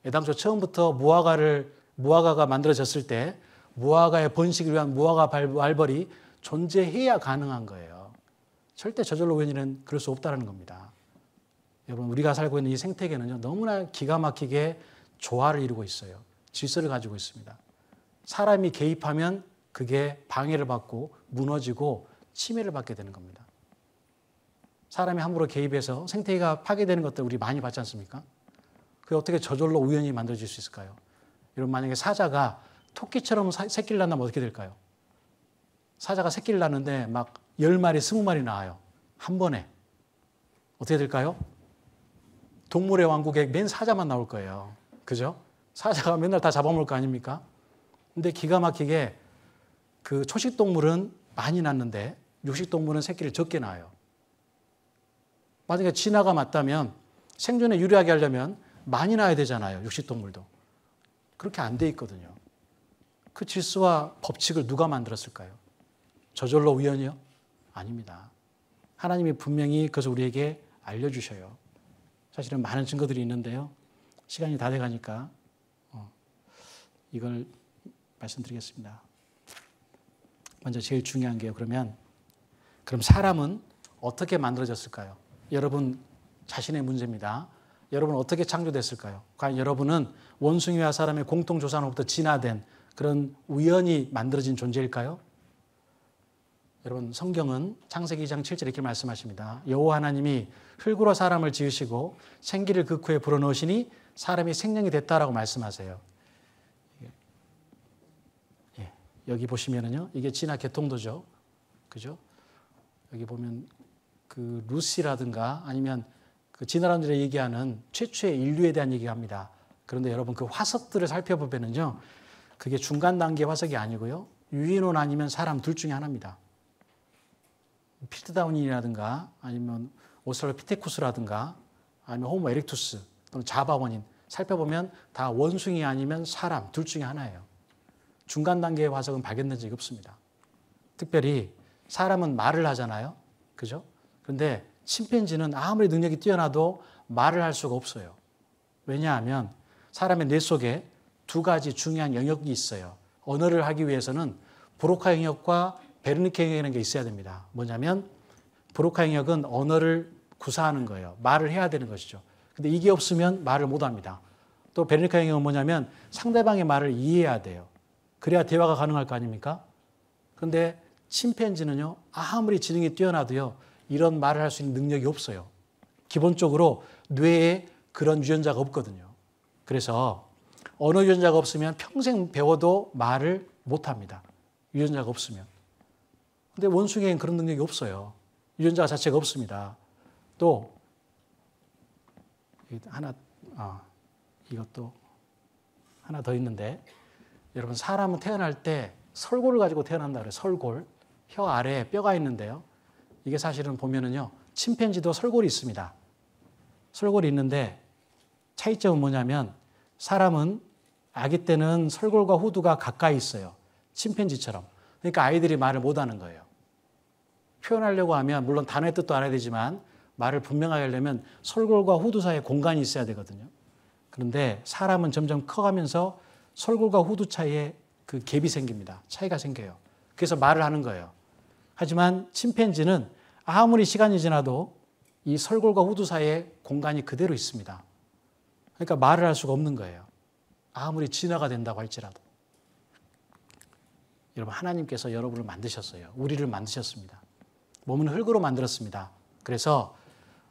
애당초 처음부터 무화과가 만들어졌을 때 무화과의 번식을 위한 무화과 말벌이 존재해야 가능한 거예요. 절대 저절로 우연히는 그럴 수 없다는 겁니다. 여러분 우리가 살고 있는 이 생태계는요 너무나 기가 막히게 조화를 이루고 있어요. 질서를 가지고 있습니다. 사람이 개입하면 그게 방해를 받고 무너지고 침해를 받게 되는 겁니다. 사람이 함부로 개입해서 생태계가 파괴되는 것들 우리 많이 봤지 않습니까? 그게 어떻게 저절로 우연히 만들어질 수 있을까요? 여러분, 만약에 사자가 토끼처럼 새끼를 낳는다면 어떻게 될까요? 사자가 새끼를 낳는데 막 10마리, 20마리 낳아요. 한 번에. 어떻게 될까요? 동물의 왕국에 맨 사자만 나올 거예요. 그죠? 사자가 맨날 다 잡아먹을 거 아닙니까? 근데 기가 막히게 그 초식동물은 많이 낳는데 육식동물은 새끼를 적게 낳아요. 만약에 진화가 맞다면 생존에 유리하게 하려면 많이 낳아야 되잖아요. 육식동물도. 그렇게 안 돼 있거든요. 그 질서와 법칙을 누가 만들었을까요? 저절로 우연이요? 아닙니다. 하나님이 분명히 그것을 우리에게 알려주셔요. 사실은 많은 증거들이 있는데요. 시간이 다 돼가니까 이걸 말씀드리겠습니다. 먼저 제일 중요한 게요. 그럼 사람은 어떻게 만들어졌을까요? 여러분 자신의 문제입니다. 여러분은 어떻게 창조됐을까요? 과연 여러분은 원숭이와 사람의 공통조상으로부터 진화된 그런 우연히 만들어진 존재일까요? 여러분, 성경은 창세기 2장 7절에 이렇게 말씀하십니다. 여호와 하나님이 흙으로 사람을 지으시고 생기를 그 코에 불어넣으시니 사람이 생명이 됐다라고 말씀하세요. 여기 보시면은요, 이게 진화 개통도죠. 그죠? 여기 보면 그 루시라든가 아니면 그 진화론들이 얘기하는 최초의 인류에 대한 얘기가 합니다. 그런데 여러분 그 화석들을 살펴보면은요, 그게 중간 단계 화석이 아니고요, 유인원 아니면 사람 둘 중에 하나입니다. 필드다운이라든가 아니면 오스트랄로피테쿠스라든가 아니면 호모 에렉투스 또는 자바원인 살펴보면 다 원숭이 아니면 사람 둘 중에 하나예요. 중간 단계의 화석은 발견된 적이 없습니다. 특별히 사람은 말을 하잖아요. 그죠? 그런데 침팬지는 아무리 능력이 뛰어나도 말을 할 수가 없어요. 왜냐하면 사람의 뇌 속에 두 가지 중요한 영역이 있어요. 언어를 하기 위해서는 브로카 영역과 베르니케 영역이라는 게 있어야 됩니다. 뭐냐면 브로카 영역은 언어를 구사하는 거예요. 말을 해야 되는 것이죠. 근데 이게 없으면 말을 못 합니다. 또 베르니케 영역은 뭐냐면 상대방의 말을 이해해야 돼요. 그래야 대화가 가능할 거 아닙니까? 그런데 침팬지는요, 아무리 지능이 뛰어나도요, 이런 말을 할 수 있는 능력이 없어요. 기본적으로 뇌에 그런 유전자가 없거든요. 그래서 언어 유전자가 없으면 평생 배워도 말을 못 합니다. 유전자가 없으면. 근데 원숭이에는 그런 능력이 없어요. 유전자 자체가 없습니다. 또 이것도 하나 더 있는데, 여러분 사람은 태어날 때 설골을 가지고 태어난다 그래요. 설골. 혀 아래에 뼈가 있는데요. 이게 사실은 보면은요, 침팬지도 설골이 있습니다. 설골이 있는데 차이점은 뭐냐면 사람은 아기 때는 설골과 후두가 가까이 있어요. 침팬지처럼. 그러니까 아이들이 말을 못하는 거예요. 표현하려고 하면 물론 단어의 뜻도 알아야 되지만 말을 분명하게 하려면 설골과 후두 사이에 공간이 있어야 되거든요. 그런데 사람은 점점 커가면서 설골과 후두 사이에 그 갭이 생깁니다. 차이가 생겨요. 그래서 말을 하는 거예요. 하지만 침팬지는 아무리 시간이 지나도 이 설골과 후두 사이에 공간이 그대로 있습니다. 그러니까 말을 할 수가 없는 거예요. 아무리 진화가 된다고 할지라도. 여러분, 하나님께서 여러분을 만드셨어요. 우리를 만드셨습니다. 몸은 흙으로 만들었습니다. 그래서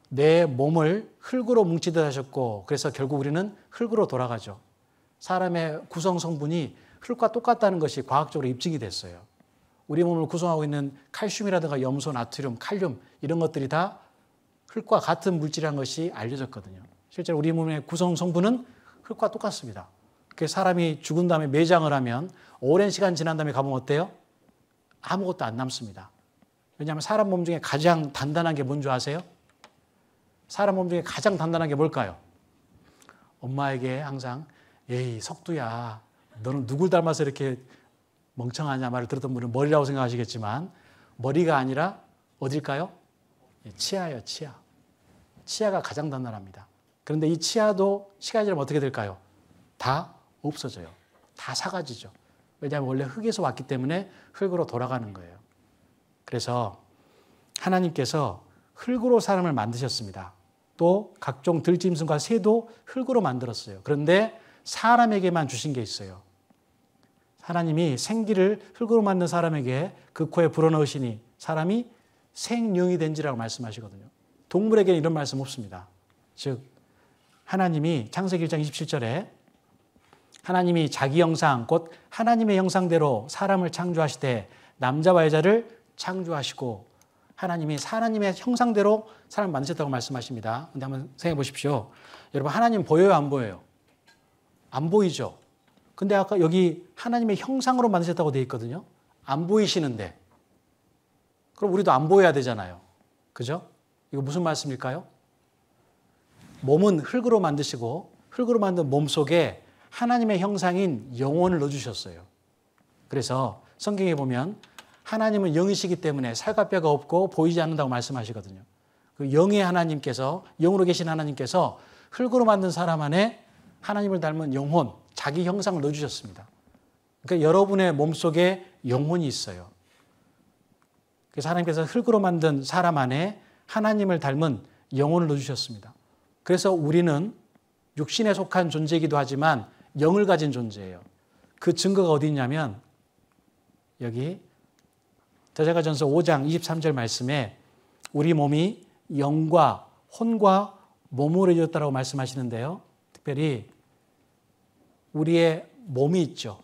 내 몸을 흙으로 뭉치듯 하셨고, 그래서 결국 우리는 흙으로 돌아가죠. 사람의 구성 성분이 흙과 똑같다는 것이 과학적으로 입증이 됐어요. 우리 몸을 구성하고 있는 칼슘이라든가 염소, 나트륨, 칼륨 이런 것들이 다 흙과 같은 물질이라는 것이 알려졌거든요. 실제로 우리 몸의 구성 성분은 흙과 똑같습니다. 그래서 사람이 죽은 다음에 매장을 하면 오랜 시간 지난 다음에 가보면 어때요? 아무것도 안 남습니다. 왜냐하면 사람 몸 중에 가장 단단한 게 뭔지 아세요? 사람 몸 중에 가장 단단한 게 뭘까요? 엄마에게 항상 에이 석두야, 너는 누굴 닮아서 이렇게 멍청하냐 말을 들었던 분은 머리라고 생각하시겠지만 머리가 아니라 어딜까요? 치아예요, 치아. 치아가 가장 단단합니다. 그런데 이 치아도 시간이 지나면 어떻게 될까요? 다 없어져요. 다 사라지죠. 왜냐하면 원래 흙에서 왔기 때문에 흙으로 돌아가는 거예요. 그래서 하나님께서 흙으로 사람을 만드셨습니다. 또 각종 들짐승과 새도 흙으로 만들었어요. 그런데 사람에게만 주신 게 있어요. 하나님이 생기를 흙으로 만든 사람에게 그 코에 불어넣으시니 사람이 생명이 된지라고 말씀하시거든요. 동물에게는 이런 말씀 없습니다. 즉 하나님이 창세기 1장 27절에 하나님이 자기 형상 곧 하나님의 형상대로 사람을 창조하시되 남자와 여자를 창조하시고 하나님이 하나님의 형상대로 사람을 만드셨다고 말씀하십니다. 근데 한번 생각해 보십시오. 여러분 하나님 보여요 안 보여요? 안 보이죠. 근데 아까 여기 하나님의 형상으로 만드셨다고 되어 있거든요. 안 보이시는데 그럼 우리도 안 보여야 되잖아요. 그죠? 이거 무슨 말씀일까요? 몸은 흙으로 만드시고 흙으로 만든 몸 속에 하나님의 형상인 영혼을 넣어주셨어요. 그래서 성경에 보면 하나님은 영이시기 때문에 살과 뼈가 없고 보이지 않는다고 말씀하시거든요. 그 영의 하나님께서 영으로 계신 하나님께서 흙으로 만든 사람 안에 하나님을 닮은 영혼, 자기 형상을 넣어주셨습니다. 그러니까 여러분의 몸속에 영혼이 있어요. 그래서 하나님께서 흙으로 만든 사람 안에 하나님을 닮은 영혼을 넣어주셨습니다. 그래서 우리는 육신에 속한 존재이기도 하지만 영을 가진 존재예요. 그 증거가 어디 있냐면 여기 데살로니가전서 5장 23절 말씀에 우리 몸이 영과 혼과 몸으로 이루어졌다고 말씀하시는데요. 특별히 우리의 몸이 있죠.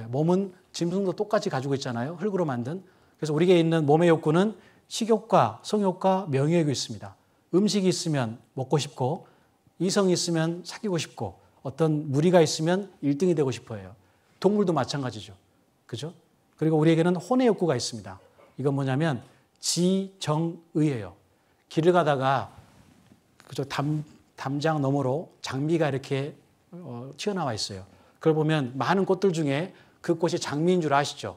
몸은 짐승도 똑같이 가지고 있잖아요. 흙으로 만든. 그래서 우리에게 있는 몸의 욕구는 식욕과 성욕과 명예욕이 있습니다. 음식이 있으면 먹고 싶고 이성이 있으면 사귀고 싶고 어떤 무리가 있으면 1등이 되고 싶어요. 동물도 마찬가지죠. 그죠? 그리고 우리에게는 혼의 욕구가 있습니다. 이건 뭐냐면 지정의예요. 길을 가다가 그죠? 담장 너머로 장미가 이렇게 튀어나와 있어요. 그걸 보면 많은 꽃들 중에 그 꽃이 장미인 줄 아시죠?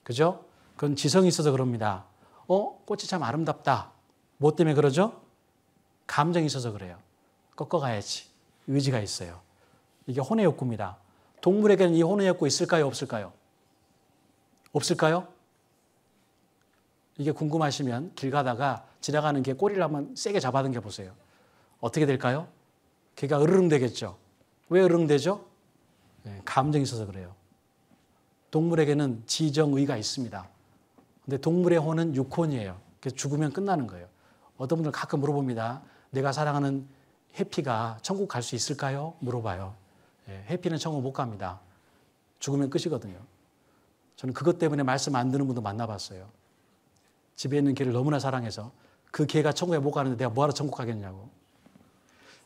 그죠? 그건 지성이 있어서 그럽니다. 꽃이 참 아름답다. 뭐 때문에 그러죠? 감정이 있어서 그래요. 꺾어가야지. 의지가 있어요. 이게 혼의 욕구입니다. 동물에게는 이 혼의 욕구 있을까요? 없을까요? 없을까요? 이게 궁금하시면 길 가다가 지나가는 개 꼬리를 한번 세게 잡아당겨 보세요. 어떻게 될까요? 개가 으르릉 되겠죠. 왜 으르릉 되죠? 네, 감정이 있어서 그래요. 동물에게는 지정의가 있습니다. 근데 동물의 혼은 육혼이에요. 그래서 죽으면 끝나는 거예요. 어떤 분들 가끔 물어봅니다. 내가 사랑하는 해피가 천국 갈 수 있을까요? 물어봐요. 해피는 천국 못 갑니다. 죽으면 끝이거든요. 저는 그것 때문에 말씀 안 듣는 분도 만나봤어요. 집에 있는 개를 너무나 사랑해서 그 개가 천국에 못 가는데 내가 뭐하러 천국 가겠냐고.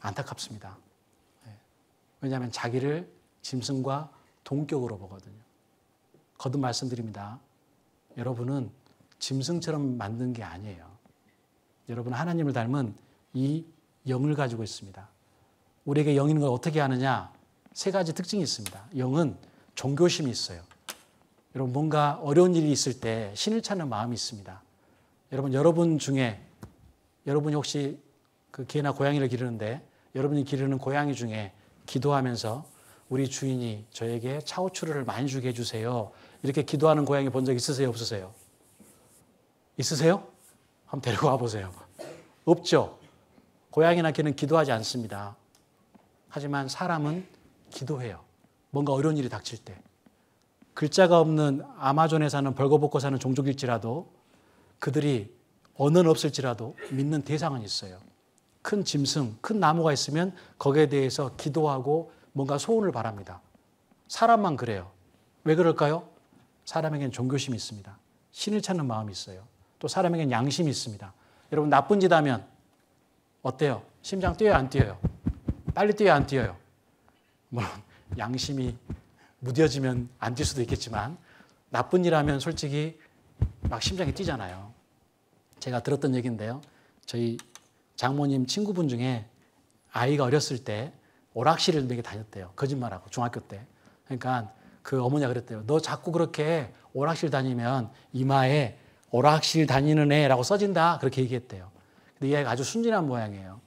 안타깝습니다. 왜냐하면 자기를 짐승과 동격으로 보거든요. 거듭 말씀드립니다. 여러분은 짐승처럼 만든 게 아니에요. 여러분은 하나님을 닮은 이 영을 가지고 있습니다. 우리에게 영이 있는 걸 어떻게 아느냐? 세 가지 특징이 있습니다. 영은 종교심이 있어요. 여러분 뭔가 어려운 일이 있을 때 신을 찾는 마음이 있습니다. 여러분 중에 여러분이 혹시 그 개나 고양이를 기르는데 여러분이 기르는 고양이 중에 기도하면서 우리 주인이 저에게 차우추를 많이 주게 해주세요. 이렇게 기도하는 고양이 본 적 있으세요? 없으세요? 있으세요? 한번 데리고 와보세요. 없죠? 고양이나 개는 기도하지 않습니다. 하지만 사람은 기도해요. 뭔가 어려운 일이 닥칠 때. 글자가 없는 아마존에 사는 벌거벗고 사는 종족일지라도 그들이 언어는 없을지라도 믿는 대상은 있어요. 큰 짐승, 큰 나무가 있으면 거기에 대해서 기도하고 뭔가 소원을 바랍니다. 사람만 그래요. 왜 그럴까요? 사람에겐 종교심이 있습니다. 신을 찾는 마음이 있어요. 또 사람에겐 양심이 있습니다. 여러분 나쁜 짓 하면 어때요? 심장 뛰어요 안 뛰어요? 빨리 뛰어요 안 뛰어요? 물론 양심이 무뎌지면 안 뛸 수도 있겠지만 나쁜 일 하면 솔직히 막 심장이 뛰잖아요. 제가 들었던 얘기인데요. 저희 장모님 친구분 중에 아이가 어렸을 때 오락실을 몇개 다녔대요. 거짓말하고 중학교 때. 그러니까 그 어머니가 그랬대요. 너 자꾸 그렇게 오락실 다니면 이마에 오락실 다니는 애라고 써진다. 그렇게 얘기했대요. 근데 이 아이가 아주 순진한 모양이에요.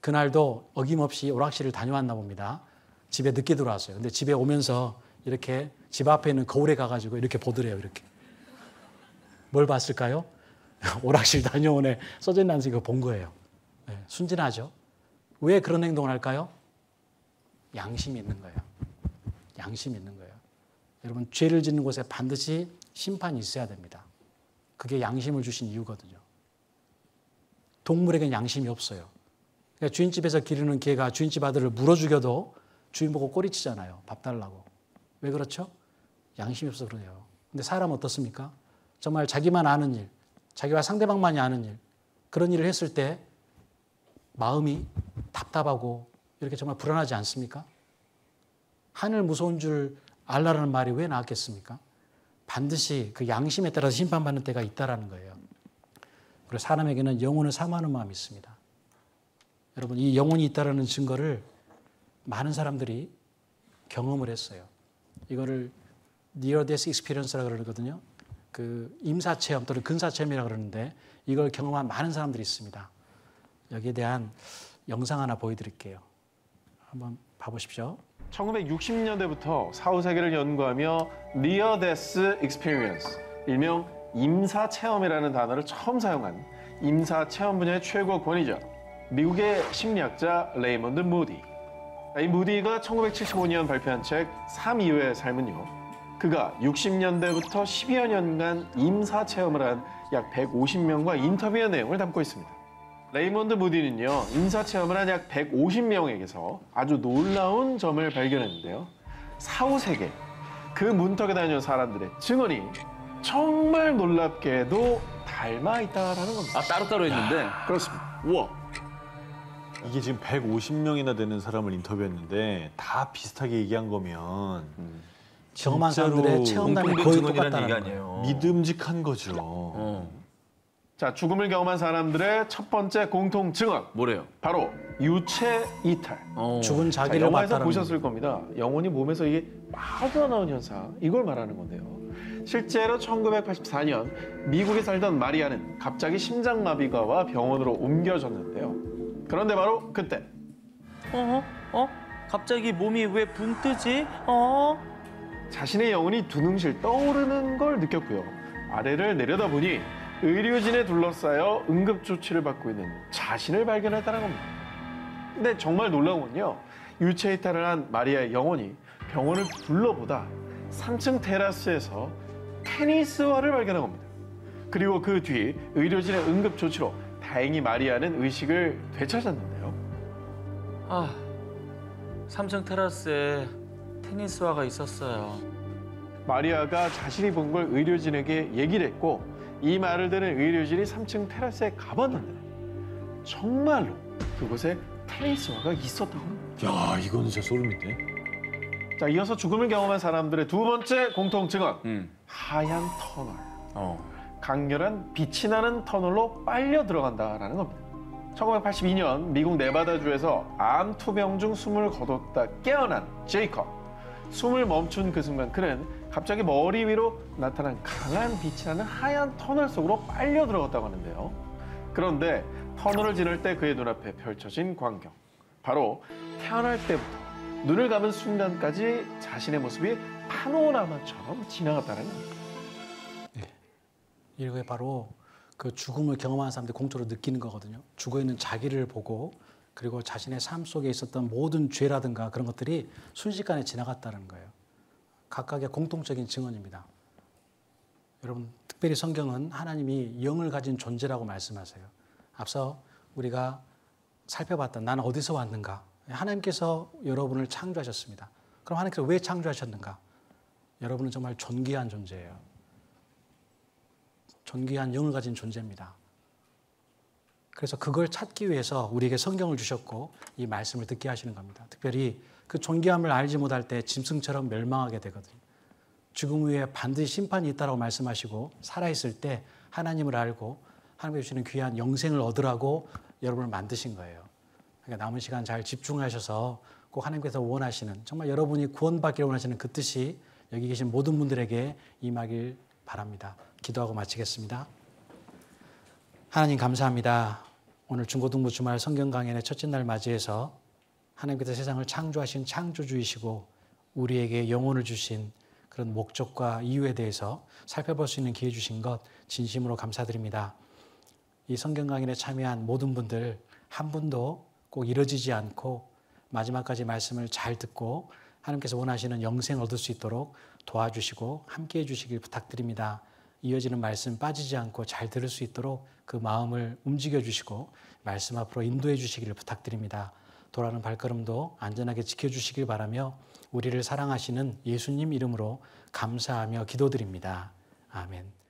그날도 어김없이 오락실을 다녀왔나 봅니다. 집에 늦게 들어왔어요. 근데 집에 오면서 이렇게 집 앞에 있는 거울에 가가지고 이렇게 보더래요. 이렇게. 뭘 봤을까요? 오락실 다녀온 애 써져 있는 거 본 거예요. 네, 순진하죠. 왜 그런 행동을 할까요? 양심이 있는 거예요. 양심이 있는 거예요. 여러분 죄를 짓는 곳에 반드시 심판이 있어야 됩니다. 그게 양심을 주신 이유거든요. 동물에게는 양심이 없어요. 그러니까 주인집에서 기르는 개가 주인집 아들을 물어 죽여도 주인 보고 꼬리치잖아요. 밥 달라고. 왜 그렇죠? 양심이 없어서 그래요. 근데 사람은 어떻습니까? 정말 자기만 아는 일, 자기와 상대방만이 아는 일, 그런 일을 했을 때 마음이 답답하고 이렇게 정말 불안하지 않습니까? 하늘 무서운 줄 알라라는 말이 왜 나왔겠습니까? 반드시 그 양심에 따라서 심판받는 때가 있다라는 거예요. 그리고 사람에게는 영혼을 사모하는 마음이 있습니다. 여러분, 이 영혼이 있다라는 증거를 많은 사람들이 경험을 했어요. 이거를 Near Death Experience라고 그러거든요. 그 임사체험 또는 근사체험이라고 그러는데 이걸 경험한 많은 사람들이 있습니다. 여기에 대한 영상 하나 보여드릴게요. 한번 봐보십시오. 1960년대부터 사후세계를 연구하며 Near Death Experience, 일명 임사체험이라는 단어를 처음 사용한 임사체험 분야의 최고 권위자, 미국의 심리학자 레이먼드 무디. 이 무디가 1975년 발표한 책 3 이후의 삶은요, 그가 60년대부터 10여 년간 임사체험을 한 약 150명과 인터뷰한 내용을 담고 있습니다. 레이먼드 무디는요, 임사체험을 한 약 150명에게서 아주 놀라운 점을 발견했는데요. 사후세계, 그 문턱에 다녀온 사람들의 증언이 정말 놀랍게도 닮아 있다라는 겁니다. 아, 따로따로 했는데? 그렇습니다. 우와. 이게 지금 150명이나 되는 사람을 인터뷰했는데 다 비슷하게 얘기한 거면 경험한 진짜로 사람들의 체험담이 공통된 거의 증언이라는 얘기 똑같다는 거예요. 아니에요. 믿음직한 거죠. 자, 죽음을 경험한 사람들의 첫 번째 공통 증언, 뭐래요? 바로 유체 이탈. 죽은 자, 자기를 영화에서 봤다는 보셨을 겁니다. 영혼이 몸에서 이게 빠져나온 현상, 이걸 말하는 건데요. 실제로 1984년 미국에 살던 마리아는 갑자기 심장마비가 와 병원으로 옮겨졌는데요. 그런데 바로 그때 갑자기 몸이 왜 붕 뜨지? 자신의 영혼이 두능실 떠오르는 걸 느꼈고요. 아래를 내려다보니 의료진에 둘러싸여 응급조치를 받고 있는 자신을 발견했다는 겁니다. 근데 정말 놀라운 건요, 유체 이탈을 한 마리아의 영혼이 병원을 둘러보다 3층 테라스에서 테니스화를 발견한 겁니다. 그리고 그 뒤 의료진의 응급조치로 다행히 마리아는 의식을 되찾았는데요. 3층 테라스에 테니스화가 있었어요. 마리아가 자신이 본 걸 의료진에게 얘기를 했고, 이 말을 들은 의료진이 3층 테라스에 가봤는데 정말로 그곳에 테니스화가 있었다고 합니다. 야, 이거는 진짜 소름인데. 자, 이어서 죽음을 경험한 사람들의 두 번째 공통 증언, 음. 하얀 터널. 강렬한 빛이 나는 터널로 빨려 들어간다라는 겁니다. 1982년 미국 네바다주에서 암 투병 중 숨을 거뒀다 깨어난 제이컵. 숨을 멈춘 그 순간 그는 갑자기 머리 위로 나타난 강한 빛이 나는 하얀 터널 속으로 빨려 들어갔다고 하는데요. 그런데 터널을 지날 때 그의 눈앞에 펼쳐진 광경, 바로 태어날 때부터 눈을 감은 순간까지 자신의 모습이 파노라마처럼 지나갔다는 겁니다. 이게 바로 그 죽음을 경험하는 사람들이 공통으로 느끼는 거거든요. 죽어 있는 자기를 보고, 그리고 자신의 삶 속에 있었던 모든 죄라든가 그런 것들이 순식간에 지나갔다는 거예요. 각각의 공통적인 증언입니다. 여러분, 특별히 성경은 하나님이 영을 가진 존재라고 말씀하세요. 앞서 우리가 살펴봤던 나는 어디서 왔는가? 하나님께서 여러분을 창조하셨습니다. 그럼 하나님께서 왜 창조하셨는가? 여러분은 정말 존귀한 존재예요. 존귀한 영을 가진 존재입니다. 그래서 그걸 찾기 위해서 우리에게 성경을 주셨고 이 말씀을 듣게 하시는 겁니다. 특별히 그 존귀함을 알지 못할 때 짐승처럼 멸망하게 되거든요. 죽음 후에 반드시 심판이 있다고 말씀하시고 살아있을 때 하나님을 알고 하나님께서 주시는 귀한 영생을 얻으라고 여러분을 만드신 거예요. 그러니까 남은 시간 잘 집중하셔서 꼭 하나님께서 원하시는, 정말 여러분이 구원받기를 원하시는 그 뜻이 여기 계신 모든 분들에게 임하길 바랍니다. 기도하고 마치겠습니다. 하나님 감사합니다. 오늘 중고등부 주말 성경 강연의 첫째 날 맞이해서 하나님께서 세상을 창조하신 창조주이시고 우리에게 영혼을 주신 그런 목적과 이유에 대해서 살펴볼 수 있는 기회 주신 것 진심으로 감사드립니다. 이 성경 강연에 참여한 모든 분들 한 분도 꼭 이뤄지지 않고 마지막까지 말씀을 잘 듣고 하나님께서 원하시는 영생을 얻을 수 있도록 도와주시고 함께해 주시길 부탁드립니다. 이어지는 말씀 빠지지 않고 잘 들을 수 있도록 그 마음을 움직여 주시고 말씀 앞으로 인도해 주시기를 부탁드립니다. 돌아가는 발걸음도 안전하게 지켜주시길 바라며 우리를 사랑하시는 예수님 이름으로 감사하며 기도드립니다. 아멘.